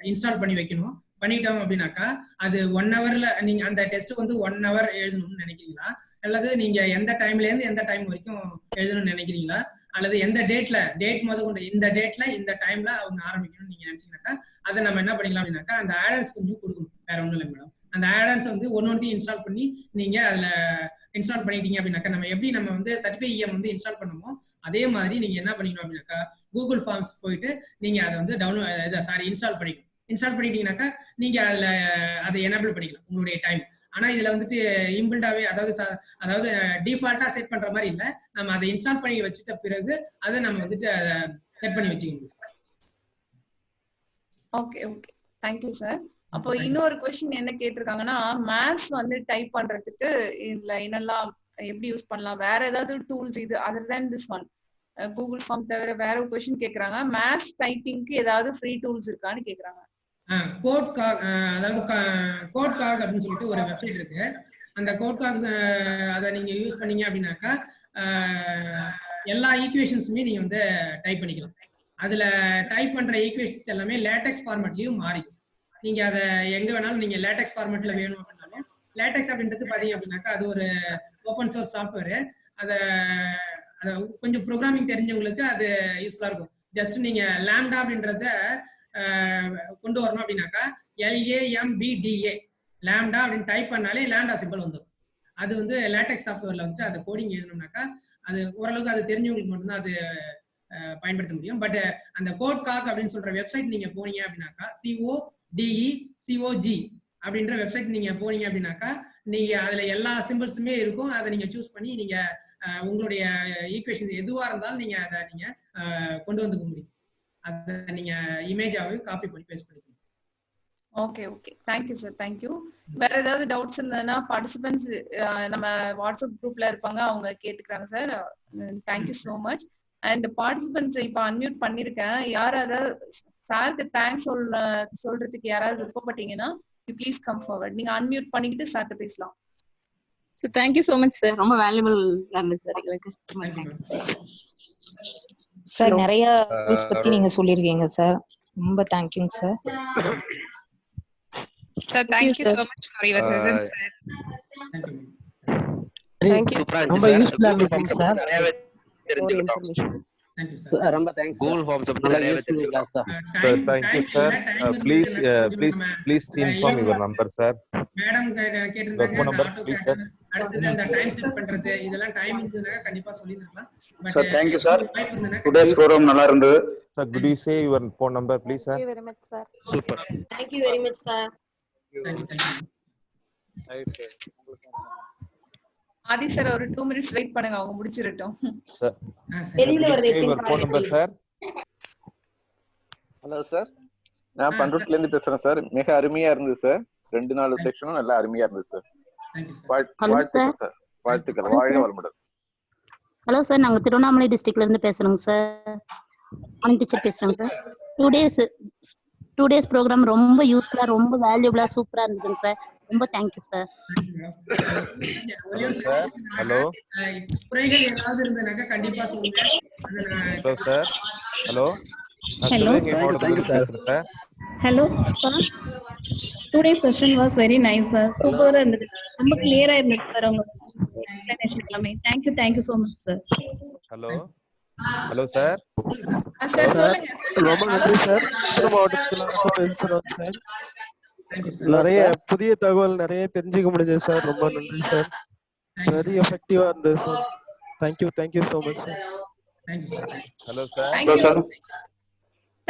இன்ஸ்டால் பண்ணி வைக்கணும். பண்ணிட்டோம் அப்படின்னாக்கா அது 1 hourல நீங்க அந்த டெஸ்ட் 1 hour எழுதணும்னு நினைக்கிறீங்களா, அல்லது நீங்க எந்த டைம்ல இருந்து எந்த டைம் வரைக்கும் எழுதணும்னு நினைக்கிறீங்களா, அல்லது எந்த டேட் முதற்கொண்டு இந்த டேட்ல இந்த டைம்ல அவங்க ஆரம்பிக்கணும்னு நீங்க நினைச்சீங்கன்னாக்கா அதை நம்ம என்ன பண்ணிக்கலாம் அப்படின்னாக்கா அந்த ஆடான்ஸ் கொஞ்சம் கொடுக்கணும். வேற ஒண்ணும் இல்லை மேடம். அந்த ஆடான்ஸ் ஒன்னொன்னையும் இன்ஸ்டால் பண்ணி நீங்க அதுல இன்ஸ்டால் பண்ணிட்டீங்க அப்படின்னாக்கா நம்ம எப்படி நம்ம சர்டிஃபை இன்ஸ்டால் பண்ணுமோ அதே மாதிரி நீங்க என்ன பண்ணிக்கணும் அப்படின்னாக்கா கூகுள் ஃபார்ம்ஸ் போயிட்டு நீங்க அதை டவுன்லோட் இன்ஸ்டால் பண்ணிக்கணும். இன்ஸ்டால் பண்ணிட்டீங்கன்னாக்கா நீங்க அதுல அதை எனேபிள் பண்ணிக்கலாம் உங்களுடைய டைம். ஆனா இதுல இன்பில்டாவே அதாவது டிஃபால்ட்டா செட் பண்ற மாதிரி இல்ல, நம்ம அதை இன்ஸ்டால் பண்ணி வச்சுட்ட பிறகு அதை நம்ம செட் பண்ணி வச்சுக்க முடியும். Okay thank you sir. அப்போ இன்னொரு क्वेश्चन என்ன கேட்டிருக்காங்கன்னா, மேத்ஸ் டைப் பண்றதுக்கு இல்ல என்னெல்லாம் எப்படி யூஸ் பண்ணலாம், வேற ஏதாவது டூல்ஸ் இது other then this one Google form தவிர வேற ஒரு क्वेश्चन கேக்குறாங்க. மேத்ஸ் டைப்பிங்க்கு ஏதாவது ஃப்ரீ டூல்ஸ் இருக்கான்னு கேக்குறாங்க. கோட்காக், அதாவது கோட்காக் அப்படின்னு சொல்லிட்டு ஒரு வெப்சைட் இருக்கு. அந்த கோட்காக் அதை நீங்க யூஸ் பண்ணீங்க அப்படின்னாக்கா எல்லா ஈக்குவேஷன்ஸுமே நீங்க டைப் பண்ணிக்கலாம். அதுல டைப் பண்ற ஈக்குவேஷன்ஸ் எல்லாமே லேட்டெக்ஸ் ஃபார்மேட்லயும் மாறிடும். நீங்க அதை எங்க வேணாலும் நீங்க லேட்டெக்ஸ் ஃபார்மேட்ல வேணும் அப்படின்னாலும், லேட்டெக்ஸ் அப்படின்றது பாத்தீங்க அப்படின்னாக்கா அது ஒரு ஓப்பன் சோர்ஸ் சாஃப்ட்வேர். அதை கொஞ்சம் ப்ரோக்ராமிங் தெரிஞ்சவங்களுக்கு அது யூஸ்ஃபுல்லா இருக்கும். ஜஸ்ட் நீங்க லாம்டா அப்படின்றத கொண்டு வரணும் அப்படின்னாக்கா LAMBDA லாம்டா அப்படின்னு டைப் பண்ணாலே லாம்டா சிம்பிள் வந்துடும். அது லேட்டெக்ஸ் சாஃப்ட்வேர்ல அந்த கோடிங் எழுதணும்னாக்கா அது ஓரளவுக்கு அது தெரிஞ்சவங்களுக்கு மட்டும்தான் அது பயன்படுத்த முடியும். பட் அந்த கோட்காக் அப்படின்னு சொல்ற வெப்சைட் நீங்க போனீங்க அப்படின்னாக்கா CODECOG அப்படின்ற வெப்சைட் நீங்க போனீங்க அப்படின்னாக்கா நீங்க அதுல எல்லா சிம்பிள்ஸுமே இருக்கும். அதை நீங்க சூஸ் பண்ணி நீங்க உங்களுடைய ஈக்குவேஷன் எதுவா இருந்தாலும் நீங்க அதை நீங்க கொண்டு வந்துக்க முடியும். அதை நீங்க இமேஜாவே காப்பி பண்ணி பேஸ்ட் பண்ணிக்கணும். Okay thank you sir, thank you. வேற ஏதாவது டவுட்ஸ் இருந்ததுன்னா பார்ட்டிசிபென்ட்ஸ் நம்ம வாட்ஸ்அப் குரூப்ல இருப்பாங்க, அவங்க கேட்டுக்கிறாங்க sir. Thank you so much. And participants இப்போ அன்மியூட் பண்ணிருக்கேன். யாராவது சாருக்கு தேங்க்ஸ் சொல்றதுக்கு யாராவது விருப்பப்பட்டீங்கன்னா ப்ளீஸ் கம் ஃபார்வர்ட். நீங்க அன்மியூட் பண்ணிக்கிட்டு சார்ட்ட பேசலாம். So thank you so much sir. ரொம்ப வேல்யூபிள் லர்னர்ஸ் சார் எங்களுக்கு. சார் நிறைய டூல்ஸ் பத்தி நீங்க சொல்லிருக்கீங்க சார், ரொம்ப தேங்க்யூங்க sir. Sir thank you so much for your presence sir. Thank you. ரொம்ப யூஸ்ஃபுல்லா இருந்துச்சு சார். Thank you sir. ரொம்ப தேங்க்ஸ் Google Forms நிறைய தெரிஞ்சுக்கலாம் sir. Sir, thank you sir. Please inform your number sir. Madam கேட்டிருந்தாங்க phone number please sir. அடுத்து அந்த time set பண்றது இதெல்லாம் டைம் இருந்ததுனால கண்டிப்பா சொல்லிருக்கலாம். Sir, thank you sir. Today's forum நல்லா இருந்தது. Sir, could you say your phone number please sir? Thank you very much sir. Super. Thank you very much sir. Thank you. Aadhi sir ஒரு 2 minutes wait பண்ணுங்க, அவங்க முடிச்சிரட்டும். Sir. வெளியில Say வரது your phone number sir. Hello sir, நான் பண்ருட்டில இருந்து பேசுறேன் சார். மிக அருமையா இருந்தது சார். 2-4 செக்ஷனும் நல்லா அருமையா இருந்தது சார். Thank you sir. வாழ்த்துக்கள் சார். வாழ்த்துக்கள். வாழ்க வளமுடன். ஹலோ சார், நாங்கள் திருவண்ணாமலை டிஸ்ட்ரிக்ட்ல இருந்து பேசுறோங்க சார். மார்னிங் டீச்சர் பேசுறேங்க சார். 2 days ப்ரோக்ராம் ரொம்ப யூஸ்ஃபுல்லா, ரொம்ப வேல்யூபிளா, சூப்பரா இருந்ததுங்க சார். ரொம்ப தேங்க்யூ சார். ஒரே ஒரு சார். ஹலோ குறைகள் ஏதாவது இருந்ததுனாக்கா கண்டிப்பா சொல்லுங்க. அதை நான் ஹலோ சார். ஹலோ நான் Hello. சிவகங்கை மாவட்டத்துல இருந்து பேசுறேன் sir. Hello, sir. Today's session was very nice, sir. Super இருந்தது. ரொம்ப கிளியரா இருந்தது சார் உங்க எக்ஸ்பிளனேஷன் எல்லாமே. Thank you so much, sir. Hello hello sir. Sir சொல்லுங்க. ரொம்ப நன்றி சார். மாவட்டத்துல பேசுறோம் சார். நிறைய புதிய தகவல் நிறைய தெரிஞ்சுக்க முடிஞ்சது சார். ரொம்ப நன்றி சார். வெரி எஃபெக்டிவா இருந்தது sir. Thank you so much sir. Hello sir. Thank you.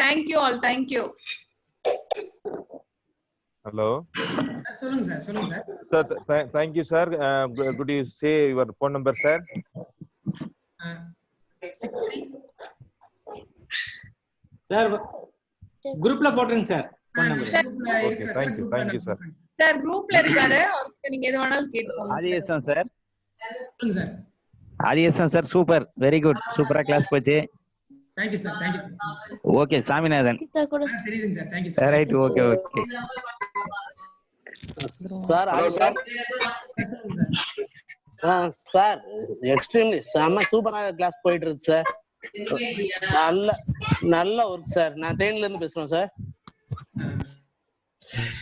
Thank you all. Thank you. Hello சொல்லுங்க சார். சொல்லுங்க sir. Thank you sir. Could you say your phone number sir? 63 sir குரூப்ல போட்டுருங்க sir. Okay, thank you sir. Sir குரூப்ல இருக்காரு. அவருக்கு நீங்க எது வேணாலும் கேட்டுக்கோங்க. ஆதியேசம் சார். சொல்லுங்க சார். Adhiyesam sir, super, very good, சூப்பரா கிளாஸ் போச்சு. Thank you sir. Okay, Saminathan. தெரியுதுங்க sir. Thank you sir. Right, okay. Sir sir extremely செம்ம சூப்பரான கிளாஸ் போயிட்டு இருக்கு சார். நல்ல ஒர்க் சார். நான் தேனில இருந்து பேசுறேன் sir.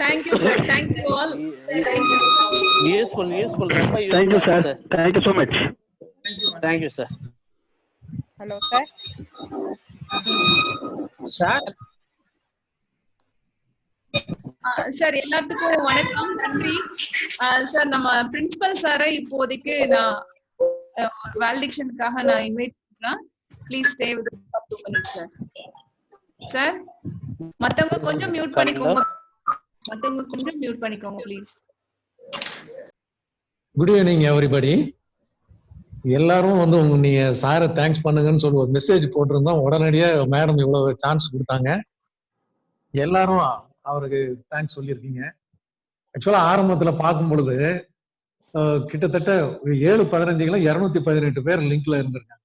Thank you sir. Thank you all. Useful ரொம்ப Thank you useful sir. Sir. Thank you so much. Thank you sir. Hello sir. Sir sir எல்லாத்துக்கும் வணக்கம், நன்றி. சார் நம்ம பிரின்சிபல் சாரை இப்போதைக்கு நான் வேலிடேஷனுக்காக நான் இன்வைட் பண்றேன். Please stay with us 2 minutes sir. Sir மத்தவங்க கொஞ்சம் மியூட் பண்ணிக்கோங்க. ப்ளீஸ். Good evening everybody. எல்லாரும் வந்து நீங்க சாரை தேங்க்ஸ் பண்ணுங்கன்னு சொல்லி ஒரு மெசேஜ் போட்டிருந்தோம். உடனடியா மேடம் இவ்வளவு சான்ஸ் கொடுத்தாங்க. எல்லாரும் அவருக்கு தேங்க்ஸ் சொல்லியிருக்கீங்க. ஆக்சுவலா ஆரம்பத்துல பார்க்கும் பொழுது கிட்டத்தட்ட 7:15 218 பேர் லிங்க்ல இருந்திருக்காங்க.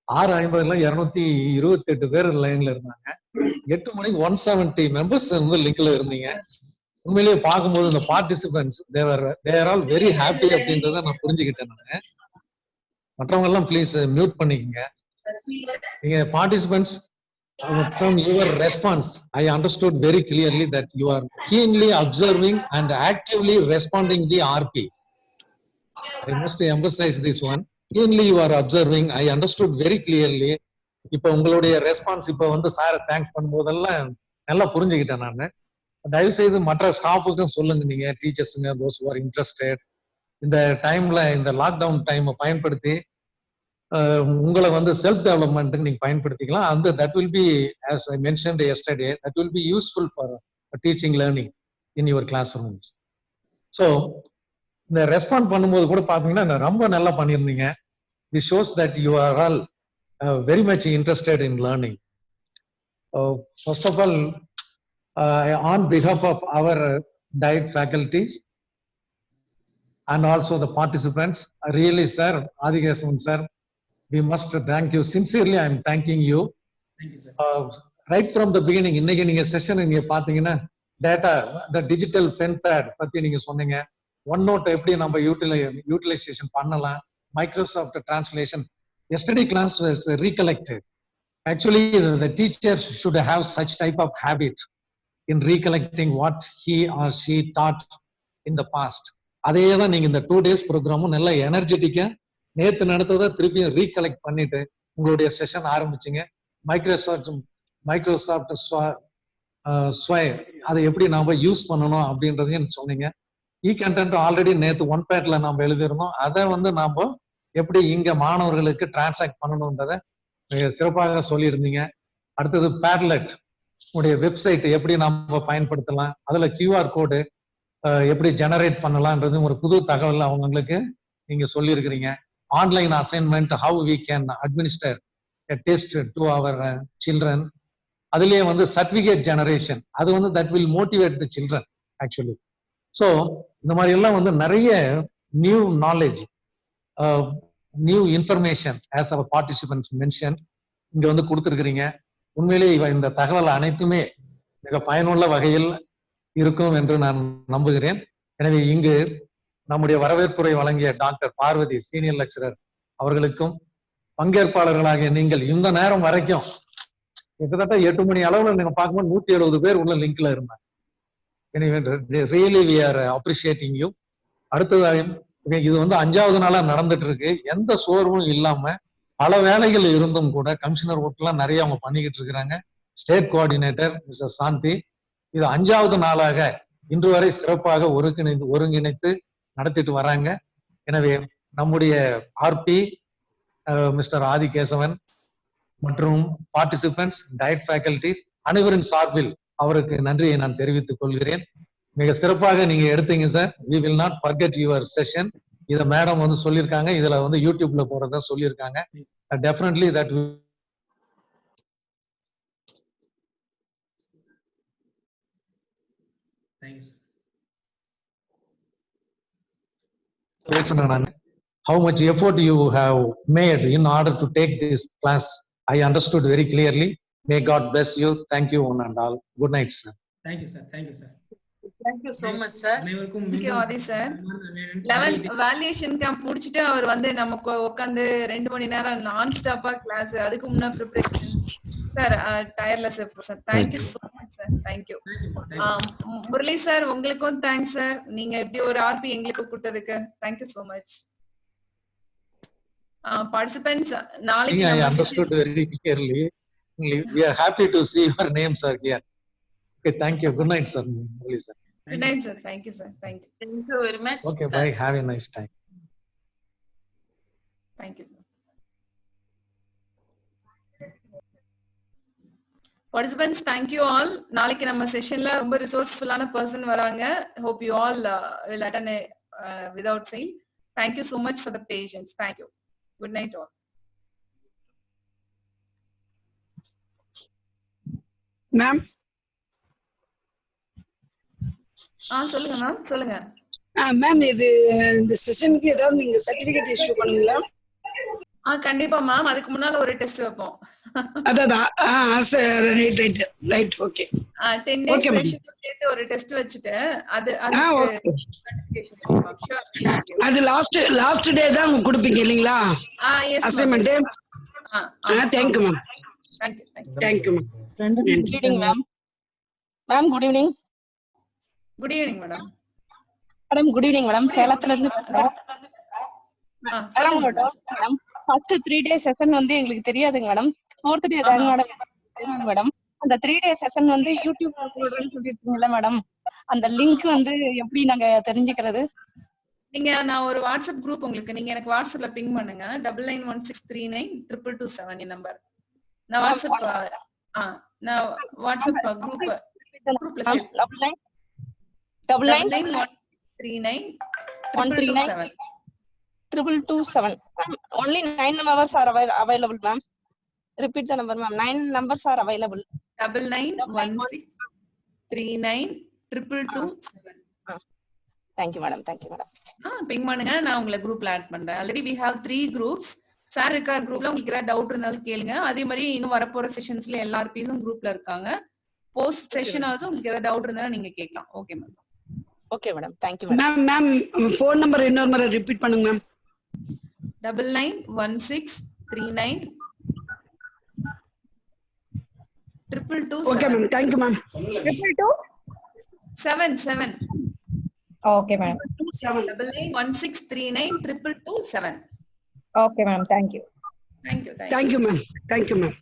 6:50 228 பேர் லைன்ல இருந்தாங்க. 8 மணிக்கு 170 மெம்பர்ஸ் வந்து லிங்க்ல இருந்தீங்க. உண்மையிலேயே பார்க்கும்போது இந்த பார்ட்டிசிபென்ட்ஸ் தேர் ஆல் வெரி ஹாப்பி அப்படின்றத நான் புரிஞ்சுக்கிட்டேன். நான் மற்றவங்க எல்லாம் ப்ளீஸ் மியூட் பண்ணிக்கங்க. நீங்க participants from your response I understood very clearly that you are keenly observing and actively responding the RPs. I must emphasize this one. Keenly you are observing. I understood very clearly. இப்ப உங்களுடைய response இப்ப வந்து சாரை thanks பண்ணும்போதெல்லாம் நல்லா புரிஞ்சுக்கிட்டேன். நான் தயவு செய்து மற்ற ஸ்டாஃபுக்கும் சொல்லுங்க, நீங்க டீச்சர்ஸுங்க, those who are interested, இந்த டைம்ல இந்த லாக்டவுன் டைமை பயன்படுத்தி உங்களை வந்து செல்ஃப் டெவலப்மெண்ட்டுக்கு நீங்க பயன்படுத்திக்கலாம். அந்த that will be as I mentioned yesterday, that will be useful for teaching learning in your classrooms. So இந்த ரெஸ்பாண்ட் பண்ணும்போது கூட பாத்தீங்கன்னா ரொம்ப நல்லா பண்ணியிருந்தீங்க. this shows that you are all very much interested in learning. First of all, on behalf of our diet faculties and also the participants, really sir, Adhigesan sir, we must thank you sincerely. I am thanking you. Thank you sir. Right from the beginning, இன்னைக்கு நீங்க session நீங்க பாத்தீங்கன்னா data, the digital pen pad பத்தி நீங்க சொன்னீங்க. OneNote எப்படி நம்ம utilisation பண்ணலாம், Microsoft translation. Yesterday class was recollected. Actually, the teacher should have such type of habit in recollecting what he or she taught in the past. அதே தான் நீங்க இந்த 2 days ப்ரோக்ராமும் நல்ல எனர்ஜெட்டிக்கா நேத்து நடத்ததை திருப்பியும் ரீகலெக்ட் பண்ணிட்டு உங்களுடைய செஷன் ஆரம்பிச்சிங்க. மைக்ரோசாஃப்ட் ஸ்வயர் அதை எப்படி நாம யூஸ் பண்ணணும் அப்படின்றதையும் சொன்னீங்க. கண்டென்ட் ஆல்ரெடி நேத்து OnePadல நாம எழுதியிருந்தோம். அதை வந்து நாம எப்படி இங்க மாணவர்களுக்கு டிரான்சாக்ட் பண்ணணும்ன்றதை சிறப்பாக சொல்லியிருந்தீங்க. அடுத்தது Padlet உடைய வெப்சைட் எப்படி நாம பயன்படுத்தலாம், அதுல QR கோடு எப்படி ஜெனரேட் பண்ணலாம்ன்றது ஒரு புது தகவல் அவங்களுக்கு நீங்க சொல்லியிருக்கிறீங்க. Online assignment, how we can administer a test to our children. அதுலயே வந்து சர்டிபிகேட் ஜெனரேஷன், அது வந்து that will motivate the children actually. So இந்த மாதிரி எல்லாம் வந்து நிறைய new knowledge new information as our participants mention இங்க வந்து கொடுத்துருக்கிறீங்க. உண்மையிலேயே இந்த தகவல் அனைத்துமே மிக பயனுள்ள வகையில் இருக்கும் என்று நான் நம்புகிறேன். எனவே இங்கு நம்முடைய வரவேற்புரை வழங்கிய டாக்டர் பார்வதி சீனியர் லெக்சரர் அவர்களுக்கும் பங்கேற்பாளர்களாகிய நீங்கள் இந்த நேரம் வரைக்கும் கிட்டத்தட்ட 8 மணி அளவுல நீங்க பார்க்கும்போது 170 பேர் உள்ள லிங்க்ல இருந்தாங்க. எனவே really we are appreciating you. அடுத்ததாக இது வந்து 5வது நாளா நடந்துட்டு இருக்கு. எந்த சோர்வும் இல்லாம பல வேலைகள் இருந்தும் கூட கமிஷனர் ஒர்க் எல்லாம் நிறைய அவங்க பண்ணிக்கிட்டு இருக்கிறாங்க. ஸ்டேட் கோஆர்டினேட்டர் மிஸ்டர் சாந்தி இது 5வது நாளாக இன்று வரை சிறப்பாக ஒருங்கிணைத்து நடத்திட்டு வராங்க. எனவே நம்முடைய ஆர்பி மிஸ்டர் ஆதிகேசவன் மற்றும் பார்ட்டிசிபென்ட்ஸ் டயட் ஃபேக்கல்டிஸ் அனைவரின் சார்பில் அவருக்கு நன்றியை நான் தெரிவித்துக் கொள்கிறேன். மிக சிறப்பாக நீங்க எடுத்தீங்க sir. we will not forget your session. இத மேடம் வந்து சொல்லியிருக்காங்க. இதுல வந்து யூடியூப்ல போறதா சொல்லியிருக்காங்க. Definitely that how much effort you have made in order to take this class. I understood very clearly. May God bless you. Thank you one and all. Good night, sir. Thank you, sir. Thank you, sir. Thank you so much, sir. Thank you, Adi sir. 11th valuation camp முடிச்சிட்டு அவர் வந்து நமக்கு உட்கார்ந்து 2 மணி நேரம் நான் ஸ்டாப்பா class அதுக்கு முன்ன preparation sir tireless sir. Thank you so much, sir. Thank you. Murali sir உங்களுக்கும் thanks sir. நீங்க எப்படி ஒரு ஆர்பி எங்களுக்கு கொடுத்ததுக்கு thank you so much. Participants நாளைக்கு I understood very clearly. We are happy to see your names are here. Okay, thank you. Good night, sir. Murali sir. Good night, sir. Thank you, sir. Thank you. Thank you very much. Okay, sir. bye. Have a nice time. Thank you, sir. Participants, thank you all. நாளைக்கு நம்ம செஷன்ல ரொம்ப ரிசோர்ஸ்ஃபுல்லான person வராங்க. Hope you all will attend without fail. Thank you so much for the patience. Thank you. Good night all. Ma'am. சொல்லுங்க ma'am. சொல்லுங்க. Ma'am இது இந்த செஷனுக்கு ஏதாவது நீங்க சர்டிபிகேட் இஷ்யூ பண்ணுவீங்களா? கண்டிப்பா மேம். அதுக்கு முன்னால ஒரு டெஸ்ட் வைப்போம். Right okay. 10 days செஷனுக்கு சேர்த்து ஒரு டெஸ்ட் வச்சிட்டு அது சர்டிபிகேஷன் மேம். ஷூர். அது லாஸ்ட் டே தான் கொடுப்பீங்க இல்லீங்களா? Yes assignment. Thank you ma'am. Thank you. Good evening, ma'am. Ma'am, good evening. Good evening, madam. Madam, good evening, madam. சேலத்துல இருந்து பேசுறோம். மேடம் ஃபர்ஸ்ட் 3 டே செஷன் வந்து எங்களுக்கு தெரியாதுங்க மேடம். 4th டே தாங்க மேடம் மேடம் அந்த 3 டே செஷன் வந்து யூடியூப்ல போடுறேன்னு சொல்லிருக்கீங்கல்ல மேடம். அந்த லிங்க் வந்து எப்படி நாங்க தெரிஞ்சுக்கிறது? நீங்க நான் ஒரு வாட்ஸ்அப் குரூப் உங்களுக்கு நீங்க எனக்கு வாட்ஸ்அப்ல பிங் பண்ணுங்க. 9916392227 நம்பர். நான் வாட்ஸ்அப் நான் வாட்ஸ்அப் குரூப் குரூப்ல 9916392227. Only 9 numbers are available, ma'am. Repeat the number, ma'am. 9 numbers are available. 9916392227. Thank you, madam. Thank you, madam. Ping பண்ணுங்க. நான் உங்களை குரூப்ல ஆட் பண்றேன். Already we have 3 groups. Sir இருக்க குரூப்ல உங்களுக்கு ஏதாவது டவுட் இருந்தாலும் கேளுங்க. அதே மாதிரி இன்னும் வரப்போற செஷன்ஸ்ல எல்லாரும் குரூப்ல இருக்காங்க. போஸ்ட் செஷன் ஆல்சோ உங்களுக்கு ஏதாவது டவுட் இருந்தாலும் நீங்க கேட்கலாம். Okay ma'am. Okay madam. Thank you, ma'am. Ma'am phone number இன்னொரு முறை ரிப்பீட் பண்ணுங்க ma'am. 9916392227. Okay ma'am. Thank you, ma'am. 22277. Okay, ma'am. 9916392227. Okay, ma'am. Thank you. Thank you. Thank you, ma'am. Thank you, ma'am.